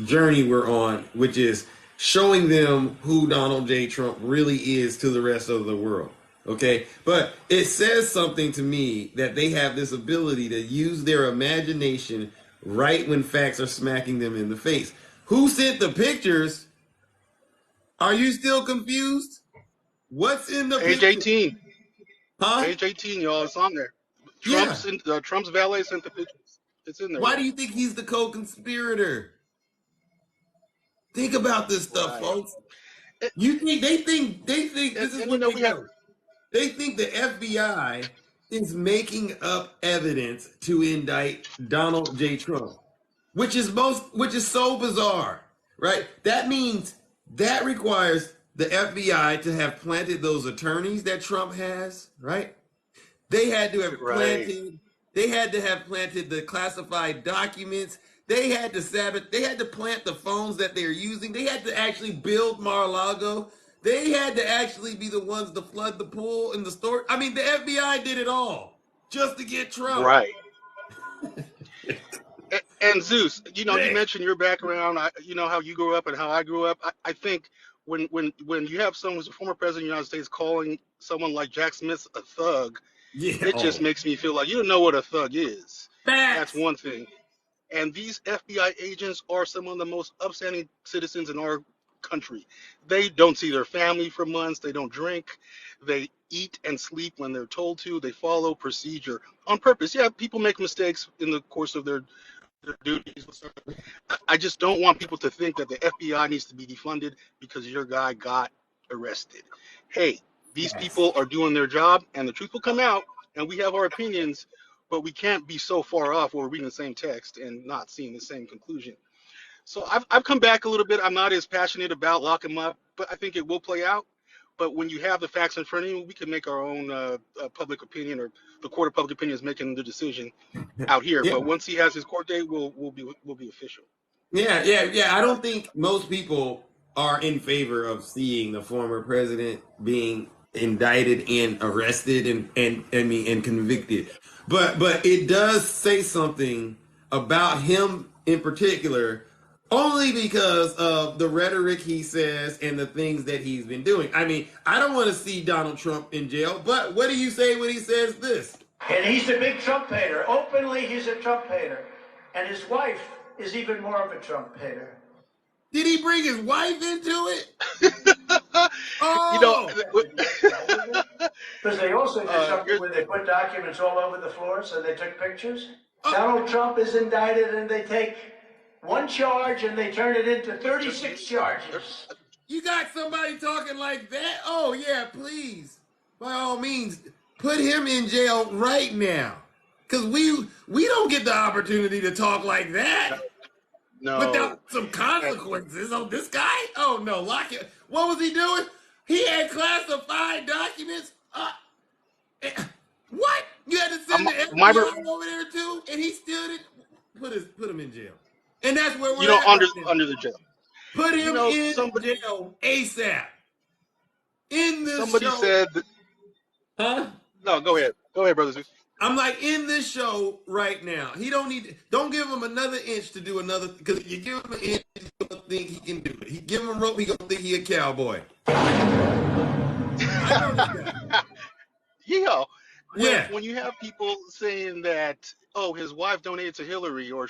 Speaker 1: journey we're on, which is showing them who Donald J. Trump really is to the rest of the world. Okay, but it says something to me that they have this ability to use their imagination right when facts are smacking them in the face. Who sent the pictures? Are you still confused? What's in the
Speaker 11: Page
Speaker 1: picture?
Speaker 11: 18.
Speaker 1: Huh?
Speaker 11: Page 18, y'all. It's on there.
Speaker 1: Yeah.
Speaker 11: Trump's valet sent the pictures. It's in there,
Speaker 1: Why do
Speaker 11: y'all.
Speaker 1: you think he's the co-conspirator? Think about this stuff,
Speaker 11: Right.
Speaker 1: folks. They think this is
Speaker 11: You
Speaker 1: what
Speaker 11: know,
Speaker 1: they
Speaker 11: we have.
Speaker 1: know. They think the FBI is making up evidence to indict Donald J. Trump, which is so bizarre, right? That means that requires the FBI to have planted those attorneys that Trump has, right? They had to have
Speaker 11: Right.
Speaker 1: planted. They had to have planted the classified documents. They had to plant the phones that they're using. They had to actually build Mar-a-Lago. They had to actually be the ones to flood the pool and the store. I mean, the FBI did it all just to get Trump.
Speaker 11: Right. And Zeus, you know, you
Speaker 1: Man.
Speaker 11: mentioned your background. You know how you grew up and how I grew up. I think when you have someone who's a former president of the United States calling someone like Jack Smith a thug,
Speaker 1: Yeah.
Speaker 11: it just
Speaker 1: Oh,
Speaker 11: makes me feel like you don't know what a thug is. That's
Speaker 1: facts.
Speaker 11: one thing. And these FBI agents are some of the most upstanding citizens in our country. They don't see their family for months. They don't drink. They eat and sleep when they're told to. They follow procedure on purpose. Yeah, people make mistakes in the course of their duties. I just don't want people to think that the FBI needs to be defunded because your guy got arrested. Hey, these
Speaker 1: Facts.
Speaker 11: people are doing their job, and the truth will come out, and we have our opinions, but we can't be so far off where we're reading the same text and not seeing the same conclusion. So I've come back a little bit. I'm not as passionate about lock 'em up, but I think it will play out. But when you have the facts in front of you, we can make our own public opinion, or the court of public opinion is making the decision out here.
Speaker 1: Yeah.
Speaker 11: But once he has his court date, we'll be official.
Speaker 1: Yeah. I don't think most people are in favor of seeing the former president being indicted and arrested and convicted. But it does say something about him in particular, only because of the rhetoric he says and the things that he's been doing. I mean, I don't want to see Donald Trump in jail, but what do you say when he says this?
Speaker 2: And he's a big Trump hater. Openly, he's a Trump hater. And his wife is even more of a Trump hater.
Speaker 1: Did he bring his wife into it?
Speaker 11: You know,
Speaker 2: Because they also did something where they put documents all over the floor, so they took pictures. Donald Trump is indicted, and they take one charge and they turn it into 36 charges.
Speaker 1: You got somebody talking like that? Oh, yeah, please. By all means, put him in jail right now. Because we don't get the opportunity to talk like that.
Speaker 11: No.
Speaker 1: Without some consequences on this guy? Oh, no, lock it. What was he doing? He had classified documents. What? You had to send the FBI over there too, and he still didn't put him in jail. And that's where we're at
Speaker 11: under the jail.
Speaker 1: Put him in jail ASAP. In this
Speaker 11: somebody
Speaker 1: show.
Speaker 11: said that,
Speaker 1: huh?
Speaker 11: No, go ahead, brother Zeus.
Speaker 1: I'm like, in this show right now, don't give him another inch to do another, because if you give him an inch, he's gonna think he can do it. He give him a rope, he gonna think he a cowboy.
Speaker 11: When you have people saying that, oh, his wife donated to Hillary, or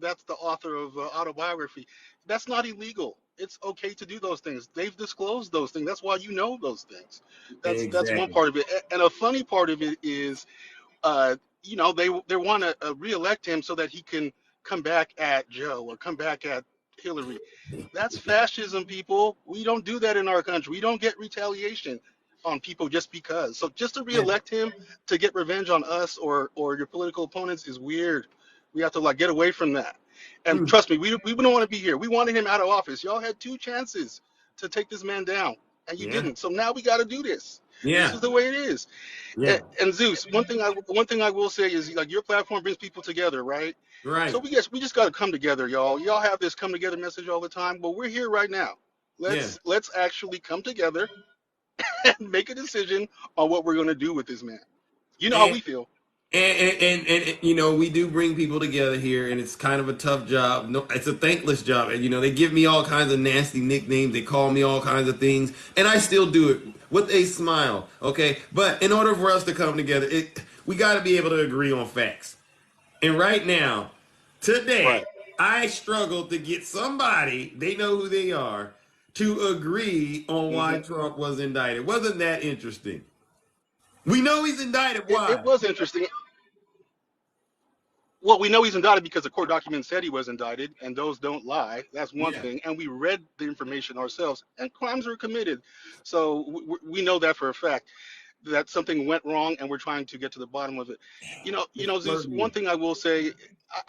Speaker 11: that's the author of autobiography, that's not illegal. It's okay to do those things. They've disclosed those things. That's why you know those things. That's one part of it. And a funny part of it is, they want to reelect him so that he can come back at Joe or come back at Hillary. That's fascism, people. We don't do that in our country. We don't get retaliation on people just because. So just to reelect him to get revenge on us or your political opponents is weird. We have to get away from that. And trust me, we don't want to be here. We wanted him out of office. Y'all had 2 chances to take this man down, and you didn't. So now we got to do this.
Speaker 1: Yeah.
Speaker 11: This is the way it is. Yeah. And Zeus, one thing I will say is, your platform brings people together, right?
Speaker 1: Right.
Speaker 11: So we just got to come together, y'all. Y'all have this come together message all the time, but we're here right now. Let's actually come together and make a decision on what we're going to do with this man. You know how we feel.
Speaker 1: And we do bring people together here, and it's kind of a tough job. No, it's a thankless job. And, they give me all kinds of nasty nicknames. They call me all kinds of things, and I still do it with a smile, okay? But in order for us to come together, we got to be able to agree on facts. And right now, today, I struggled to get somebody, they know who they are, to agree on why Trump was indicted. Wasn't that interesting? We know he's indicted. Why?
Speaker 11: It was interesting. Well, we know he's indicted because the court documents said he was indicted, and those don't lie. That's one thing. And we read the information ourselves, and crimes were committed. So we know that for a fact, that something went wrong, and we're trying to get to the bottom of it. Zeus, one thing I will say,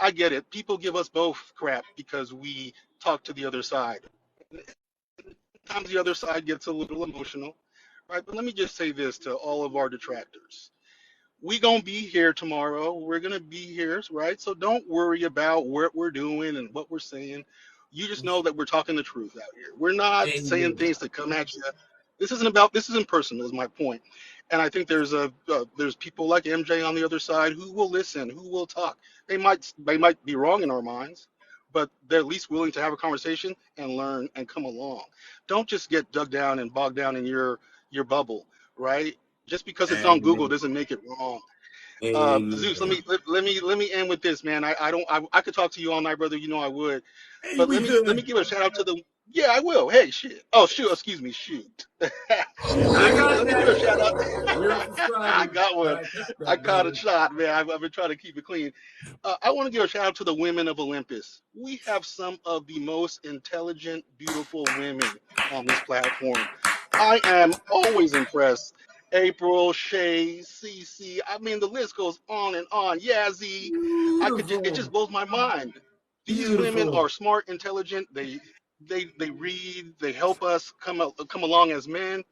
Speaker 11: I get it. People give us both crap because we talk to the other side. Sometimes the other side gets a little emotional, right? But let me just say this to all of our detractors. We gonna be here tomorrow. We're gonna be here, right? So don't worry about what we're doing and what we're saying. You just know that we're talking the truth out here. We're not saying things to come at you. This isn't personal, is my point. And I think there's people like MJ on the other side who will listen, who will talk. They might be wrong in our minds, but they're at least willing to have a conversation and learn and come along. Don't just get dug down and bogged down in your bubble, right? Just because it's on Google doesn't make it wrong. Zeus, let me end with this, man. I could talk to you all night, brother. You know I would. But let me give a shout out to the. Yeah, I will. Hey, shit. Oh, shoot. Excuse me. Shoot. let me give a shout out. I got one. I caught a shot, man. I've been trying to keep it clean. I want to give a shout out to the women of Olympus. We have some of the most intelligent, beautiful women on this platform. I am always impressed. April, Shay, Cece. I mean, the list goes on and on. Yazzie. It just blows my mind. These women are smart, intelligent. They read. They help us come along as men,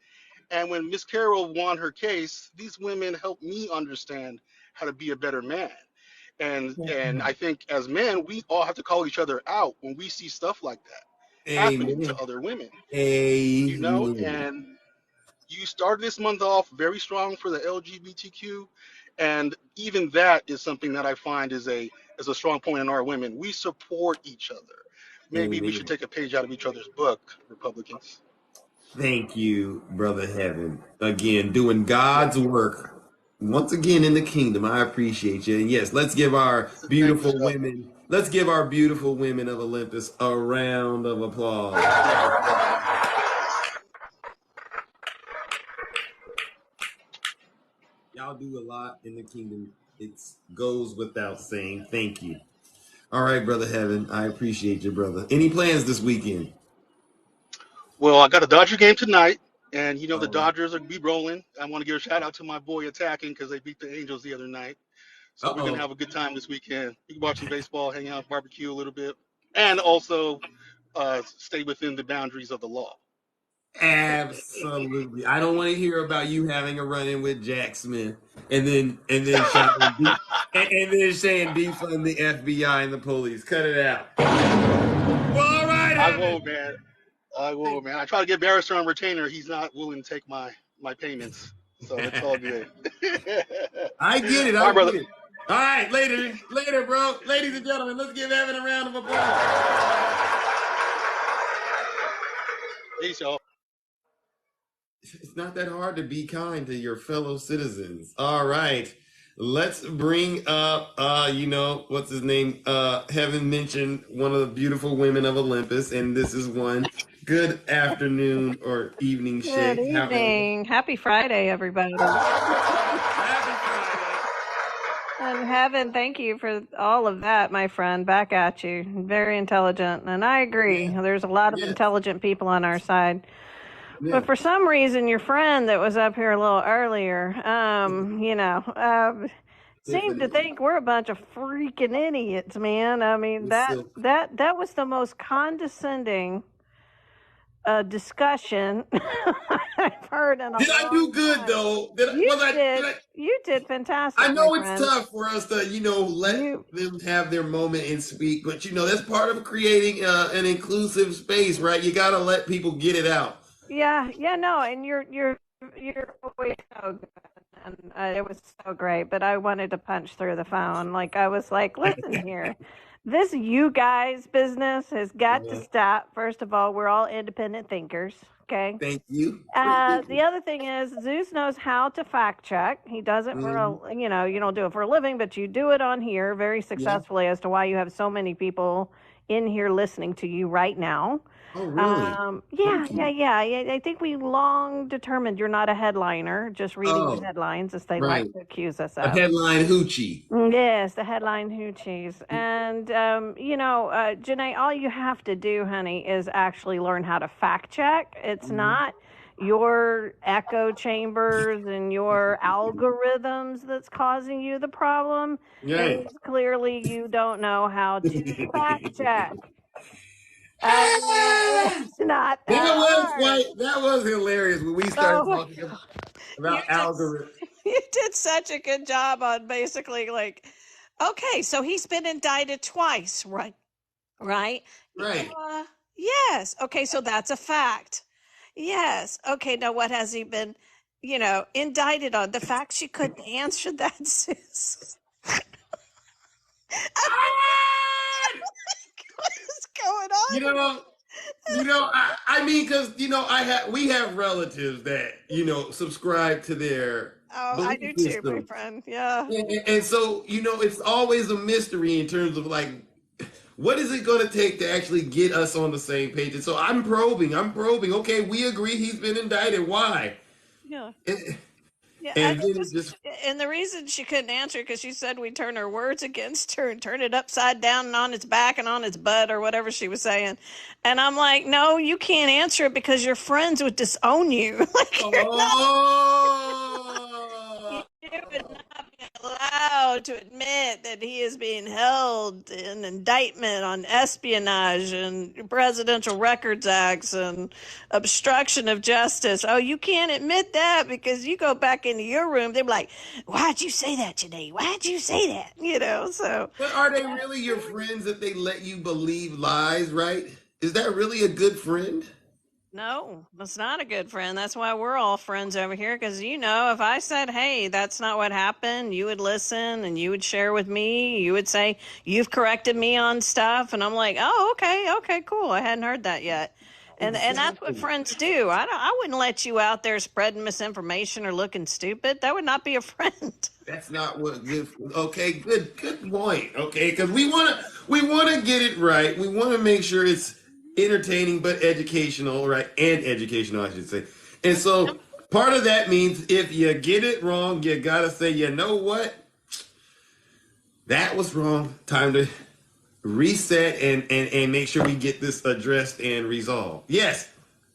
Speaker 11: And when Miss Carroll won her case, these women helped me understand how to be a better man. And I think as men, we all have to call each other out when we see stuff like that happening to
Speaker 1: Amen.
Speaker 11: other women.
Speaker 1: Amen.
Speaker 11: And you started this month off very strong for the LGBTQ, and even that is something that I find is a strong point in our women. We support each other. Maybe we should
Speaker 1: Amen.
Speaker 11: take a page out of each other's book, Republicans.
Speaker 1: Thank you, Brother Heaven. Again, doing
Speaker 11: Yeah,
Speaker 1: God's work once again in the kingdom. I appreciate you. And yes, let's give our
Speaker 11: thank you,
Speaker 1: beautiful
Speaker 11: Scott.
Speaker 1: women, let's give our beautiful women of Olympus a round of applause. Y'all do a lot in the kingdom. It goes without saying. Thank you. All right, Brother Heaven. I appreciate you, brother. Any plans this weekend?
Speaker 11: Well, I got a Dodger game tonight, and the
Speaker 1: All right.
Speaker 11: Dodgers are be rolling. I want to give a shout out to my boy attacking because they beat the Angels the other night. So we're gonna
Speaker 1: Uh-oh.
Speaker 11: have a good time this weekend. We can watch some baseball, hang out, barbecue a little bit, and also stay within the boundaries of the law.
Speaker 1: Absolutely. I don't want to hear about you having a run-in with Jack Smith and then shouting and then saying defund the FBI and the police. Cut it out. Well, all right,
Speaker 11: I
Speaker 1: Evan.
Speaker 11: won't, man. I will, man. I try to get Barrister on retainer. He's not willing to take my payments, so it's all good.
Speaker 1: I get it.
Speaker 11: All
Speaker 1: I
Speaker 11: right, brother.
Speaker 1: get it. All right, later, bro. Ladies and gentlemen, let's give Evan a round of applause.
Speaker 11: Peace, y'all.
Speaker 1: It's not that hard to be kind to your fellow citizens. All right. Let's bring up what's his name? Heaven mentioned one of the beautiful women of Olympus, and this is one. Good afternoon or evening,
Speaker 12: Good
Speaker 1: Shay. How are you?
Speaker 12: evening. Happy Friday, everybody.
Speaker 1: Happy Friday.
Speaker 12: And Heaven, thank you for all of that, my friend. Back at you. Very intelligent. And I agree.
Speaker 1: Yeah.
Speaker 12: There's a lot of
Speaker 1: Yes.
Speaker 12: intelligent people on our side.
Speaker 1: Yeah.
Speaker 12: But for some reason, your friend that was up here a little earlier, seemed to think we're a bunch of freaking idiots, man. I mean, that was the most condescending discussion I've heard in a
Speaker 1: Did I
Speaker 12: long
Speaker 1: do good
Speaker 12: time.
Speaker 1: though?
Speaker 12: You did fantastic.
Speaker 1: I know
Speaker 12: my
Speaker 1: it's
Speaker 12: friend.
Speaker 1: tough for us to, let them have their moment and speak, but that's part of creating an inclusive space, right? You got to let people get it out.
Speaker 12: Yeah, no, and you're always so good, and it was so great. But I wanted to punch through the phone. Like I was like, listen here, this you guys business has got to stop. First of all, we're all independent thinkers. Okay.
Speaker 1: Thank you.
Speaker 12: The other thing is Zeus knows how to fact check. He does it for you don't do it for a living, but you do it on here very successfully as to why you have so many people in here listening to you right now.
Speaker 1: Oh, really?
Speaker 12: Yeah. I think we long determined you're not a headliner, just reading the headlines, as they like to accuse us of.
Speaker 1: A headline hoochie.
Speaker 12: Yes, the headline hoochies. And, Janae, all you have to do, honey, is actually learn how to fact check. It's not your echo chambers and your algorithms that's causing you the problem.
Speaker 1: Right.
Speaker 12: It's clearly you don't know how to fact check. It's not
Speaker 1: that was hilarious when we started talking about algorithms.
Speaker 12: You did such a good job on basically like, okay, so he's been indicted twice, right? Right. Yes. Okay, so that's a fact. Yes. Okay, now what has he been, indicted on? The fact she couldn't answer that, sis. What is going on?
Speaker 1: I mean, because we have relatives that subscribe to their
Speaker 12: I
Speaker 1: belief
Speaker 12: do
Speaker 1: system.
Speaker 12: too, my friend. Yeah.
Speaker 1: And so it's always a mystery in terms of like, what is it going to take to actually get us on the same page? And so I'm probing. Okay, we agree he's been indicted. Why?
Speaker 12: Yeah. Yeah,
Speaker 1: and
Speaker 12: and the reason she couldn't answer because she said we turn her words against her and turn it upside down and on its back and on its butt or whatever she was saying. And I'm like, no, you can't answer it because your friends would disown you. You would not be allowed to admit that he is being held in indictment on espionage and Presidential Records Acts and obstruction of justice. Oh, you can't admit that because you go back into your room, they're like, why'd you say that today? Why'd you say that? So.
Speaker 1: But are they really your friends that they let you believe lies, right? Is that really a good friend?
Speaker 12: No, that's not a good friend. That's why we're all friends over here. Because, if I said, hey, that's not what happened, you would listen and you would share with me. You would say, you've corrected me on stuff. And I'm like, oh, okay, cool. I hadn't heard that yet. And that's what friends do. I wouldn't let you out there spreading misinformation or looking stupid. That would not be a friend.
Speaker 1: That's not what good. Okay, good point. Okay, because we want to get it right. We want to make sure it's entertaining but educational, right? And educational, I should say. And so part of that means if you get it wrong, you gotta say, you know what? That was wrong. Time to reset and make sure we get this addressed and resolved. Yes.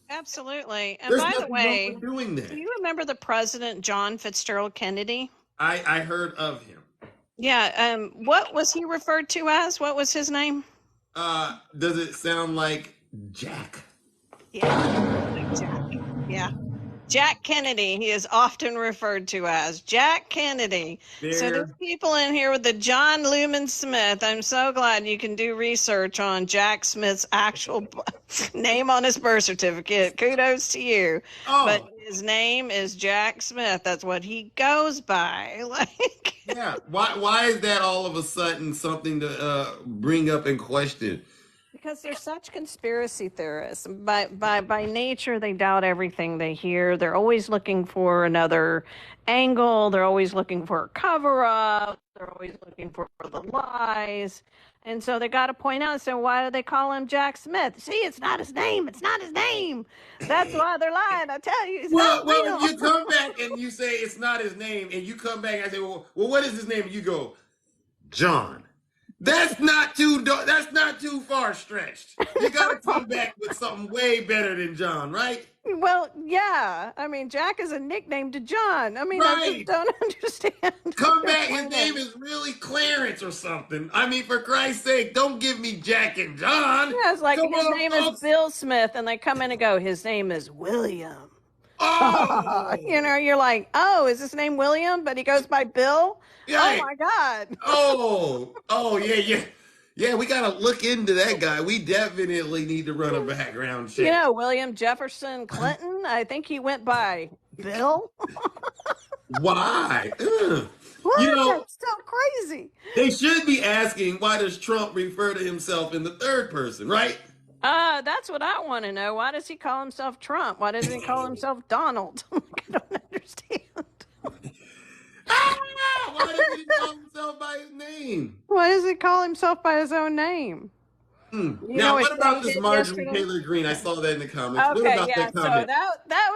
Speaker 12: Absolutely. And
Speaker 1: There's
Speaker 12: by the
Speaker 1: nothing
Speaker 12: way,
Speaker 1: wrong with doing that.
Speaker 12: do you remember the President John Fitzgerald Kennedy?
Speaker 1: I heard of him.
Speaker 12: Yeah. What was he referred to as? What was his name?
Speaker 1: Does it sound like Jack?
Speaker 12: Yeah, like Jack. Yeah. Jack Kennedy, he is often referred to as Jack Kennedy. So there's people in here with the John Lumen Smith. I'm so glad you can do research on Jack Smith's actual name on his birth certificate. Kudos to you.
Speaker 1: Oh.
Speaker 12: But his name is Jack Smith. That's what he goes by.
Speaker 1: Yeah. Why is that all of a sudden something to bring up and question?
Speaker 12: Because they're such conspiracy theorists. By nature, they doubt everything they hear. They're always looking for another angle. They're always looking for a cover-up. They're always looking for the lies. And so they got to point out, so why do they call him Jack Smith? See, it's not his name. It's not his name. That's why they're lying. I tell you, it's not real.
Speaker 1: Well, you come back and you say it's not his name, and you come back and I say, well, what is his name? And you go, John. That's not too far stretched. You gotta come back with something way better than John, right?
Speaker 12: Well, yeah. I mean, Jack is a nickname to John. I mean,
Speaker 1: right.
Speaker 12: I just don't understand.
Speaker 1: Come back, his name is really Clarence or something. I mean, for Christ's sake, don't give me Jack and John.
Speaker 12: Yeah, it's like his name is Bill Smith, and they come in and go, his name is William.
Speaker 1: Oh!
Speaker 12: You're like, oh, is his name William? But he goes by Bill? Yeah. Oh, my God.
Speaker 1: Oh, yeah. Yeah, we got to look into that guy. We definitely need to run a background check.
Speaker 12: William Jefferson Clinton, I think he went by Bill.
Speaker 1: Why?
Speaker 12: What? That's so crazy.
Speaker 1: They should be asking, why does Trump refer to himself in the third person, right?
Speaker 12: That's what I want to know. Why does he call himself Trump? Why doesn't he call himself Donald? I don't understand.
Speaker 1: Why doesn't he call himself by his name?
Speaker 12: Why does he call himself by his own name?
Speaker 1: Now, what about this Marjorie Taylor Greene? I saw that in the comments.
Speaker 12: Okay,
Speaker 1: what about that comment?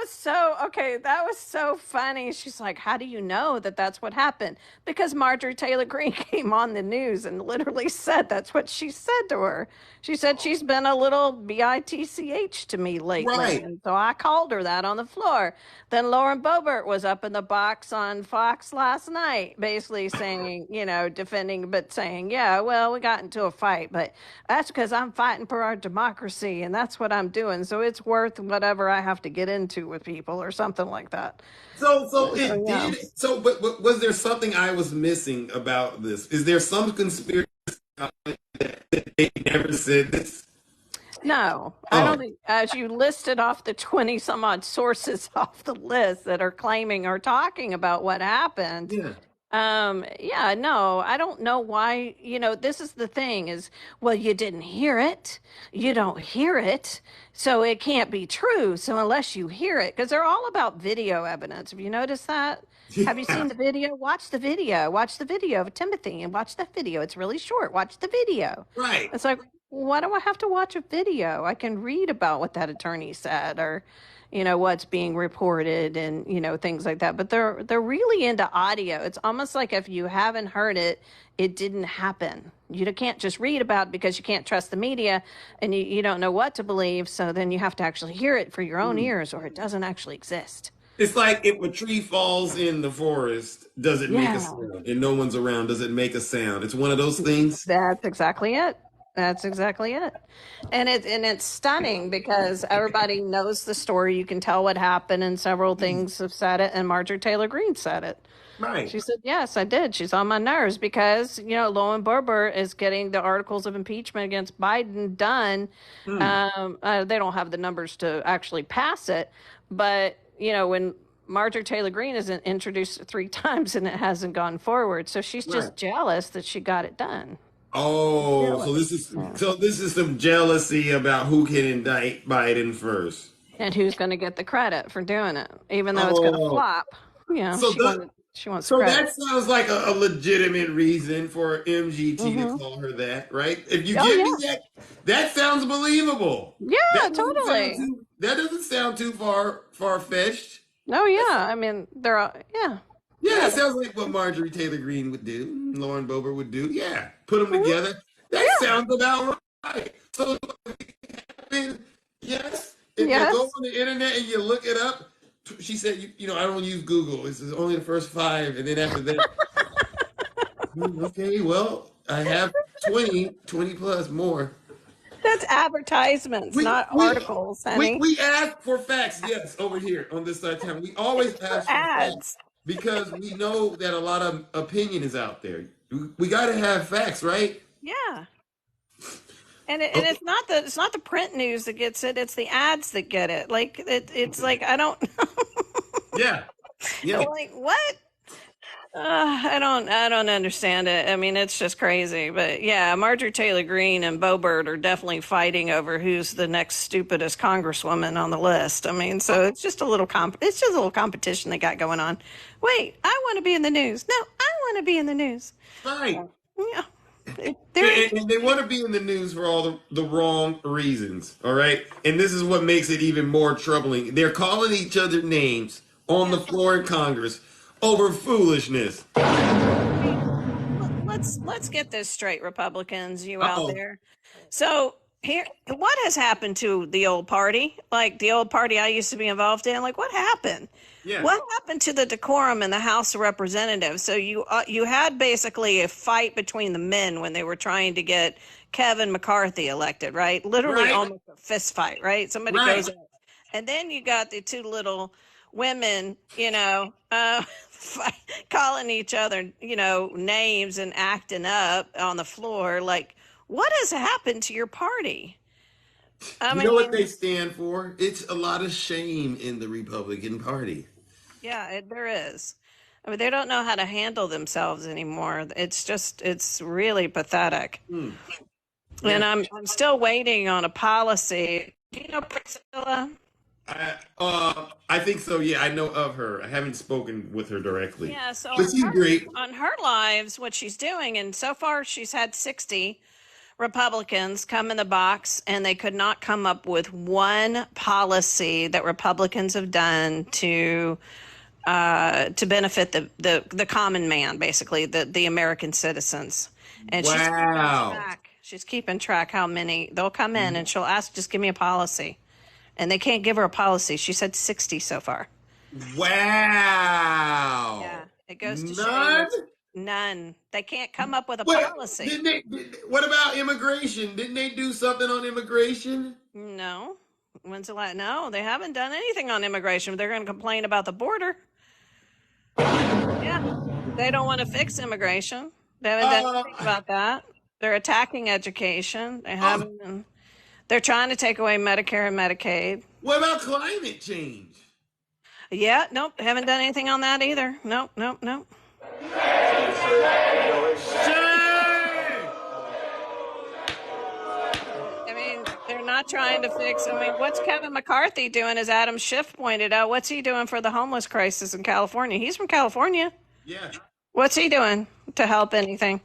Speaker 12: So that was so funny. She's like, how do you know that that's what happened? Because Marjorie Taylor Greene came on the news and literally said that's what she said to her. She said she's been a little bitch to me lately.
Speaker 1: Right.
Speaker 12: And so I called her that on the floor. Then Lauren Boebert was up in the box on Fox last night, basically saying, defending, but saying, yeah, well, we got into a fight, but that's because I'm fighting for our democracy and that's what I'm doing. So it's worth whatever I have to get into with people or something like that.
Speaker 1: So but was there something I was missing about this? Is there some conspiracy that they never said this?
Speaker 12: No, I don't think, as you listed off the 20 some odd sources off the list that are claiming or talking about what happened.
Speaker 1: Yeah.
Speaker 12: No, I don't know why, this is the thing is, well, you didn't hear it. You don't hear it. So it can't be true. So unless you hear it, because they're all about video evidence. Have you noticed that? Yeah. Have you seen the video? Watch the video. Watch the video of Timothy and watch that video. It's really short. Watch the video.
Speaker 1: Right.
Speaker 12: It's like, why do I have to watch a video? I can read about what that attorney said or, what's being reported and, things like that. But they're really into audio. It's almost like if you haven't heard it, it didn't happen. You can't just read about it because you can't trust the media and you don't know what to believe. So then you have to actually hear it for your own ears or it doesn't actually exist.
Speaker 1: It's like if a tree falls in the forest, does it make a
Speaker 12: Yeah.
Speaker 1: sound? And no one's around, does it make a sound? It's one of those things.
Speaker 12: That's exactly it. That's exactly it. And it's stunning because everybody knows the story. You can tell what happened, and several things have said it, and Marjorie Taylor Greene said it.
Speaker 1: Right.
Speaker 12: She said, yes, I did. She's on my nerves because, Lauren Boebert is getting the articles of impeachment against Biden done. They don't have the numbers to actually pass it. But, when Marjorie Taylor Greene isn't introduced 3 times and it hasn't gone forward. So she's just jealous that she got it done.
Speaker 1: Oh, so this is some jealousy about who can indict Biden first.
Speaker 12: And who's going to get the credit for doing it, even though it's going to flop.
Speaker 1: So
Speaker 12: she wants
Speaker 1: so
Speaker 12: credit.
Speaker 1: that sounds like a legitimate reason for MGT to call her that, right? If you give me that sounds believable.
Speaker 12: Yeah, totally.
Speaker 1: That doesn't sound too far-fetched.
Speaker 12: Oh, yeah. I mean, they're all, yeah.
Speaker 1: Yeah, it sounds like what Marjorie Taylor Greene would do, Lauren Boebert would do. Yeah, put them together. That sounds about right. So, yes, if you go on the internet and you look it up, she said, I don't use Google. It's only the first 5, and then after that, okay, well, I have 20 plus more.
Speaker 12: That's advertisements, not articles, honey.
Speaker 1: We ask for facts, yes, over here on this side of town. We always ask for facts because we know that a lot of opinion is out there. We got to have facts, right?
Speaker 12: Yeah. And it's not the print news that gets it; it's the ads that get it. Like it's like I don't.
Speaker 1: Yeah.
Speaker 12: Like what? I don't understand it. I mean, it's just crazy. But yeah, Marjorie Taylor Greene and Boebert are definitely fighting over who's the next stupidest congresswoman on the list. I mean, so it's just a little competition they got going on. Wait, I want to be in the news. No, I want to be in the news.
Speaker 1: Right.
Speaker 12: Yeah.
Speaker 1: And they want to be in the news for all the wrong reasons, all right? And this is what makes it even more troubling. They're calling each other names on the floor in Congress over foolishness.
Speaker 12: Let's get this straight, Republicans, you out there. So here, what has happened to the old party? Like the old party I used to be involved in. Like what happened?
Speaker 1: Yeah.
Speaker 12: What happened to the decorum in the House of Representatives? So you had basically a fight between the men when they were trying to get Kevin McCarthy elected, right? Literally almost a fist fight, right? Somebody goes out. And then you got the 2 little women, calling each other, names and acting up on the floor. Like, what has happened to your party?
Speaker 1: You know what they stand for? It's a lot of shame in the Republican Party.
Speaker 12: Yeah, there is. I mean, they don't know how to handle themselves anymore. It's really pathetic.
Speaker 1: Yeah.
Speaker 12: And I'm still waiting on a policy. Do you know Priscilla?
Speaker 1: I think so. Yeah, I know of her. I haven't spoken with her directly.
Speaker 12: Yeah, so
Speaker 1: but she's great.
Speaker 12: On her lives, what she's doing, and so far she's had 60 Republicans come in the box, and they could not come up with one policy that Republicans have done to benefit the common man, basically the American citizens. And she's keeping track how many they'll come in, and she'll ask, just give me a policy. And they can't give her a policy. She said 60 so far.
Speaker 1: Wow.
Speaker 12: Yeah, it goes to show none. They can't come up with a policy.
Speaker 1: What about immigration? Didn't they do something on immigration?
Speaker 12: No. No, they haven't done anything on immigration. They're going to complain about the border. Yeah, they don't want to fix immigration. They haven't done anything about that. They're attacking education. They haven't. They're trying to take away Medicare and Medicaid.
Speaker 1: What about climate change?
Speaker 12: Yeah, nope. Haven't done anything on that either. Nope. I mean, they're not trying to fix. I mean, what's Kevin McCarthy doing, as Adam Schiff pointed out? What's he doing for the homeless crisis in California? He's from California.
Speaker 1: Yeah.
Speaker 12: What's he doing to help anything?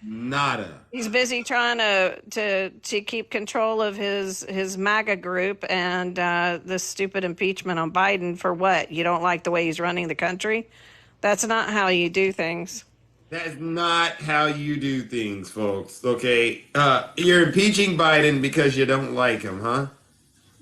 Speaker 1: Nada.
Speaker 12: He's busy trying to keep control of his MAGA group and this stupid impeachment on Biden for what? You don't like the way he's running the country? That's not how you do things.
Speaker 1: That is not how you do things, folks. Okay, you're impeaching Biden because you don't like him, huh?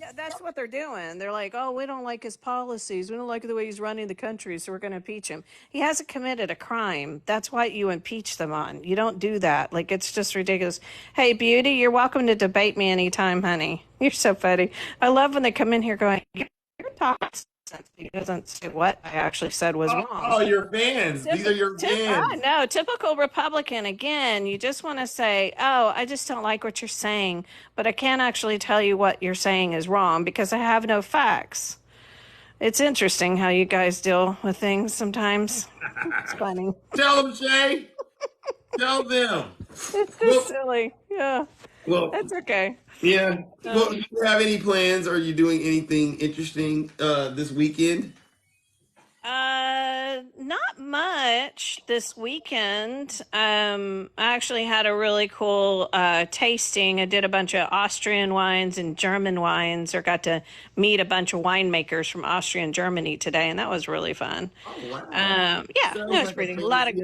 Speaker 12: Yeah, that's what they're doing. They're like, oh, we don't like his policies. We don't like the way he's running the country, so we're going to impeach him. He hasn't committed a crime. That's what you impeach them on. You don't do that. Like, it's just ridiculous. Hey, Beauty, you're welcome to debate me anytime, honey. You're so funny. I love when they come in here going, you're talking sense. He doesn't say what I actually said was wrong.
Speaker 1: Oh, your fans. These are your fans.
Speaker 12: No, typical Republican. Again, you just want to say, oh, I just don't like what you're saying, but I can't actually tell you what you're saying is wrong because I have no facts. It's interesting how you guys deal with things sometimes. It's funny.
Speaker 1: Tell them, Shay. Tell them.
Speaker 12: It's just silly. Yeah.
Speaker 1: Well,
Speaker 12: that's okay.
Speaker 1: Yeah. Well, do you have any plans? Are you doing anything interesting this weekend?
Speaker 12: Not much this weekend. I actually had a really cool tasting. I did a bunch of Austrian wines and German wines, or got to meet a bunch of winemakers from Austria and Germany today, and that was really fun.
Speaker 1: Oh, wow.
Speaker 12: Yeah, it was pretty. A lot of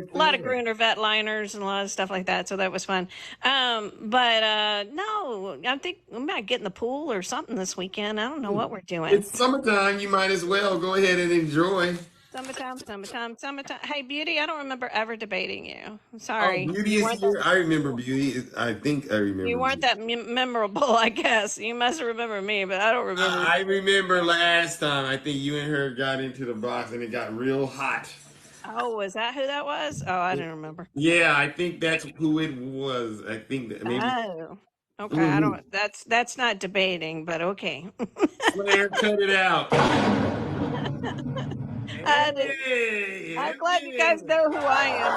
Speaker 12: Gruner Veltliners and a lot of stuff like that, so that was fun. But no, I think we might get in the pool or something this weekend. I don't know what we're doing.
Speaker 1: It's summertime. You might as well go ahead and enjoy.
Speaker 12: Summertime. Hey, Beauty, I don't remember ever debating you. I'm sorry.
Speaker 1: Oh, Beauty is here. I remember Beauty. I think I remember.
Speaker 12: You weren't that memorable, I guess. You must remember me, but I don't remember.
Speaker 1: I remember last time. I think you and her got into the box and it got real hot.
Speaker 12: Oh, was that who that was? Oh, I didn't remember.
Speaker 1: Yeah, I think that's who it was. I think that maybe.
Speaker 12: Oh, okay. I don't. That's not debating, but okay.
Speaker 1: Claire, cut it out.
Speaker 12: I'm glad you guys know who I am.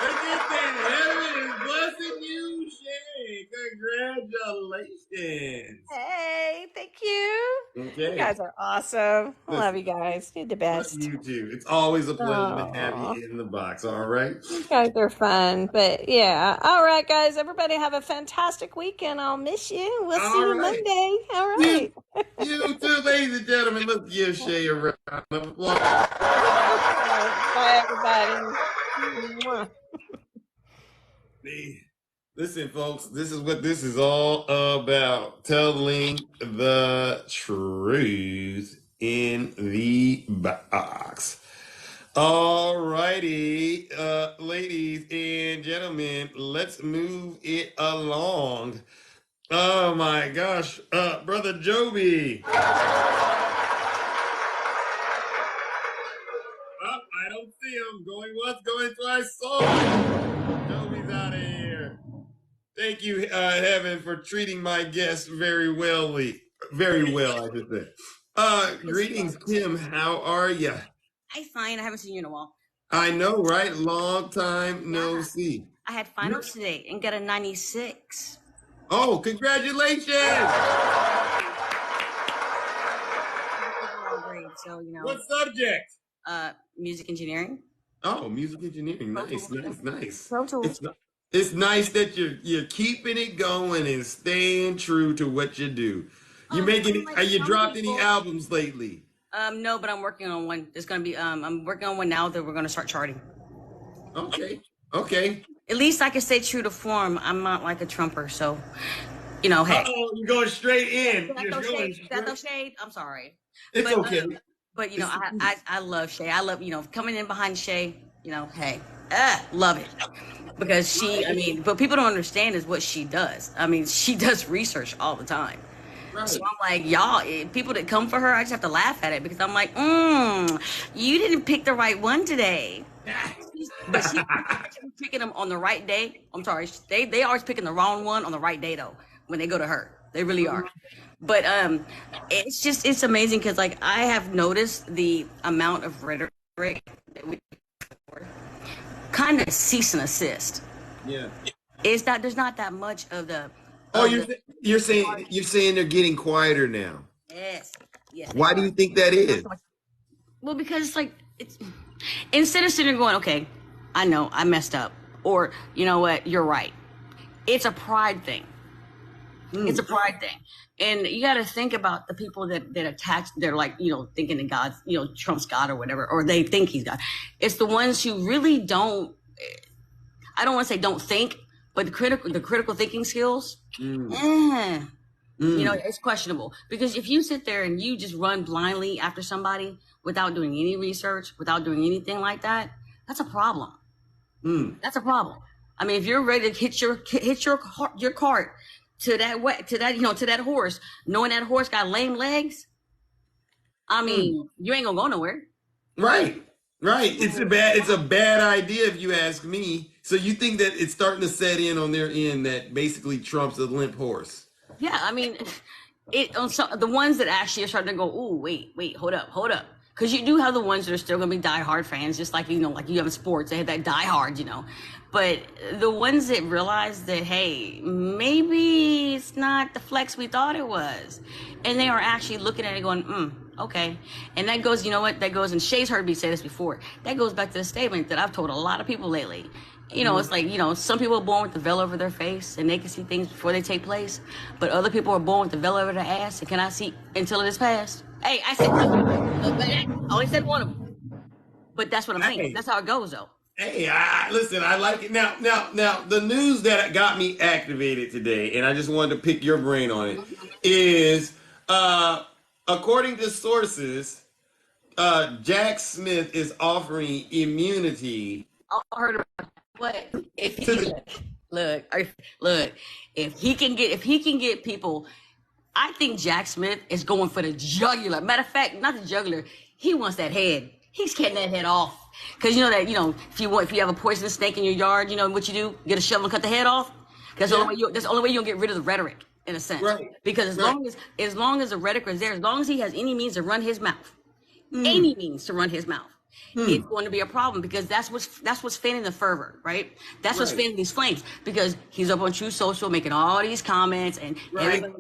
Speaker 1: Look at that. Heaven is blessing you, Shay. Congratulations.
Speaker 12: Hey, thank you.
Speaker 1: Okay.
Speaker 12: You guys are awesome. I love you guys. You're the best.
Speaker 1: Love you too. It's always a pleasure to have you in the box, all right?
Speaker 12: You guys are fun. But yeah. All right, guys. Everybody have a fantastic weekend. I'll miss you. We'll see you Monday. All right.
Speaker 1: You too, ladies and gentlemen. Let's give Shay a round of applause.
Speaker 12: Bye, everybody.
Speaker 1: Listen, folks, this is what this is all about. Telling the truth in the box. All righty, ladies and gentlemen, let's move it along. Oh my gosh, Brother Joby. I don't see him. Going once, going twice. Joby's out of here. Thank you, Heaven, for treating my guests very well, I should say. Greetings, Kim. How are you?
Speaker 13: I'm fine. I haven't seen you in a while.
Speaker 1: I know, right? Long time no see.
Speaker 13: I had finals today and got a 96.
Speaker 1: Oh, congratulations!
Speaker 13: So,
Speaker 1: what subject?
Speaker 13: Music engineering.
Speaker 1: Oh, music engineering. Nice.
Speaker 13: Pro Tools.
Speaker 1: It's nice that you're keeping it going and staying true to what you do. You dropped any albums lately?
Speaker 13: No, but I'm working on one. It's gonna be I'm working on one now that we're gonna start charting.
Speaker 1: Okay.
Speaker 13: At least I can stay true to form. I'm not like a Trumper, so hey.
Speaker 1: Uh-oh, you're going straight in.
Speaker 13: That's no shade. I'm sorry.
Speaker 1: It's okay.
Speaker 13: But I love Shay. I love coming in behind Shay. Hey, love it because but people don't understand is what she does. I mean, she does research all the time. Right. So I'm like, y'all, people that come for her, I just have to laugh at it because I'm like, you didn't pick the right one today. But she's picking them on the right day. I'm sorry, they always picking the wrong one on the right day though. When they go to her, they really are. But it's amazing because like I have noticed the amount of rhetoric that we kind of cease and assist.
Speaker 1: Yeah,
Speaker 13: there's not that much of the.
Speaker 1: You're saying they're getting quieter now.
Speaker 13: Yes.
Speaker 1: Why do you think that is?
Speaker 13: Well, because it's instead of sitting there going, okay, I know I messed up, or you know what, you're right. It's a pride thing. It's a pride thing. And you got to think about the people that attach, they're like, thinking that God's, Trump's God or whatever, or they think he's God. It's the ones who really don't, I don't want to say don't think, but the critical thinking skills, You know, it's questionable because if you sit there and you just run blindly after somebody without doing any research, without doing anything like that, that's a problem. That's a problem. I mean, if you're ready to hit your cart to that horse, knowing that horse got lame legs, I mean, you ain't gonna go nowhere.
Speaker 1: Right. It's a bad idea if you ask me. So you think that it's starting to set in on their end that basically Trump's a limp horse?
Speaker 13: Yeah, I mean, the ones that actually are starting to go, ooh, wait, hold up. Because you do have the ones that are still going to be diehard fans, just like, like you have in sports, they have that diehard, But the ones that realize that, hey, maybe it's not the flex we thought it was. And they are actually looking at it going, okay. And that goes, that goes, and Shay's heard me say this before, that goes back to the statement that I've told a lot of people lately. It's like, some people are born with the veil over their face and they can see things before they take place. But other people are born with the veil over their ass and cannot see until it is past. Hey, I said, I only said one of them. But that's what I'm saying. That's how it goes, though.
Speaker 1: Hey, listen, I like it. Now, the news that got me activated today, and I just wanted to pick your brain on it, is, according to sources, Jack Smith is offering immunity.
Speaker 13: I heard about what if he can get people. I think Jack Smith is going for the jugular. Matter of fact, not the jugular. He wants that head. He's getting that head off. Because if you have a poisonous snake in your yard, what you do? Get a shovel and cut the head off. That's the only way you'll get rid of the rhetoric, in a sense. Right. Because as long as the rhetoric is there, as long as he has any means to run his mouth, it's going to be a problem because that's what's fanning the fervor, right? That's what's fanning these flames because he's up on True Social making all these comments and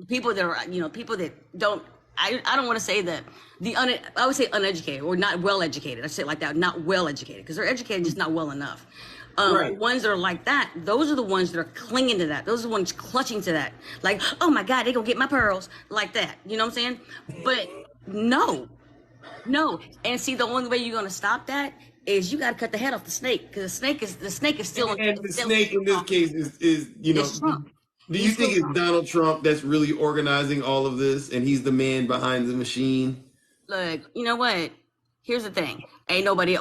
Speaker 13: people that are people that don't. I don't want to say that I would say uneducated or not well educated. I say it like that, not well educated because they're educated, just not well enough. Ones that are like that, those are the ones that are clinging to that. Those are the ones clutching to that. Like, oh my God, they gonna get my pearls like that. You know what I'm saying? But no. And see, the only way you're gonna stop that is you got to cut the head off the snake because the snake is still.
Speaker 1: And the snake in this case is Trump. Do you think it's Donald Trump that's really organizing all of this and he's the man behind the machine?
Speaker 13: Look, you know what? Here's the thing. Ain't nobody.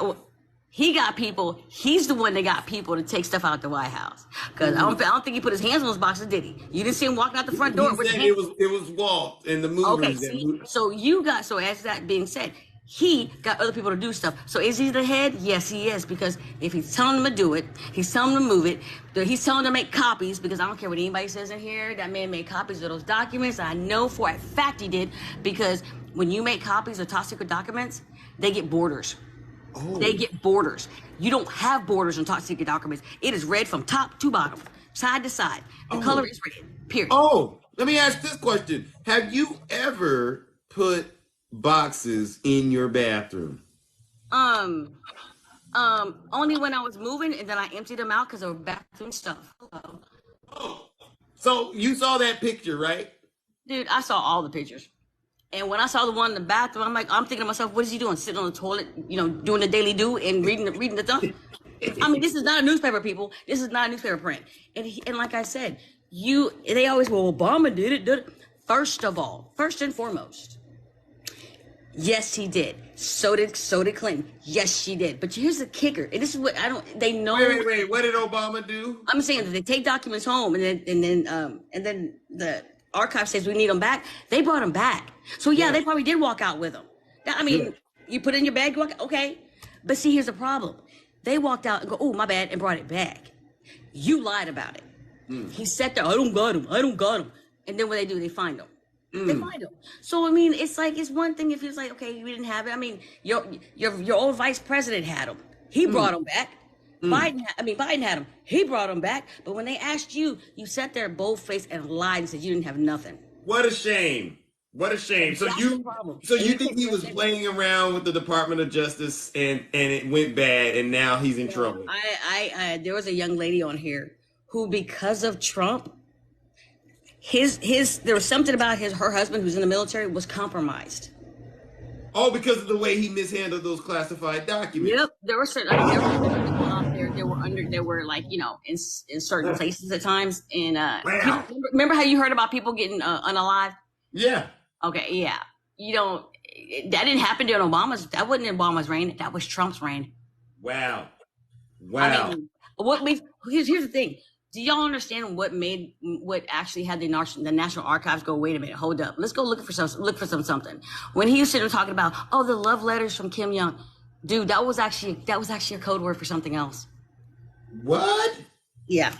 Speaker 13: He got people. He's the one that got people to take stuff out the White House. Because I don't think he put his hands on those boxes, did he? You didn't see him walking out the front door.
Speaker 1: He said it was Walt and the movers.
Speaker 13: Okay, so as that being said, he got other people to do stuff. So is he the head? Yes, he is. Because if he's telling them to do it, he's telling them to move it, he's telling them to make copies, because I don't care what anybody says in here, that man made copies of those documents. I know for a fact he did, because when you make copies of top secret documents, they get borders. They get borders. You don't have borders on top secret documents. It is read from top to bottom, side to side. The color is red, period.
Speaker 1: Let me ask this question. Have you ever put boxes in your bathroom?
Speaker 13: Only when I was moving, and then I emptied them out because of bathroom stuff.
Speaker 1: So you saw that picture, right?
Speaker 13: Dude, I saw all the pictures. And when I saw the one in the bathroom, I'm thinking to myself, what is he doing? Sitting on the toilet, doing the daily do and reading the stuff? I mean, this is not a newspaper, people. This is not a newspaper print. And like I said, they always, well, Obama did it. First and foremost, yes, he did. So did Clinton. Yes, she did. But here's the kicker. And this is what they know.
Speaker 1: Wait. What did Obama do?
Speaker 13: I'm saying that they take documents home and then the archive says we need them back. They brought them back. So yeah, they probably did walk out with them. I mean, you put it in your bag, okay. But see, here's the problem. They walked out and go, oh, my bad, and brought it back. You lied about it. He sat there, I don't got him. And then what they do, they find them. They find them. So, I mean, it's one thing if he was like, okay, we didn't have it. I mean, your old vice president had them. He brought them back. Biden had them. He brought them back. But when they asked you, you sat there bold-faced and lied and said you didn't have nothing.
Speaker 1: What a shame. So you think he was playing around with the Department of Justice and it went bad and now he's in trouble?
Speaker 13: There was a young lady on here who, because of Trump, there was something about her husband who's in the military was compromised.
Speaker 1: Oh, because of the way he mishandled those classified documents.
Speaker 13: Yep, there were certain people out there there were like, you know, in certain places at times. And remember how you heard about people getting unalive?
Speaker 1: Yeah.
Speaker 13: Okay. Yeah. You don't. That didn't happen during Obama's. That wasn't in Obama's reign. That was Trump's reign.
Speaker 1: Wow.
Speaker 13: I mean, here's the thing. Do y'all understand what actually had the National Archives go? Wait a minute, hold up. Let's go look for something. When he was sitting there talking about the love letters from Kim Jong, dude, that was actually a code word for something else.
Speaker 1: What?
Speaker 13: Yeah.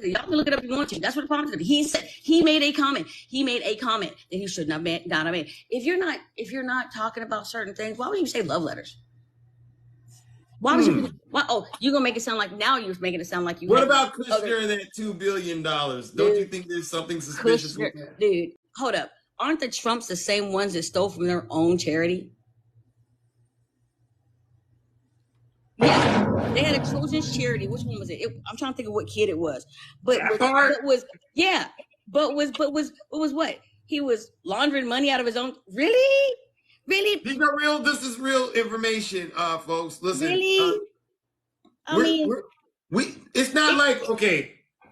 Speaker 13: Y'all can look it up if you want to. That's what the problem is. He said he made a comment. That he should not have made. If you're not talking about certain things, why would you say love letters? Why would you? Why? Oh, you're gonna make it sound like now you're making it sound like you.
Speaker 1: What about Kushner and that $2 billion? Don't you think there's something suspicious with that?
Speaker 13: Dude, hold up. Aren't the Trumps the same ones that stole from their own charity? Yeah, they had a children's charity. Which one was it? I'm trying to think of what kid it was. But was what? He was laundering money out of his own. Really?
Speaker 1: These are real. This is real information, folks. Listen.
Speaker 13: Really?
Speaker 1: It's not like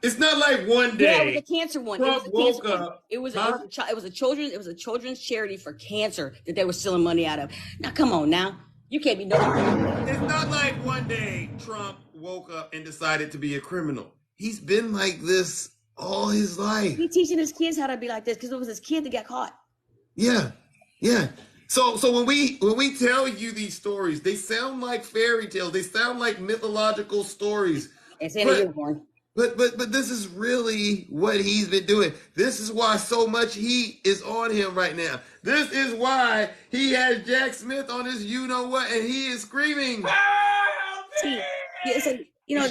Speaker 1: It's not like one day.
Speaker 13: Yeah, it was a cancer one.
Speaker 1: Trump woke up.
Speaker 13: It was a children's charity for cancer that they were stealing money out of. Now, come on, now. You can't be no.
Speaker 1: It's not like one day Trump woke up and decided to be a criminal. He's been like this all his life.
Speaker 13: He's teaching his kids how to be like this because it was his kid that got caught.
Speaker 1: Yeah. So when we tell you these stories, they sound like fairy tales. They sound like mythological stories.
Speaker 13: It's in a unicorn.
Speaker 1: But this is really what he's been doing. This is why so much heat is on him right now. This is why he has Jack Smith on his you-know-what, and he is screaming.
Speaker 13: See, you can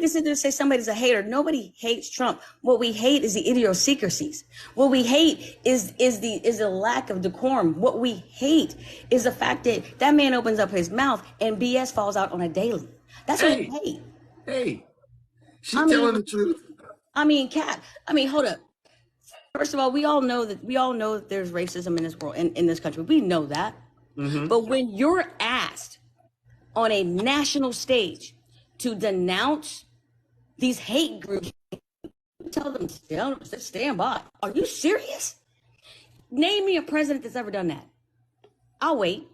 Speaker 13: sit there and say somebody's a hater. Nobody hates Trump. What we hate is the idiosyncrasies. What we hate is the lack of decorum. What we hate is the fact that man opens up his mouth and BS falls out on a daily. That's what we hate.
Speaker 1: Hey. She's telling the truth.
Speaker 13: Kat. Hold up. First of all, we all know that there's racism in this world, in this country. We know that. Mm-hmm. But when you're asked on a national stage to denounce these hate groups, you tell them stand by. Are you serious? Name me a president that's ever done that. I'll wait.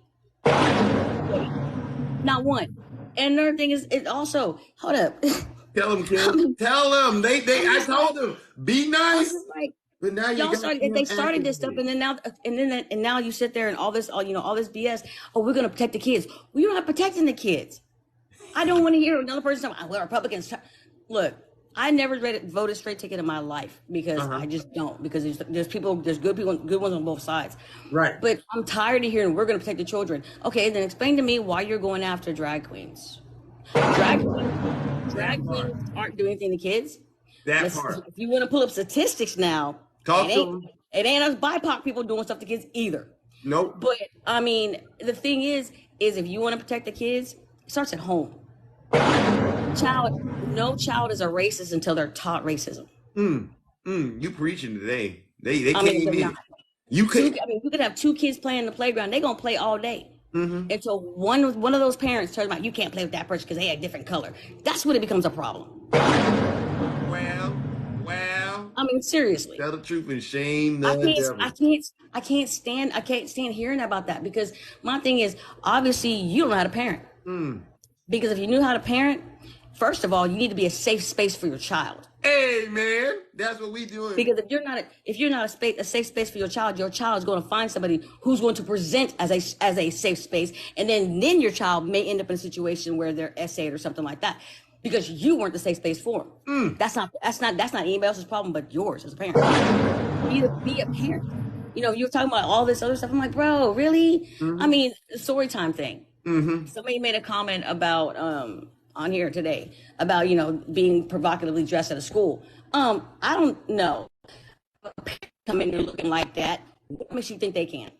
Speaker 13: Not one. And another thing is also, hold up.
Speaker 1: Tell them, Kim. Tell them. I told them, be nice. But now
Speaker 13: they started this stuff, and now you sit there and all this BS. Oh, we're gonna protect the kids. Well, you're not protecting the kids. I don't want to hear another person say, "Well, Republicans." Look, I never voted straight ticket in my life because I just don't. Because there's good ones on both sides.
Speaker 1: Right.
Speaker 13: But I'm tired of hearing we're gonna protect the children. Okay, then explain to me why you're going after drag queens. Drag queens aren't doing anything to kids.
Speaker 1: Part.
Speaker 13: If you want to pull up statistics now, it ain't us BIPOC people doing stuff to kids either.
Speaker 1: Nope.
Speaker 13: But the thing is if you want to protect the kids, it starts at home. No child is a racist until they're taught racism.
Speaker 1: You preaching today. They can't even. You could
Speaker 13: have two kids playing in the playground. They're gonna play all day. Mm-hmm. Until one of those parents turns out you can't play with that person because they had a different color. That's when it becomes a problem.
Speaker 1: Well.
Speaker 13: Seriously.
Speaker 1: Tell the truth and shame the devil.
Speaker 13: I can't stand hearing about that because my thing is obviously you don't know how to parent. Because if you knew how to parent, first of all, you need to be a safe space for your child.
Speaker 1: Hey man, that's what we doing.
Speaker 13: Because if you're not a safe space for your child is going to find somebody who's going to present as a safe space, and then your child may end up in a situation where they're essayed or something like that because you weren't the safe space for them. That's not anybody else's problem but yours as a parent. Be a parent. You're talking about all this other stuff. I'm like, bro, really? The story time thing. Somebody made a comment about on here today about being provocatively dressed at a school. I don't know. Come in there looking like that. What makes you think they can?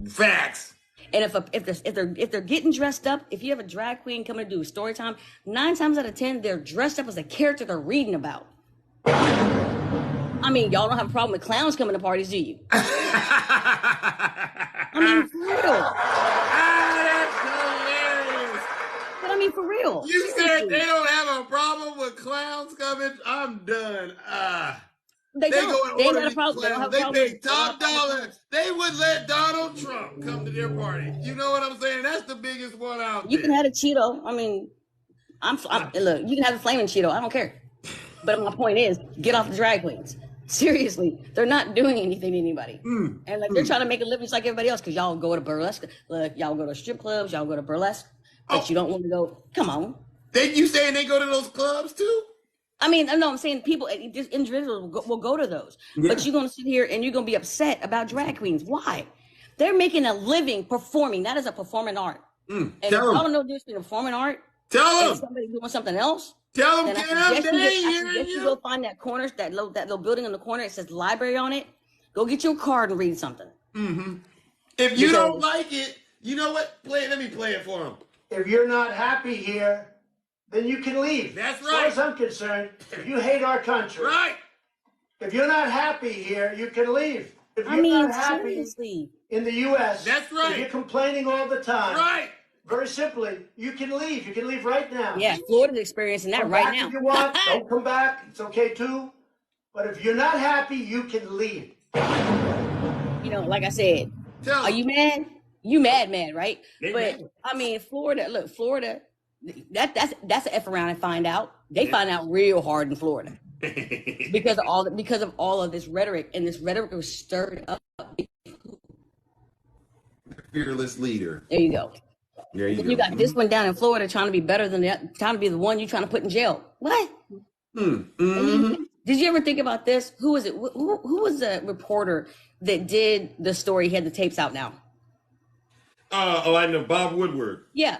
Speaker 1: Facts.
Speaker 13: And if they're getting dressed up, if you have a drag queen coming to do a story time, 9 times out of 10 they're dressed up as a character they're reading about. Y'all don't have a problem with clowns coming to parties, do you? For real.
Speaker 1: That's hilarious.
Speaker 13: mean, for real.
Speaker 1: You
Speaker 13: Seriously.
Speaker 1: said they don't have a problem with clowns coming? I'm done.
Speaker 13: They
Speaker 1: go
Speaker 13: don't.
Speaker 1: and
Speaker 13: They ain't
Speaker 1: order
Speaker 13: got a
Speaker 1: these
Speaker 13: problem. They don't
Speaker 1: clowns.
Speaker 13: have a
Speaker 1: They
Speaker 13: problem
Speaker 1: pay
Speaker 13: with. They don't have
Speaker 1: top
Speaker 13: a problem with
Speaker 1: dollar.
Speaker 13: clowns.
Speaker 1: They would let Donald Trump come to their party. You know what I'm saying? That's the biggest one out
Speaker 13: You
Speaker 1: there.
Speaker 13: can have a Cheeto. I mean, look. You can have a flaming Cheeto. I don't care. But my point is, get off the drag queens. Seriously, they're not doing anything to anybody, and like they're trying to make a living just like everybody else. Because y'all go to burlesque, look, y'all go to strip clubs, y'all go to burlesque, but you don't want to go. Come on.
Speaker 1: You saying they go to those clubs too?
Speaker 13: I mean, no, I'm saying people, just individuals will go to those. Yeah. But you're going to sit here and you're going to be upset about drag queens. Why? They're making a living performing. That is a performing art. And if y'all don't know this between performing art and somebody doing something else,
Speaker 1: tell them,
Speaker 13: I suggest you go find that corner, that little building in the corner. It says library on it. Go get your card and read something.
Speaker 1: If you don't like it, you know what? Let me play it for them.
Speaker 2: If you're not happy here, then you can leave.
Speaker 1: That's
Speaker 2: As far
Speaker 1: right.
Speaker 2: as I'm concerned, if you hate our country,
Speaker 1: right.
Speaker 2: If you're not happy here, you can leave. If you're not happy
Speaker 13: seriously.
Speaker 2: In the U.S.,
Speaker 1: that's right.
Speaker 2: If you're complaining all the time,
Speaker 1: right.
Speaker 2: Very simply, you can leave. You can leave right now.
Speaker 13: Yeah, Florida's experiencing that
Speaker 2: come
Speaker 13: right
Speaker 2: back
Speaker 13: now.
Speaker 2: If you want, don't come back. It's okay too. But if you're not happy, you can leave.
Speaker 13: You know, like I said, are you mad? You mad, right? But I mean, Florida. Look, Florida. That's an F around and find out. They find out real hard in Florida because of all of this rhetoric, and this rhetoric was stirred up.
Speaker 1: Fearless leader.
Speaker 13: There you go.
Speaker 1: There you go.
Speaker 13: You got this one down in Florida trying to be better than trying to be the one you trying to put in jail. What? Did you ever think about this? Who was it? Who was the reporter that did the story? He had the tapes out now.
Speaker 1: I know, Bob Woodward.
Speaker 13: Yeah.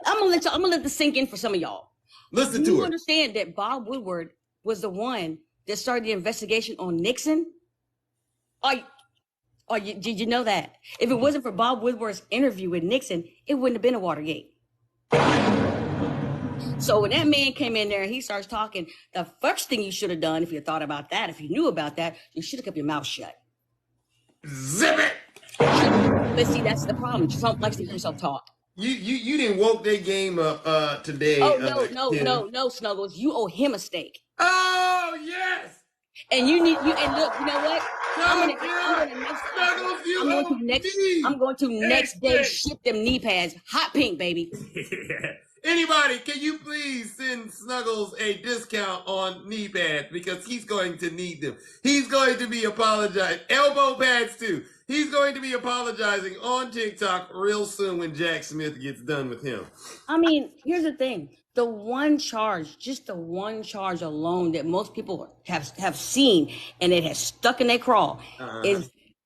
Speaker 13: I'm gonna let this sink in for some of y'all.
Speaker 1: Listen to it.
Speaker 13: Do you understand that Bob Woodward was the one that started the investigation on Nixon? Did you know that? If it wasn't for Bob Woodward's interview with Nixon, it wouldn't have been a Watergate. So when that man came in there and he starts talking, the first thing you should have done, if you thought about that, if you knew about that, you should have kept your mouth shut.
Speaker 1: Zip it.
Speaker 13: But see, that's the problem. Trump likes to hear himself talk.
Speaker 1: You didn't woke their game up today.
Speaker 13: No, Snuggles. You owe him a steak.
Speaker 1: Oh yes.
Speaker 13: And look, you know what? I'm going to next day ship them knee pads, hot pink, baby.
Speaker 1: Anybody, can you please send Snuggles a discount on knee pads because he's going to need them. He's going to be apologizing. Elbow pads too. He's going to be apologizing on TikTok real soon when Jack Smith gets done with him.
Speaker 13: I mean, here's the thing. The one charge, just the one charge alone that most people have seen and it has stuck in their craw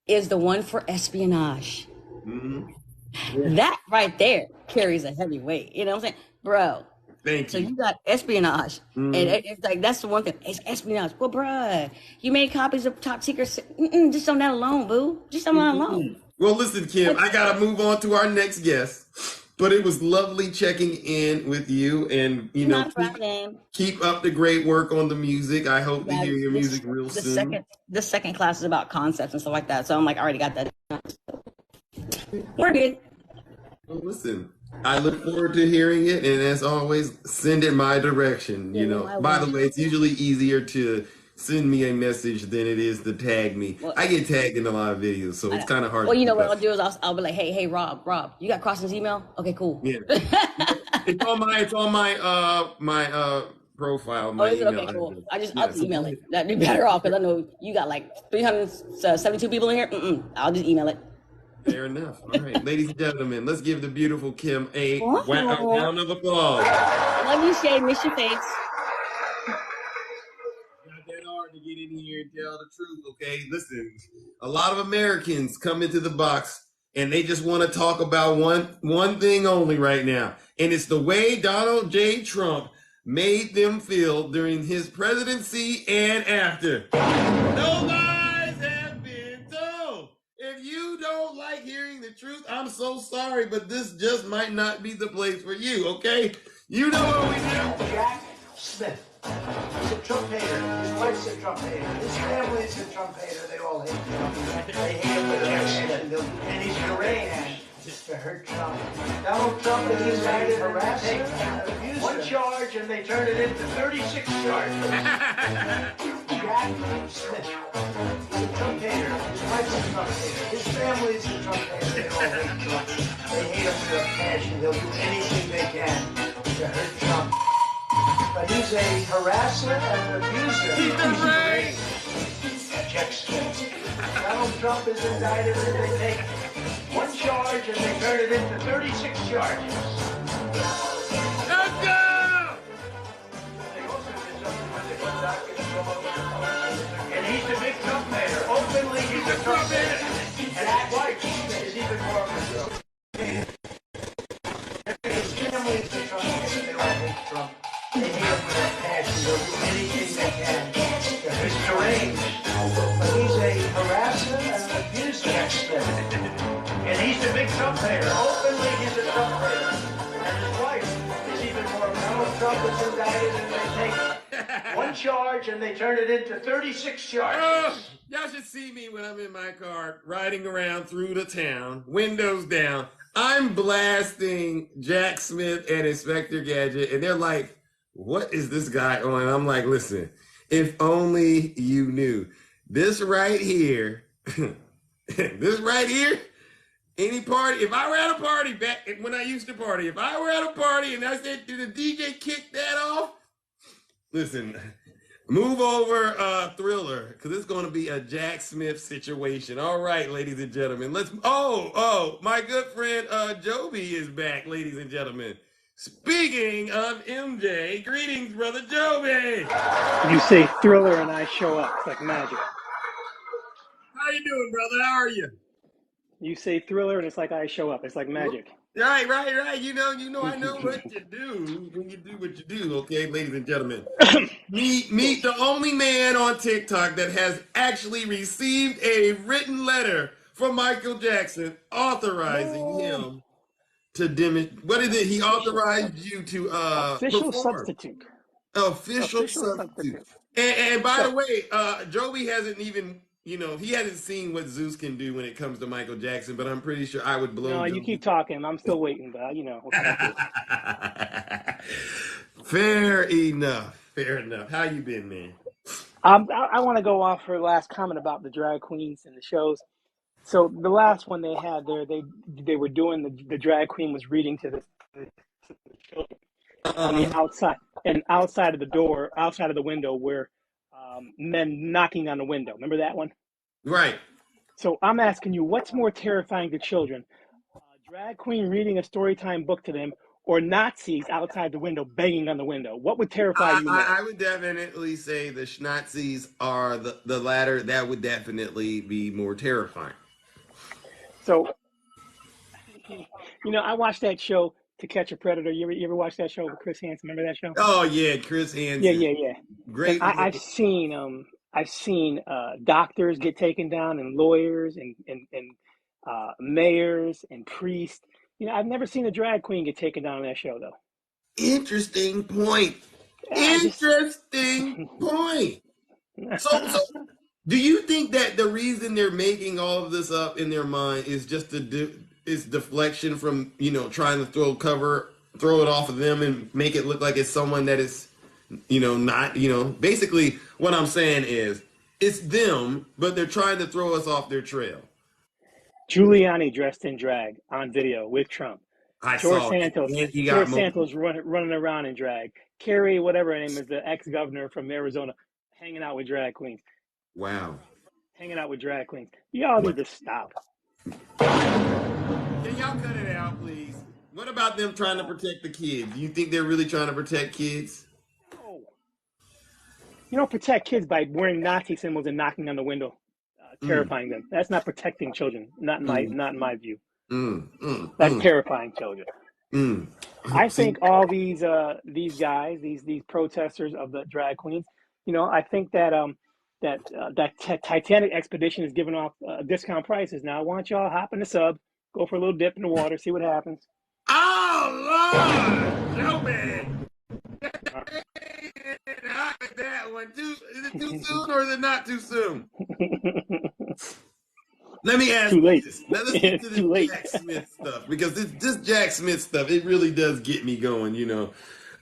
Speaker 13: is the one for espionage. Mm-hmm. That right there carries a heavy weight. You know what I'm saying? Bro.
Speaker 1: Thank you.
Speaker 13: So you got espionage. And it's like, that's the one thing. It's espionage. Well, bruh, you made copies of top secret. Just on that alone, boo. Just on that alone.
Speaker 1: Well, listen, Kim, I got to move on to our next guest. But it was lovely checking in with you, and keep up the great work on the music. I hope to hear your music real soon.
Speaker 13: The second class is about concepts and stuff like that, so I'm like, I already got that. We're good.
Speaker 1: Well, listen, I look forward to hearing it, and as always, send it my direction. By the way, it's usually easier to send me a message than it is to tag me. Well, I get tagged in a lot of videos, so it's kind of hard.
Speaker 13: Well, you know what I'll do is I'll be like, hey, Rob, you got Crossing's email? Okay, cool.
Speaker 1: Yeah, it's on my profile. My email.
Speaker 13: Okay, cool. I'll just email it. That'd be better off because I know you got like 372 people in here. I'll just email it.
Speaker 1: Fair enough. All right, ladies and gentlemen, let's give the beautiful Kim a round of applause.
Speaker 13: Love you, Shay. Miss your face.
Speaker 1: To get in here and tell the truth, okay? Listen, a lot of Americans come into the box and they just want to talk about one thing only right now, and it's the way Donald J. Trump made them feel during his presidency and after. No lies have been told. If you don't like hearing the truth, I'm so sorry, but this just might not be the place for you, okay? You know what we do.
Speaker 2: Jack Smith. He's a Trump hater. His wife's a Trump hater. His family's a Trump hater. They all hate Trump. They hate him with a passion. And he's deranged. to hurt Trump. Donald Trump is indicted harassment and abuse. One charge and they turn it into 36 charges. Jack Smith. He's a Trump hater. His wife's a Trump hater. His family's a Trump hater. They all hate Trump. They hate him with a passion. They'll do anything they can to hurt Trump. But he's a harasser and an abuser.
Speaker 1: He's the right.
Speaker 2: Jack Smith. Donald Trump is indicted and they take one charge and they turn it into 36 charges.
Speaker 1: Let's go!
Speaker 2: They also did something when they put documents all over the place. And he's a big Trump hater. Openly, he's a Trump hater. And his wife is even more of a Trump hater. His family is a Trump hater. They all hate Trump. They hate him with a passion. They'll do anything they can. He's deranged. But he's a harasser and an abuser. And he's a big Trump hater. Openly, he's a Trump hater. And his wife is even more. Donald Trump is indicted and they take one charge and they turn it into 36 charges.
Speaker 1: Oh, y'all should see me when I'm in my car riding around through the town, windows down. I'm blasting Jack Smith and Inspector Gadget, and they're like, what is this guy on? And I'm like, listen, if only you knew. This right here, this right here, any party, if I were at a party back when I used to party, if I were at a party and I said, did the DJ kick that off? Listen, move over Thriller, because it's going to be a Jack Smith situation. All right, ladies and gentlemen, let's, my good friend Joby is back, ladies and gentlemen. Speaking of MJ, greetings, brother Joby.
Speaker 14: You say Thriller and I show up. It's like magic.
Speaker 1: How you doing, brother? How are you?
Speaker 14: You say Thriller and it's like I show up. It's like magic.
Speaker 1: Right. You know, I know what you do when you do what you do, okay, ladies and gentlemen. Meet the only man on TikTok that has actually received a written letter from Michael Jackson authorizing him to demonstrate. What is it? He authorized you to
Speaker 14: official
Speaker 1: perform.
Speaker 14: Substitute.
Speaker 1: Official substitute. And by the way, Joby hasn't even, he hasn't seen what Zeus can do when it comes to Michael Jackson, but I'm pretty sure I would blow.
Speaker 14: No, you keep talking. I'm still waiting, but what can
Speaker 1: I do? Fair enough. How you been, man?
Speaker 14: I want to go off her last comment about the drag queens and the shows. So the last one they had there, they were doing the drag queen was reading to the children on the outside and outside of the window were men knocking on the window. Remember that one?
Speaker 1: Right.
Speaker 14: So I'm asking you, what's more terrifying to children? Drag queen reading a storytime book to them, or Nazis outside the window banging on the window? What would terrify you more?
Speaker 1: I would definitely say the Schnazis are the latter. That would definitely be more terrifying.
Speaker 14: So, I watched that show, To Catch a Predator. You ever watch that show with Chris Hansen? Remember that show?
Speaker 1: Oh yeah, Chris Hansen.
Speaker 14: Yeah.
Speaker 1: Great.
Speaker 14: I've seen doctors get taken down, and lawyers, and mayors and priests. I've never seen a drag queen get taken down on that show though.
Speaker 1: Interesting point. Point. So, do you think that the reason they're making all of this up in their mind is just is deflection from trying to throw it off of them and make it look like it's someone that is not basically what I'm saying is it's them, but they're trying to throw us off their trail.
Speaker 14: Giuliani dressed in drag on video with Trump. George Santos running around in drag. Carrie, whatever her name is, the ex-governor from Arizona, hanging out with drag queens.
Speaker 1: Wow.
Speaker 14: Hanging out with drag queens. Y'all need to stop.
Speaker 1: Can y'all cut it out, please? What about them trying to protect the kids? Do you think they're really trying to protect kids?
Speaker 14: No. You don't protect kids by wearing Nazi symbols and knocking on the window, terrifying them. That's not protecting children. Not in my view. That's terrifying children. I think all these guys, these protesters of the drag queens, I think that that Titanic expedition is giving off discount prices. Now I want y'all hop in the sub, go for a little dip in the water, see what happens.
Speaker 1: Oh Lord, Joby! That one. Is it too soon or is it not too soon? let me ask
Speaker 14: Too
Speaker 1: you
Speaker 14: late.
Speaker 1: this. Now let's get to
Speaker 14: It's
Speaker 1: this
Speaker 14: too late.
Speaker 1: Jack Smith stuff, because this Jack Smith stuff, it really does get me going.
Speaker 14: Yes.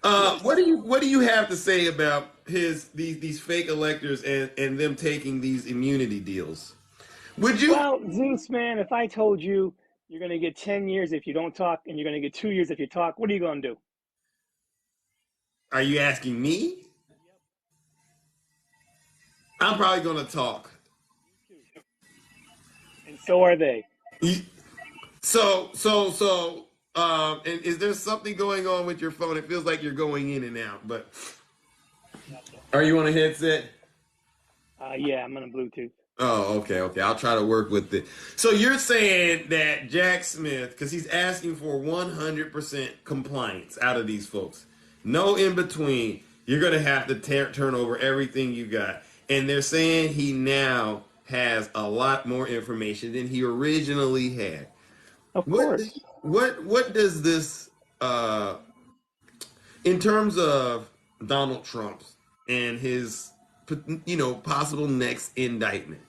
Speaker 1: What do you have to say about these fake electors and them taking these immunity deals? Would you?
Speaker 14: Well, Zeus, man, if I told you you're going to get 10 years if you don't talk and you're going to get 2 years if you talk, what are you going to do?
Speaker 1: Are you asking me? I'm probably going to talk.
Speaker 14: And so are they.
Speaker 1: You- and is there something going on with your phone? It feels like you're going in and out, but
Speaker 14: Gotcha.
Speaker 1: are you on a headset?
Speaker 14: Yeah, I'm on a Bluetooth.
Speaker 1: Oh, okay. I'll try to work with it. So you're saying that Jack Smith, because he's asking for 100% compliance out of these folks, no in between, you're going to have to turn over everything you got. And they're saying he now has a lot more information than he originally had.
Speaker 14: Of
Speaker 1: What
Speaker 14: course.
Speaker 1: what does this in terms of Donald Trump and his possible next indictment?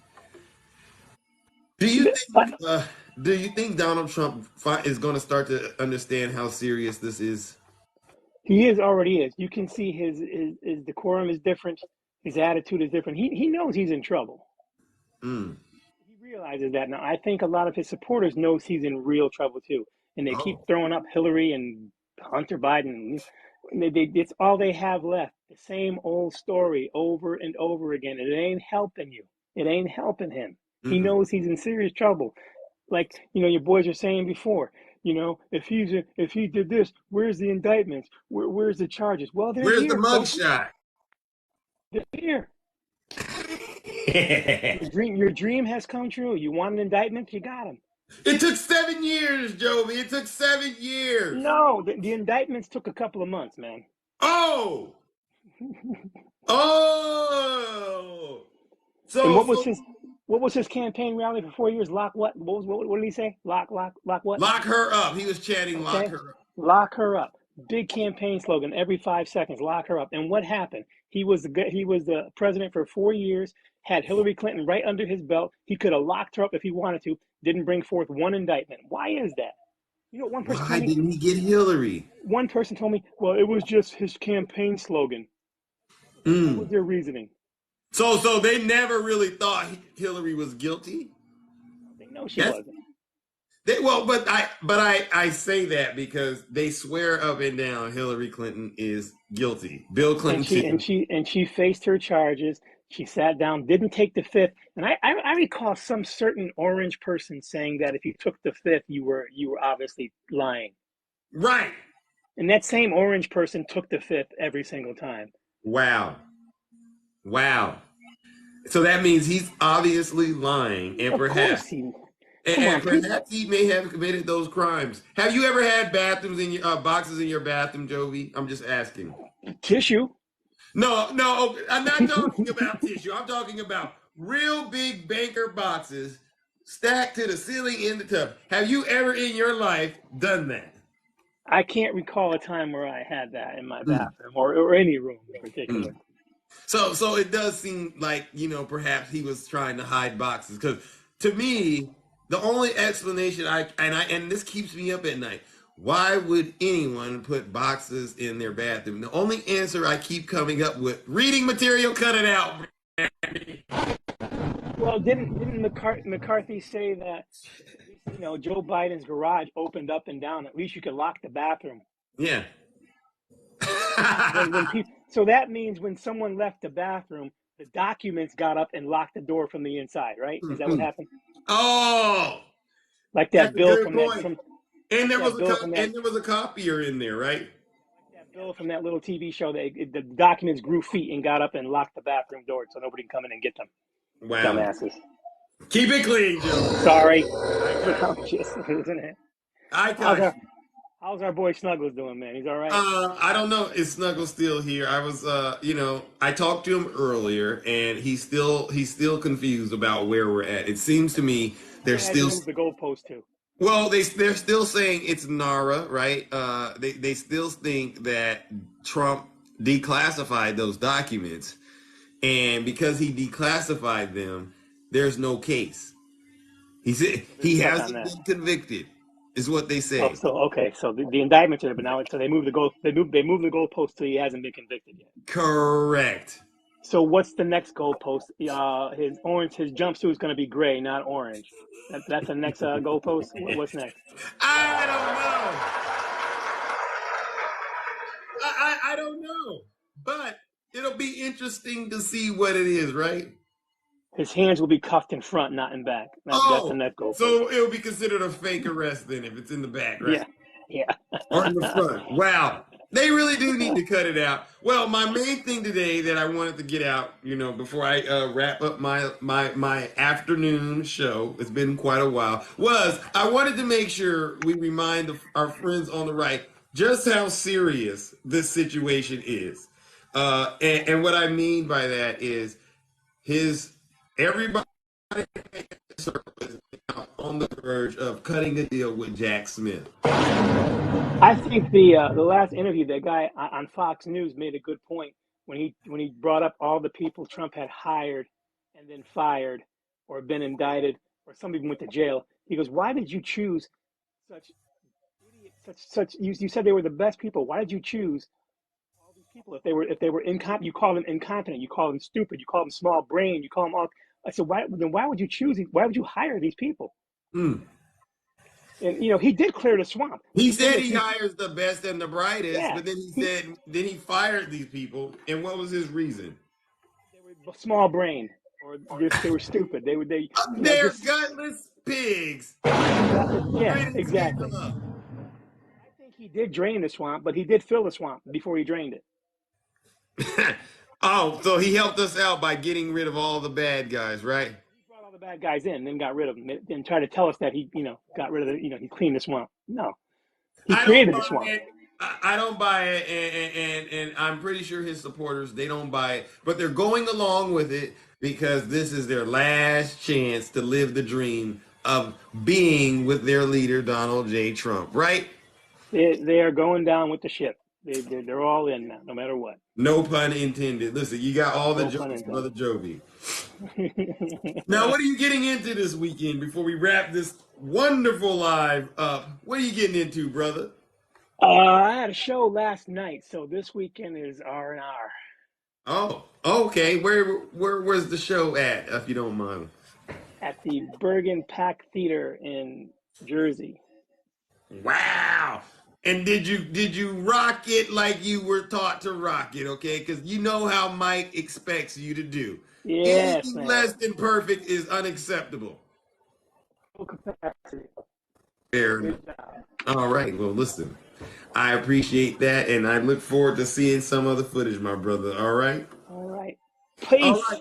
Speaker 1: Do you think Donald Trump is going to start to understand how serious this is?
Speaker 14: He already is. You can see his decorum is different. His attitude is different. He knows he's in trouble.
Speaker 1: Mm.
Speaker 14: He realizes that now. I think a lot of his supporters knows he's in real trouble too, and they keep
Speaker 1: Oh.
Speaker 14: throwing up Hillary and Hunter Biden. It's all they have left. The same old story over and over again. It ain't helping you. It ain't helping him. He
Speaker 1: Mm-mm.
Speaker 14: knows he's in serious trouble. Like your boys were saying before. If he did this, where's the indictments? Where's the charges? Well, they're
Speaker 1: Where's the
Speaker 14: here, folks.
Speaker 1: mugshot?
Speaker 14: They're here. Your dream has come true. You want an indictment? You got him.
Speaker 1: It took 7 years, Joby. It took 7 years.
Speaker 14: No, the indictments took a couple of months, man.
Speaker 1: Oh. Oh.
Speaker 14: And
Speaker 1: So
Speaker 14: what was his campaign rally for 4 years? Lock what? What did he say? Lock what?
Speaker 1: lock her up. He was chanting, "Lock
Speaker 14: Okay,
Speaker 1: her up."
Speaker 14: lock her up. Big campaign slogan every 5 seconds. Lock her up. And what happened? He was the president for 4 years. Had Hillary Clinton right under his belt. He could have locked her up if he wanted to. Didn't bring forth one indictment. Why is that? One person
Speaker 1: Why
Speaker 14: told me.
Speaker 1: didn't he get Hillary?
Speaker 14: One person told me, well, it was just his campaign slogan. What was their reasoning?
Speaker 1: So they never really thought Hillary was guilty.
Speaker 14: They know she wasn't.
Speaker 1: But I say that because they swear up and down Hillary Clinton is guilty. Bill Clinton
Speaker 14: And she faced her charges. She sat down, didn't take the fifth. And I recall some certain orange person saying that if you took the fifth, you were obviously lying.
Speaker 1: Right.
Speaker 14: And that same orange person took the fifth every single time.
Speaker 1: Wow. So that means he's obviously lying, and perhaps he may have committed those crimes. Have you ever had bathrooms in your boxes in your bathroom, Jovi? I'm just asking.
Speaker 14: Tissue?
Speaker 1: No, I'm not talking about tissue. I'm talking about real big banker boxes stacked to the ceiling in the tub. Have you ever in your life done that?
Speaker 14: I can't recall a time where I had that in my bathroom or any room in particular.
Speaker 1: So it does seem like, perhaps he was trying to hide boxes, because to me, the only explanation and this keeps me up at night, why would anyone put boxes in their bathroom? The only answer I keep coming up with, reading material, cut it out.
Speaker 14: Well, didn't McCarthy say that, Joe Biden's garage opened up and down? At least you could lock the bathroom.
Speaker 1: Yeah.
Speaker 14: So that means when someone left the bathroom, the documents got up and locked the door from the inside, right? Is that what happened?
Speaker 1: Oh,
Speaker 14: like that bill from
Speaker 1: point.
Speaker 14: that.
Speaker 1: And there was a copier in there, right?
Speaker 14: Like that bill from that little TV show. The documents grew feet and got up and locked the bathroom door so nobody can come in and get them.
Speaker 1: Wow.
Speaker 14: Dumbasses.
Speaker 1: Keep it clean, Joe.
Speaker 14: Sorry. How's our boy Snuggles doing, man? He's all right?
Speaker 1: I don't know. Is Snuggles still here? I was, I talked to him earlier, and he's still confused about where we're at. It seems to me they're still
Speaker 14: the goalpost too.
Speaker 1: Well, they're still saying it's NARA, right? They still think that Trump declassified those documents, and because he declassified them, there's no case. He said
Speaker 14: They're
Speaker 1: he
Speaker 14: stuck on
Speaker 1: hasn't
Speaker 14: that.
Speaker 1: been convicted, is what they
Speaker 14: Oh,
Speaker 1: say.
Speaker 14: so okay, so the indictment's there, but now so they move the goal. They move the goalpost till he hasn't been convicted yet.
Speaker 1: Correct.
Speaker 14: So what's the next goalpost? His jumpsuit's going to be gray, not orange. That's the next goalpost. What's next?
Speaker 1: I don't know. I don't know. But it'll be interesting to see what it is, right?
Speaker 14: His hands will be cuffed in front, not in back. That's the next goalpost.
Speaker 1: So it'll be considered a fake arrest then if it's in the back, right?
Speaker 14: Yeah.
Speaker 1: Or in the front. Wow. They really do need to cut it out. Well, my main thing today that I wanted to get out, before I wrap up my afternoon show, it's been quite a while, was I wanted to make sure we remind our friends on the right just how serious this situation is. And what I mean by that is everybody is on the verge of cutting a deal with Jack Smith.
Speaker 14: I think the last interview, that guy on Fox News made a good point when he brought up all the people Trump had hired and then fired or been indicted or some even went to jail. He goes, "Why did you choose such idiots? You said they were the best people. Why did you choose all these people if they were incompetent? You call them incompetent. You call them stupid. You call them small brain. You call them all." I said, "Why would you choose? Why would you hire these people?" And he did clear the swamp.
Speaker 1: He said he hires the best and the brightest,
Speaker 14: Yeah.
Speaker 1: but then he fired these people. And what was his reason?
Speaker 14: They were small brain, or they were stupid.
Speaker 1: They're gutless pigs.
Speaker 14: Yeah, exactly. I think he did drain the swamp, but he did fill the swamp before he drained it.
Speaker 1: Oh, so he helped us out by getting rid of all the bad guys, right?
Speaker 14: He brought all the bad guys in, then got rid of them, and tried to tell us that he, got rid of he cleaned the swamp. No, he created the swamp.
Speaker 1: I don't buy it, and I'm pretty sure his supporters, they don't buy it, but they're going along with it because this is their last chance to live the dream of being with their leader, Donald J. Trump, right?
Speaker 14: They are going down with the ship. They're all in now, no matter what.
Speaker 1: No pun intended. Listen, you got all the jokes, Brother Joby. Now, what are you getting into this weekend before we wrap this wonderful live up? What are you getting into, brother?
Speaker 14: I had a show last night, so this weekend is R&R.
Speaker 1: Oh, okay. Where's the show at, if you don't mind?
Speaker 14: At the Bergen Pack Theater in Jersey.
Speaker 1: Wow. And did you rock it like you were taught to rock it, okay? Because you know how Mike expects you to do.
Speaker 14: Yes,
Speaker 1: anything
Speaker 14: man.
Speaker 1: less than perfect is unacceptable.
Speaker 14: Full capacity.
Speaker 1: Fair enough. All right. Well, listen, I appreciate that, and I look forward to seeing some of the footage, my brother. All right?
Speaker 14: All right. Peace.
Speaker 1: All right.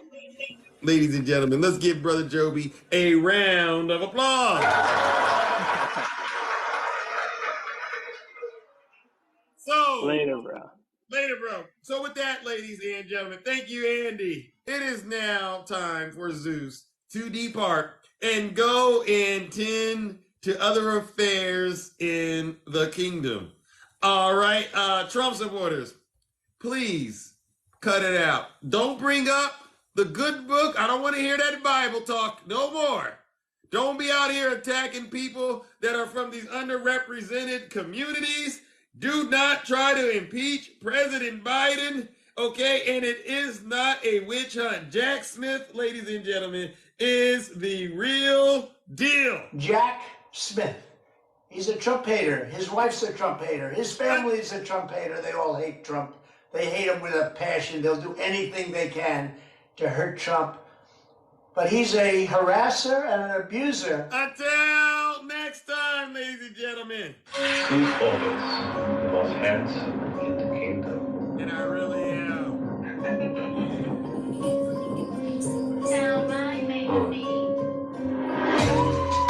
Speaker 1: Ladies and gentlemen, let's give Brother Joby a round of applause. So,
Speaker 14: later, bro.
Speaker 1: So with that, ladies and gentlemen, thank you, Andy. It is now time for Zeus to depart and go and tend to other affairs in the kingdom. All right, Trump supporters, please cut it out. Don't bring up the good book. I don't want to hear that Bible talk no more. Don't be out here attacking people that are from these underrepresented communities. Do not try to impeach President Biden, okay? And it is not a witch hunt. Jack Smith, ladies and gentlemen, is the real deal.
Speaker 15: Jack Smith. He's a Trump hater. His wife's a Trump hater. His family's a Trump hater. They all hate Trump. They hate him with a passion. They'll do anything they can to hurt Trump. But he's a harasser and an abuser.
Speaker 1: Until next time, ladies and gentlemen.
Speaker 16: Truth always, the most handsome in the kingdom.
Speaker 1: And I really am.
Speaker 2: Sound my baby.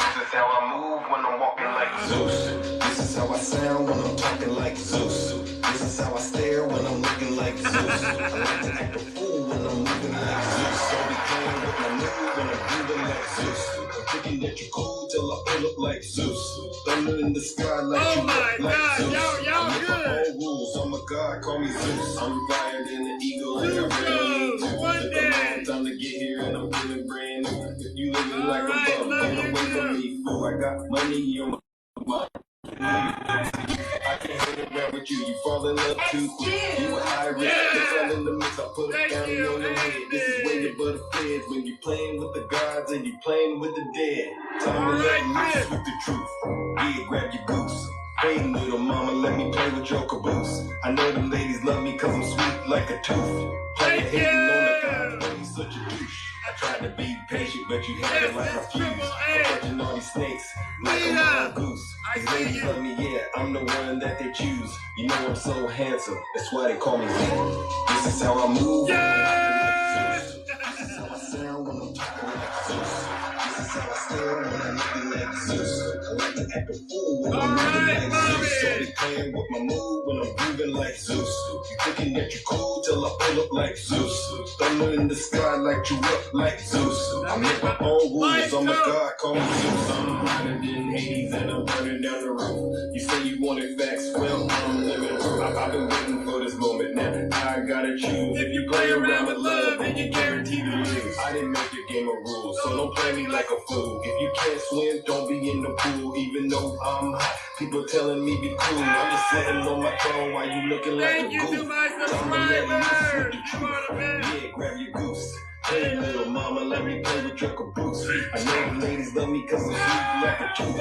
Speaker 17: This is how I move when I'm walking like Zeus. This is how I sound when I'm talking like Zeus. This is how I stare when I'm looking like Zeus. I like to act a fool when I'm moving like Zeus. So be playing with my move when I'm moving like Zeus. Thinking that you're cool till I pull up like Zeus. Thunder in the sky like you look like Zeus. I'm with my own rules. I'm a god, call me Zeus. I'm flyer than an eagle. I got really to. Took a long time to get here and I'm feeling brand new. If you living like a bum, get away from I got money on my I can't hang around with you. You fall in love too quick. You a high risk. It's all in the mix. I put a bounty on your head. This is way above the feds. When you playing with the gods and you playing with the dead. Time to let loose with the truth. Yeah, grab your goose. Hey, little mama, let me play with your caboose. I know them ladies love me cause I'm sweet like a tooth. Play hating on the God, but he's such a douche. I tried to be patient, but you had it like a fuse. I'm catching all these snakes like a mongoose. These ladies love me, yeah, I'm the one that they choose. You know I'm so handsome, that's why they call me Zeus. This is how I move when I'm like Zeus. This is how I sound when I'm talking like Zeus. This is how I stare when I'm looking like Zeus. I like to act a fool when I'm moving like Zeus. So be playing with my mood when I'm moving like Zeus. You thinking that you cool till I pull up like Zeus. Thunder in the sky, light you up like Zeus. I make my own rules, I'm a god, call me Zeus. I'm hotter than Hades and I'm running down the roof. You say you wanted facts, well, I'm living proof. I've been waiting for this moment now. I gotta choose. If you play around with love, then you guaranteed to lose. I didn't make the game of rules, so don't play me like a fool. If you can't swim, don't be in the pool. Even though I'm hot, people telling me be cool. I'm just sitting on my throne while you looking like a goof. Time to let loose with the truth. Yeah, grab your goose. Hey, little mama, let me play with your caboose. I know the ladies love me cause I'm sweet like a tooth.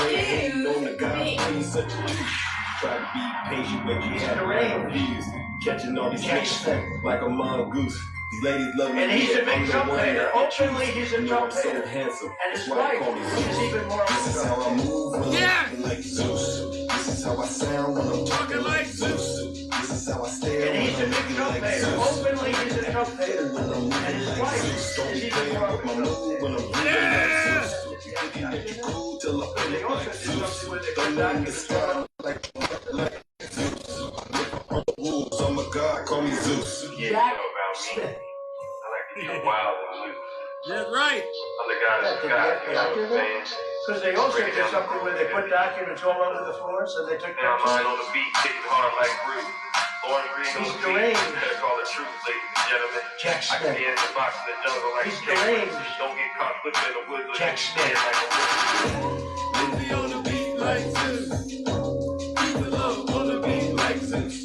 Speaker 17: Hey, hating on the guy, why you such a douche? Try to be patient, but you had to confused. Catching all these snakes like a mongoose. These ladies love me.
Speaker 15: And he's a big Trump hater. Openly, he's a Trump
Speaker 17: so
Speaker 15: hater.
Speaker 17: handsome.
Speaker 15: And his wife is even more.
Speaker 17: This is how I move when I'm talking like Zeus. This is how I sound when I'm talking like Zeus. This is how I stare
Speaker 15: And he's a big Trump hater. Openly, he's a Trump hater. And his wife
Speaker 17: Don't
Speaker 15: is
Speaker 17: be
Speaker 15: even
Speaker 17: playing
Speaker 15: more.
Speaker 17: with my mood when I'm moving like Zeus. You thinking that you cool till I pull up like Zeus. Thunder in the sky like Zeus. Rules, I'm a god, call me Zeus.
Speaker 2: Yeah, you know about me. I like to get wild and loose.
Speaker 1: That's right.
Speaker 2: I'm the guy that's got, you know what I'm saying?
Speaker 15: Because they also did something where they put documents all over the floor, so they took
Speaker 2: Now mine
Speaker 15: pictures.
Speaker 2: on the beat, kicking hard like Bruce. Lauren Green on
Speaker 15: He's
Speaker 2: the beat.
Speaker 15: deranged.
Speaker 2: Better call it truth, ladies and gentlemen.
Speaker 15: Jack
Speaker 2: I can
Speaker 15: Smith.
Speaker 2: be in the box in the jungle like
Speaker 15: He's
Speaker 2: a snake.
Speaker 15: deranged.
Speaker 2: Don't get caught flipping in the woods or
Speaker 15: Jack
Speaker 2: get
Speaker 15: Smith.
Speaker 2: scared like a witch.
Speaker 1: Lindsay on the beat like Zeus. Keep it low on the beat like Zeus.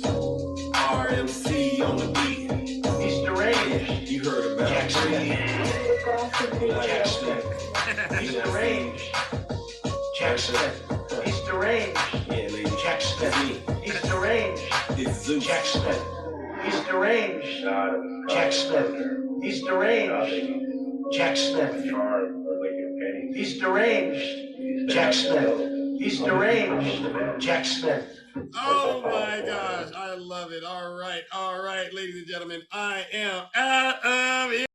Speaker 1: RMC on the beat.
Speaker 15: He's deranged.
Speaker 17: You heard about
Speaker 15: Jack Smith. Jack Smith. He's deranged. Jack Smith. He's deranged.
Speaker 17: Yeah, lady.
Speaker 15: Jack Smith. He's deranged.
Speaker 17: It's Zeus.
Speaker 15: Jack Smith. He's deranged. Jack Smith. He's deranged. Jack Smith. He's deranged. Jack Smith. He's deranged. Jack Smith.
Speaker 1: Oh my gosh, I love it. All right, ladies and gentlemen, I am out of here.